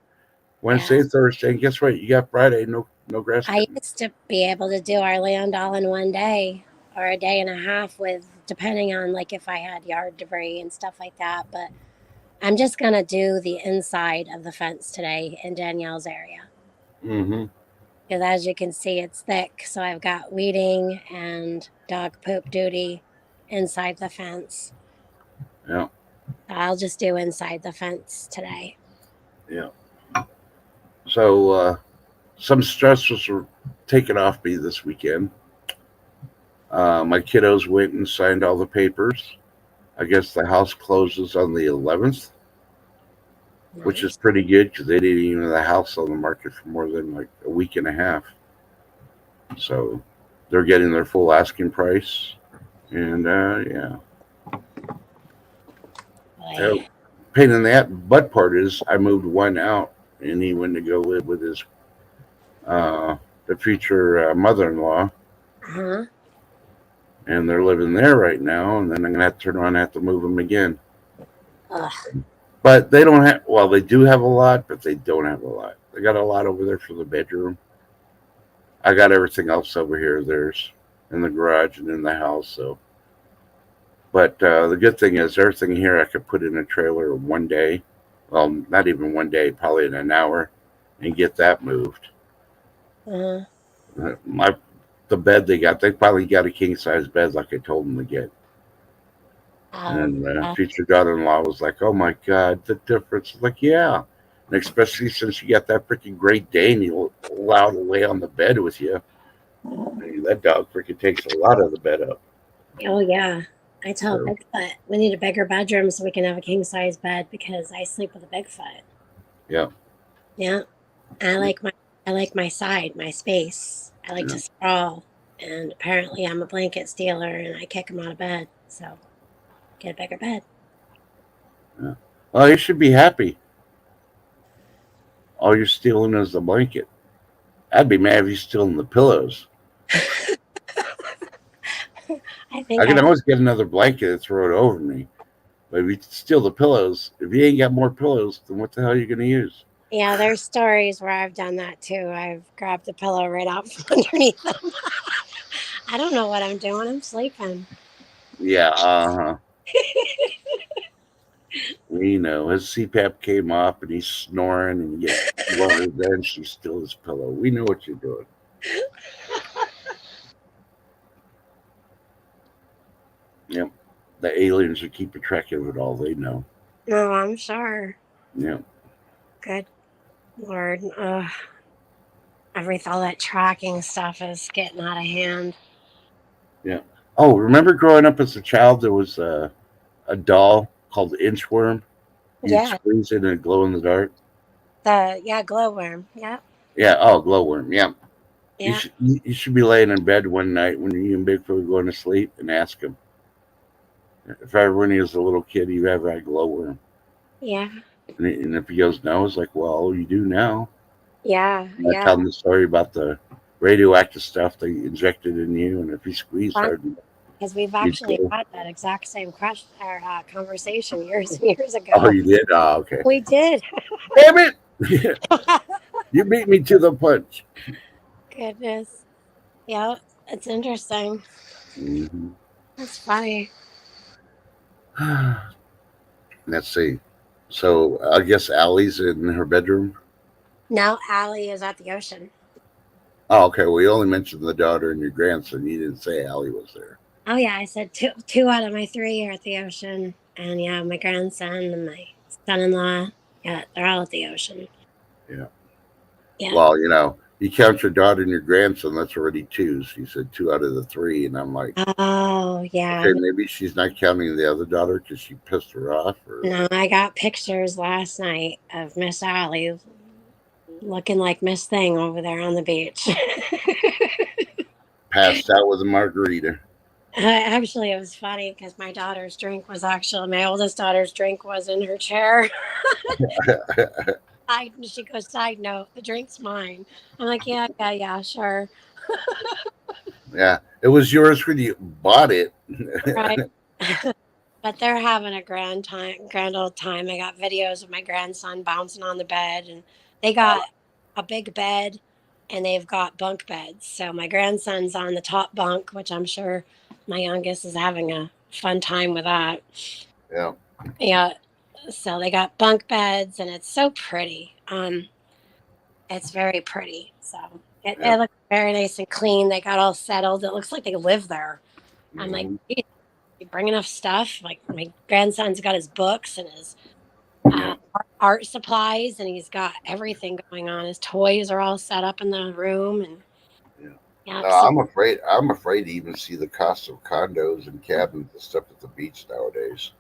Wednesday, Thursday, and guess what? You got Friday, no grass I cutting. used to be able to do our land all in one day or a day and a half with depending on like if I had yard debris and stuff like that. But I'm just gonna do the inside of the fence today in Danielle's area. Mm-hmm. Because as you can see, it's thick. So I've got weeding and dog poop duty inside the fence. Yeah. I'll just do inside the fence today. Yeah. So some stresses were taken off me this weekend. My kiddos went and signed all the papers. I guess the house closes on the 11th. which is Nice. pretty good because they didn't even have the house on the market for more than like a week and a half. So they're getting their full asking price. And yeah. Boy. Pain in that butt part is I moved one out and he went to go live with his the future mother-in-law, Uh-huh. and they're living there right now. And then I'm gonna have to turn around and have to move them again. Ugh. But they don't have. Well, they do have a lot, but they don't have a lot. They got a lot over there for the bedroom. I got everything else over here. There's in the garage and in the house. So, but the good thing is everything here I could put in a trailer in one day. Well, not even one day, probably in an hour, and get that moved. Uh-huh. My the bed they probably got a king size bed like I told them to get. And Yeah. future daughter-in-law was like, "Oh my God, the difference!" I was like, yeah, and especially since you got that freaking Great Dane, you allow to lay on the bed with you. That dog freaking takes a lot of the bed up. Oh yeah. I tell So, Bigfoot we need a bigger bedroom so we can have a king size bed because I sleep with a Bigfoot. yeah, Yeah. I like my side, my space. I like yeah, to sprawl. And apparently I'm a blanket stealer and I kick him out of bed. So get a bigger bed. yeah. Well, you should be happy. All you're stealing is the blanket. I'd be mad if you're stealing the pillows. I I think can I always get another blanket and throw it over me. But if you steal the pillows, if you ain't got more pillows, then what the hell are you going to use? yeah, there's stories where I've done that too. I've grabbed the pillow right out from underneath them. I don't know what I'm doing. I'm sleeping. Yeah, we know his CPAP came up and he's snoring and you get lower then she steals his pillow. We know what you're doing. Yep. The aliens are keeping track of it all. They know. No, I'm sure. Yep. Good Lord. Ugh. All that tracking stuff is getting out of hand. Yeah. Oh, remember growing up as a child? There was a doll called Inchworm. You'd Yeah. squeeze it and it'd glow in the dark. Glowworm. Yeah. Yeah. Oh, glowworm. Yeah. Yeah. You should be laying in bed one night when you and Bigfoot are going to sleep and ask him if ever when he was a little kid you ever had glowworm. Yeah. And if he goes no, it's like, well, you do now. Yeah. I Yeah. tell him the story about the radioactive stuff they injected in you, and if you squeeze hard, Because we've you'd actually go. had that exact same question or conversation years and years Oh, ago. you did? Oh, okay. We did. Damn it! You beat me to the punch. Goodness. Yeah, it's interesting. Mm-hmm. That's funny. Let's see. So I guess Allie's in her bedroom. Now Allie is at the ocean. Oh, okay. We only mentioned the daughter and your grandson. You didn't say Allie was there. Oh yeah, I said two out of my three are at the ocean. And yeah, my grandson and my son-in-law, yeah, they're all at the ocean. Yeah. Yeah. Well, you count your daughter and your grandson. That's already two. So you said two out of the three, and I'm like, Oh yeah. okay, maybe she's not counting the other daughter because she pissed her off. Or No, I got pictures last night of Miss Allie looking like Miss Thing over there on the beach. passed out with a margarita. Actually, it was funny because my oldest daughter's drink was in her chair. She goes, side note, the drink's mine. I'm like, yeah, sure. Yeah, it was yours when you bought it. Right. But they're having a grand old time. I got videos of my grandson bouncing on the bed, and they got a big bed and they've got bunk beds. So my grandson's on the top bunk, which I'm sure my youngest is having a fun time with that. Yeah. Yeah. So they got bunk beds and it's so pretty. It's very pretty. So it looks very nice and clean. They got all settled. It looks like they live there. I'm like, you bring enough stuff. Like my grandson's got his books and his art supplies, and he's got everything going on. His toys are all set up in the room, and so I'm afraid. I'm afraid to even see the cost of condos and cabins and stuff at the beach nowadays.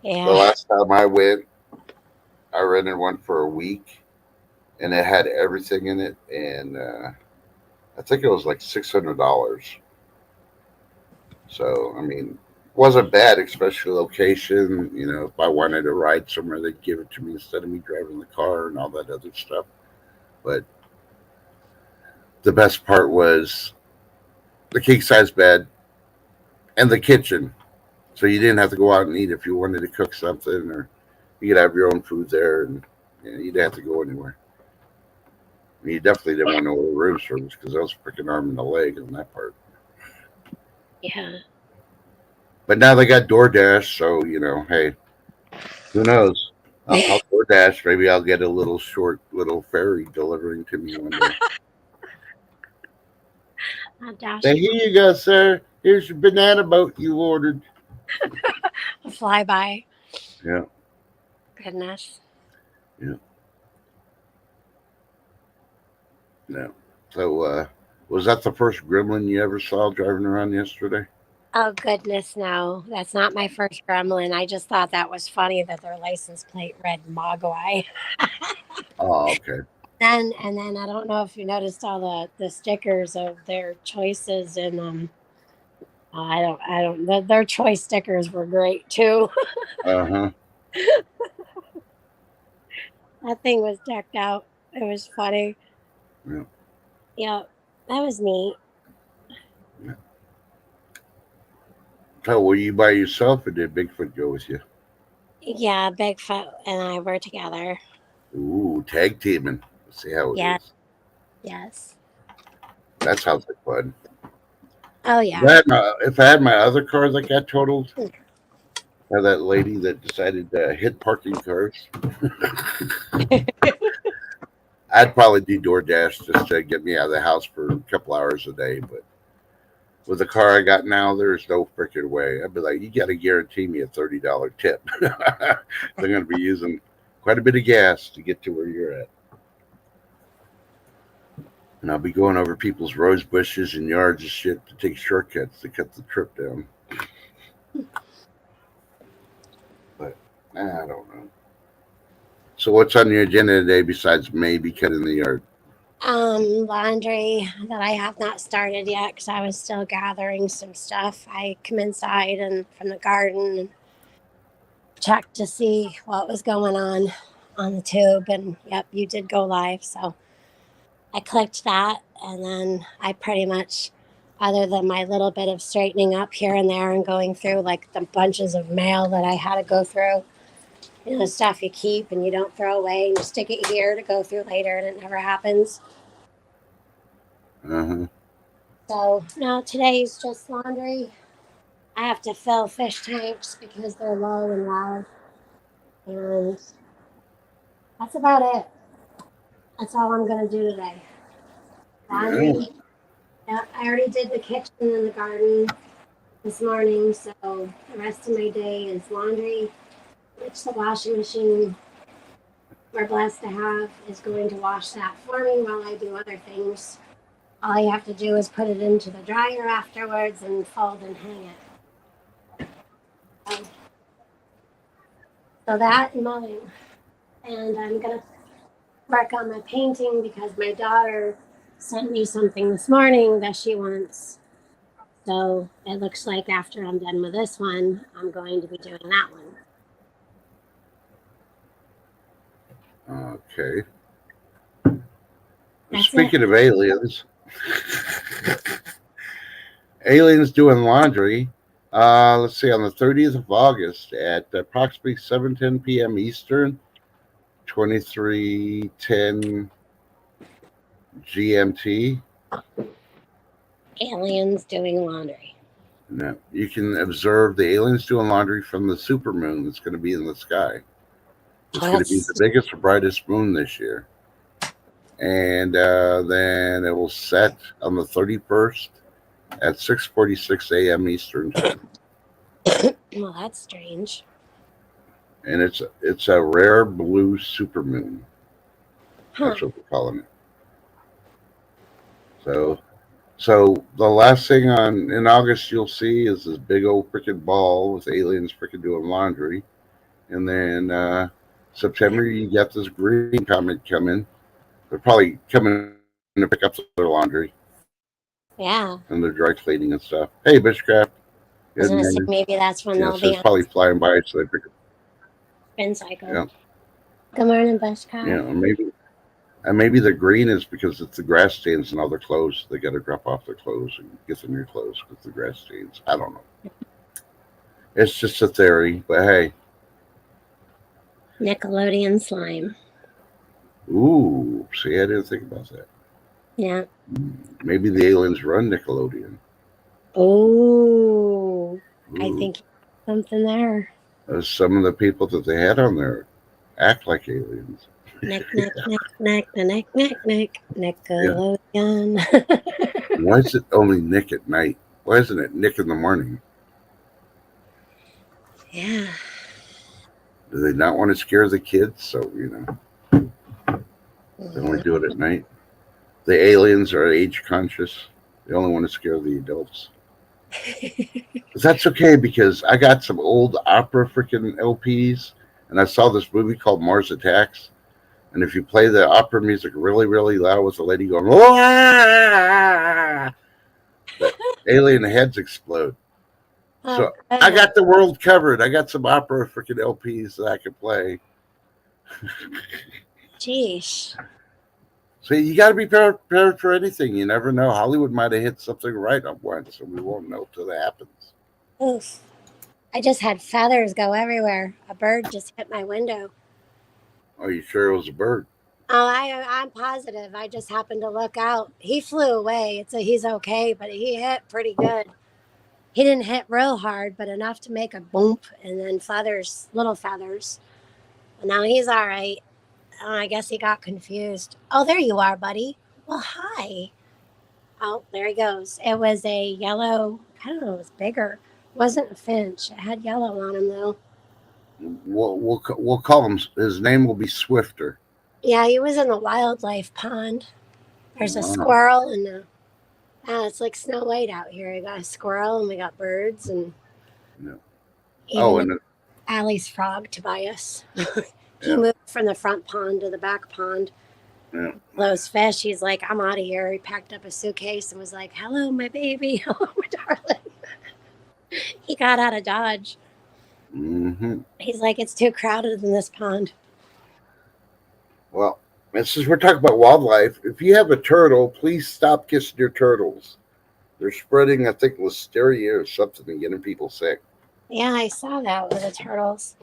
The yeah, last time I went, I rented one for a week, and it had everything in it, and I think it was like $600. So I mean, wasn't bad, especially location. You know, if I wanted to ride somewhere, they'd give it to me instead of me driving the car and all that other stuff. But the best part was the king size bed and the kitchen. So you didn't have to go out and eat if you wanted to cook something, or you could have your own food there, and you didn't have to go anywhere. And you definitely didn't want no room service because I was freaking arm and a leg on that part. Yeah. But now they got DoorDash, so hey, who knows? I'll DoorDash. Maybe I'll get a little short little ferry delivering to me one day. Dash Say, here you go, sir. Here's your banana boat you ordered. a flyby. Yeah, Goodness. yeah, yeah. So, was that the first gremlin you ever saw driving around yesterday? Oh goodness, no. That's not my first gremlin. I just thought that was funny that their license plate read Mogwai. Oh, okay. And then I don't know if you noticed all the stickers of their choices, and their choice stickers were great too. Uh huh. That thing was decked out. It was funny. Yeah. Yeah, that was neat. Yeah. So, were you by yourself, or did Bigfoot go with you? Yeah, Bigfoot and I were together. Ooh, tag teaming. Let's see how it Yeah, is. yes. That sounds like fun. Oh If yeah. I had my other car that got totaled, or that lady that decided to hit parking cars, I'd probably do DoorDash just to get me out of the house for a couple hours a day. But with the car I got now, there's no freaking way. I'd be like, you got to guarantee me a $30 tip. They're going to be using quite a bit of gas to get to where you're at. And I'll be going over people's rose bushes and yards and shit to take shortcuts to cut the trip down. But I don't know. So what's on your agenda today besides maybe cutting the yard? Laundry that I have not started yet because I was still gathering some stuff. I come inside and from the garden and checked to see what was going on the tube, and yep, you did go live. So I clicked that, and then I pretty much, other than my little bit of straightening up here and there and going through like the bunches of mail that I had to go through, stuff you keep and you don't throw away and you stick it here to go through later and it never happens. Uh-huh. So no, today's just laundry. I have to fill fish tanks because they're low and loud, and that's about it. That's all I'm gonna do today. Yeah. Laundry. Yeah, I already did the kitchen and the garden this morning, so the rest of my day is laundry, which the washing machine we're blessed to have is going to wash that for me while I do other things. All you have to do is put it into the dryer afterwards and fold and hang it. So that and mowing. And I'm going to work on my painting because my daughter sent me something this morning that she wants. So it looks like after I'm done with this one, I'm going to be doing that one. Okay. That's Speaking it. of aliens, aliens doing laundry. Let's see, on the 30th of August at approximately 7:10 p.m. Eastern, 23:10 GMT. Aliens doing laundry. Now, you can observe the aliens doing laundry from the supermoon that's going to be in the sky. It's going to be the biggest, brightest moon this year. And then it will set on the 31st at 6:46 a.m. Eastern time. Well, that's strange. And it's a rare blue supermoon. Huh. That's what we're calling it. So the last thing in August you'll see is this big old freaking ball with aliens freaking doing laundry, and then September, you got this green comet coming. They're probably coming to pick up their laundry Yeah. and their dry cleaning and stuff. Hey, Bushcraft. I was Good gonna say morning. maybe that's when Yeah, they'll so be it's on probably flying by, so they pick up. spin cycle. Yeah, Good morning, Bushcraft. yeah, maybe the green is because it's the grass stains and all their clothes. They got to drop off their clothes and get the new clothes because the grass stains. I don't know. It's just a theory, but hey, Nickelodeon slime. ooh, see, I didn't think about that. Yeah. Maybe the aliens run Nickelodeon. Oh, I Ooh, think something there. some of the people that they had on there act like aliens. Nick, Nick, Nick, Nick, Nick, Nick, Nick, Yeah. Nickelodeon. Why is it only Nick at night? Why isn't it Nick in the morning? Yeah. Do they not want to scare the kids? So, they only do it at night. The aliens are age conscious. They only want to scare the adults. But that's okay because I got some old opera freaking LPs and I saw this movie called Mars Attacks. And if you play the opera music really, really loud with the lady going, "Wah!" the alien heads explode. Oh, So I good. got the world covered. I got some opera freaking LPs that I could play. Jeez. So you got to be prepared for anything. You never know. Hollywood might have hit something right on once, and we won't know till that happens. Oof. I just had feathers go everywhere. A bird just hit my window. Are you sure it was a bird? Oh, I'm positive. I just happened to look out. He flew away. He's okay, but he hit pretty good. He didn't hit real hard, but enough to make a boom and then feathers, little feathers. And now he's all right. I guess he got confused. Oh, there you are, buddy. Well, hi. Oh, there he goes. It was a yellow, I don't know, it was bigger. It wasn't a finch. It had yellow on him, though. We'll call him. His name will be Swifter. Yeah, he was in the wildlife pond. There's a Wow. squirrel and it's like Snow White out here. We got a squirrel and we got birds and Yeah. even And Allie's frog, Tobias. He yeah, moved from the front pond to the back pond. yeah. Those fish, he's like, I'm out of here. He packed up a suitcase and was like, hello, my baby. Hello, my darling. He got out of Dodge. Mm-hmm. He's like, it's too crowded in this pond. Well, and since we're talking about wildlife, if you have a turtle, please stop kissing your turtles. They're spreading, I think, listeria or something and getting people sick. Yeah, I saw that with the turtles.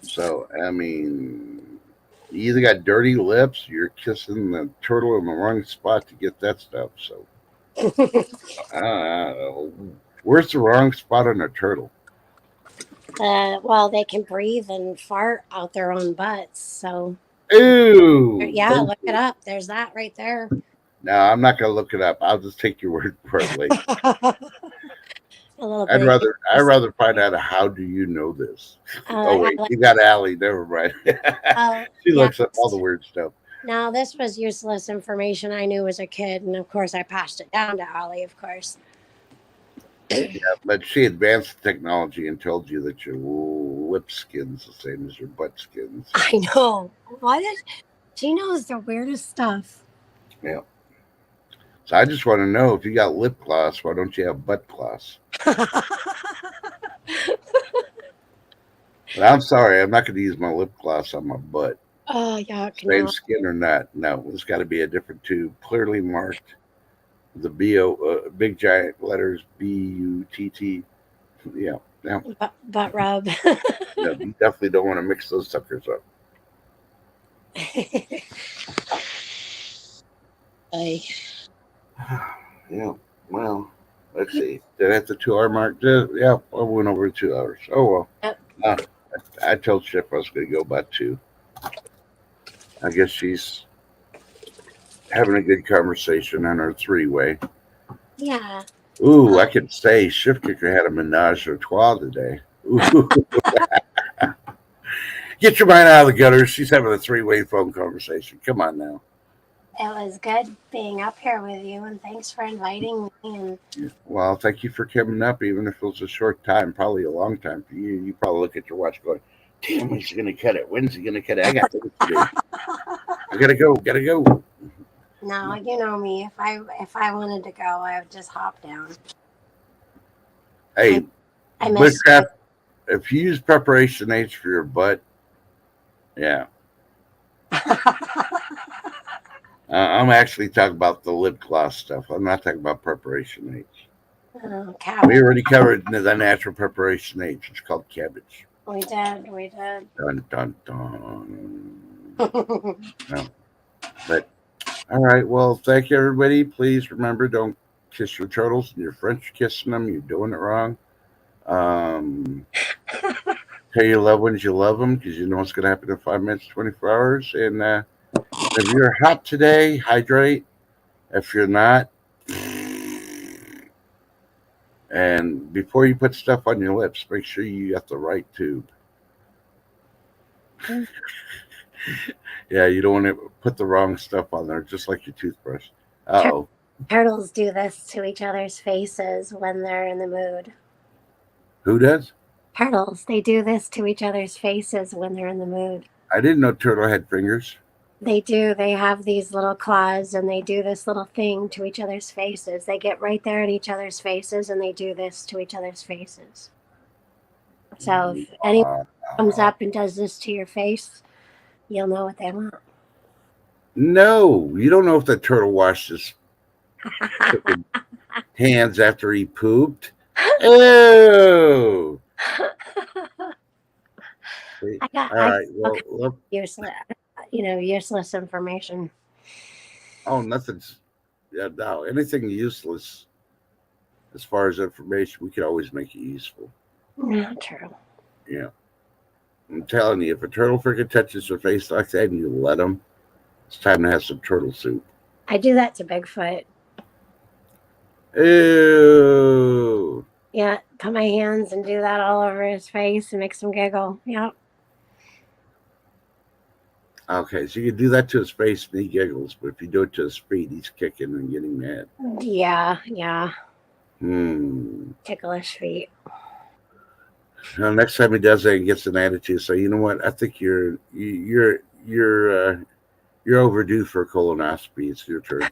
So, I mean, you either got dirty lips, you're kissing the turtle in the wrong spot to get that stuff. So, where's the wrong spot on a turtle? Well, they can breathe and fart out their own butts. So, Ooh. yeah, look it up. There's that right there. No, I'm not going to look it up. I'll just take your word for it later. I'd rather find out how do you know this. Wait, you got Allie. Never mind. She looks up all the weird stuff. No, this was useless information I knew as a kid, and of course I passed it down to Allie, of course. Yeah, but she advanced the technology and told you that your lip skin's the same as your butt skins. I know. She knows the weirdest stuff. Yeah. So I just want to know, if you got lip gloss, why don't you have butt gloss? But I'm sorry, I'm not going to use my lip gloss on my butt. Oh, yeah. Same skin or not. No, it's got to be a different tube, clearly marked. The big giant letters BUTT. Yeah. Butt rub. No, you definitely don't want to mix those suckers up. Yeah. Well, let's see. Did I hit the 2-hour mark? Yeah, I went over 2 hours. Oh well. I told Chip I was going to go by 2. I guess she's having a good conversation on her 3-way. Yeah. Ooh, I could say Shift Kicker had a menage a trois today. Ooh. Get your mind out of the gutter. She's having a 3-way phone conversation. Come on now. It was good being up here with you, and thanks for inviting me. Well, thank you for coming up, even if it was a short time, probably a long time for you. You probably look at your watch going, Damn, he's gonna cut it. When's he gonna cut it? I got things to do. I gotta go. Gotta go. No, you know me. If I wanted to go, I would just hop down. Hey, I miss Bushcraft, if you use Preparation H for your butt, yeah. I'm actually talking about the lip gloss stuff. I'm not talking about Preparation H. We already covered the natural Preparation H. It's called cabbage. We did. Dun, dun, dun. No. But, all right. Well, thank you, everybody. Please remember, don't kiss your turtles. You're French kissing them. You're doing it wrong. Tell your loved ones you love them because you know what's going to happen in 5 minutes, 24 hours. And if you're hot today, hydrate. If you're not, and before you put stuff on your lips, make sure you got the right tube. Yeah, you don't want to put the wrong stuff on there, just like your toothbrush. Uh-oh. Turtles do this to each other's faces when they're in the mood. Who does? Turtles, they do this to each other's faces when they're in the mood. I didn't know turtle had fingers. They do. They have these little claws and they do this little thing to each other's faces. They get right there in each other's faces and they do this to each other's faces. So if anyone comes up and does this to your face, you'll know what they want. No, you don't know if the turtle washed his hands after he pooped. Oh. All right. Well, look. Useless information. Oh, nothing's. Yeah, no, anything useless. As far as information, we can always make it useful. Not true. Yeah. I'm telling you, if a turtle freaking touches your face like that and you let him, it's time to have some turtle soup. I do that to Bigfoot. Ew. Yeah, put my hands and do that all over his face and makes him giggle. Yep. Okay, so you can do that to his face and he giggles, but if you do it to his feet, he's kicking and getting mad. Yeah. Hmm. Ticklish feet. Now, next time he does that and gets an attitude, say, you know what? I think you're overdue for a colonoscopy. It's your turn.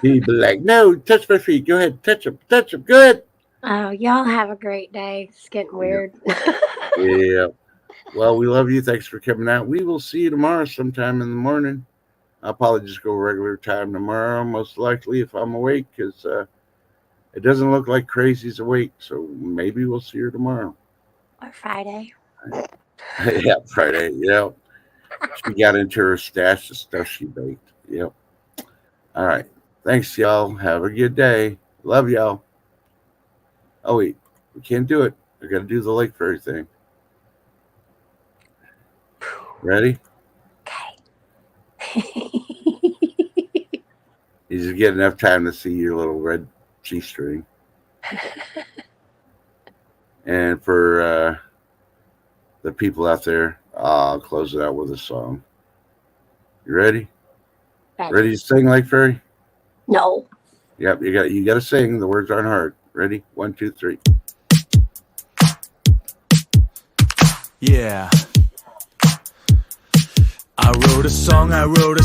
He'd be like, no, touch my feet. Go ahead, touch them. Go ahead. Oh, y'all have a great day. It's getting weird. Yeah. Well, we love you. Thanks for coming out. We will see you tomorrow sometime in the morning. I'll probably just go regular time tomorrow, most likely, if I'm awake, because it doesn't look like Crazy's awake. So maybe we'll see her tomorrow. Or Friday. Yeah, Friday. Yeah. She got into her stash of stuff she baked. Yep. All right. Thanks, y'all. Have a good day. Love y'all. Oh, wait. We can't do it. I got to do the Lake Fairy thing. Ready? Okay. You just get enough time to see your little red G-string. And for the people out there, I'll close it out with a song. You ready? Ready to sing, Lake Fairy? No. Yep, you got to sing. The words aren't hard. Ready? 1, 2, 3. Yeah. I wrote a song, I wrote a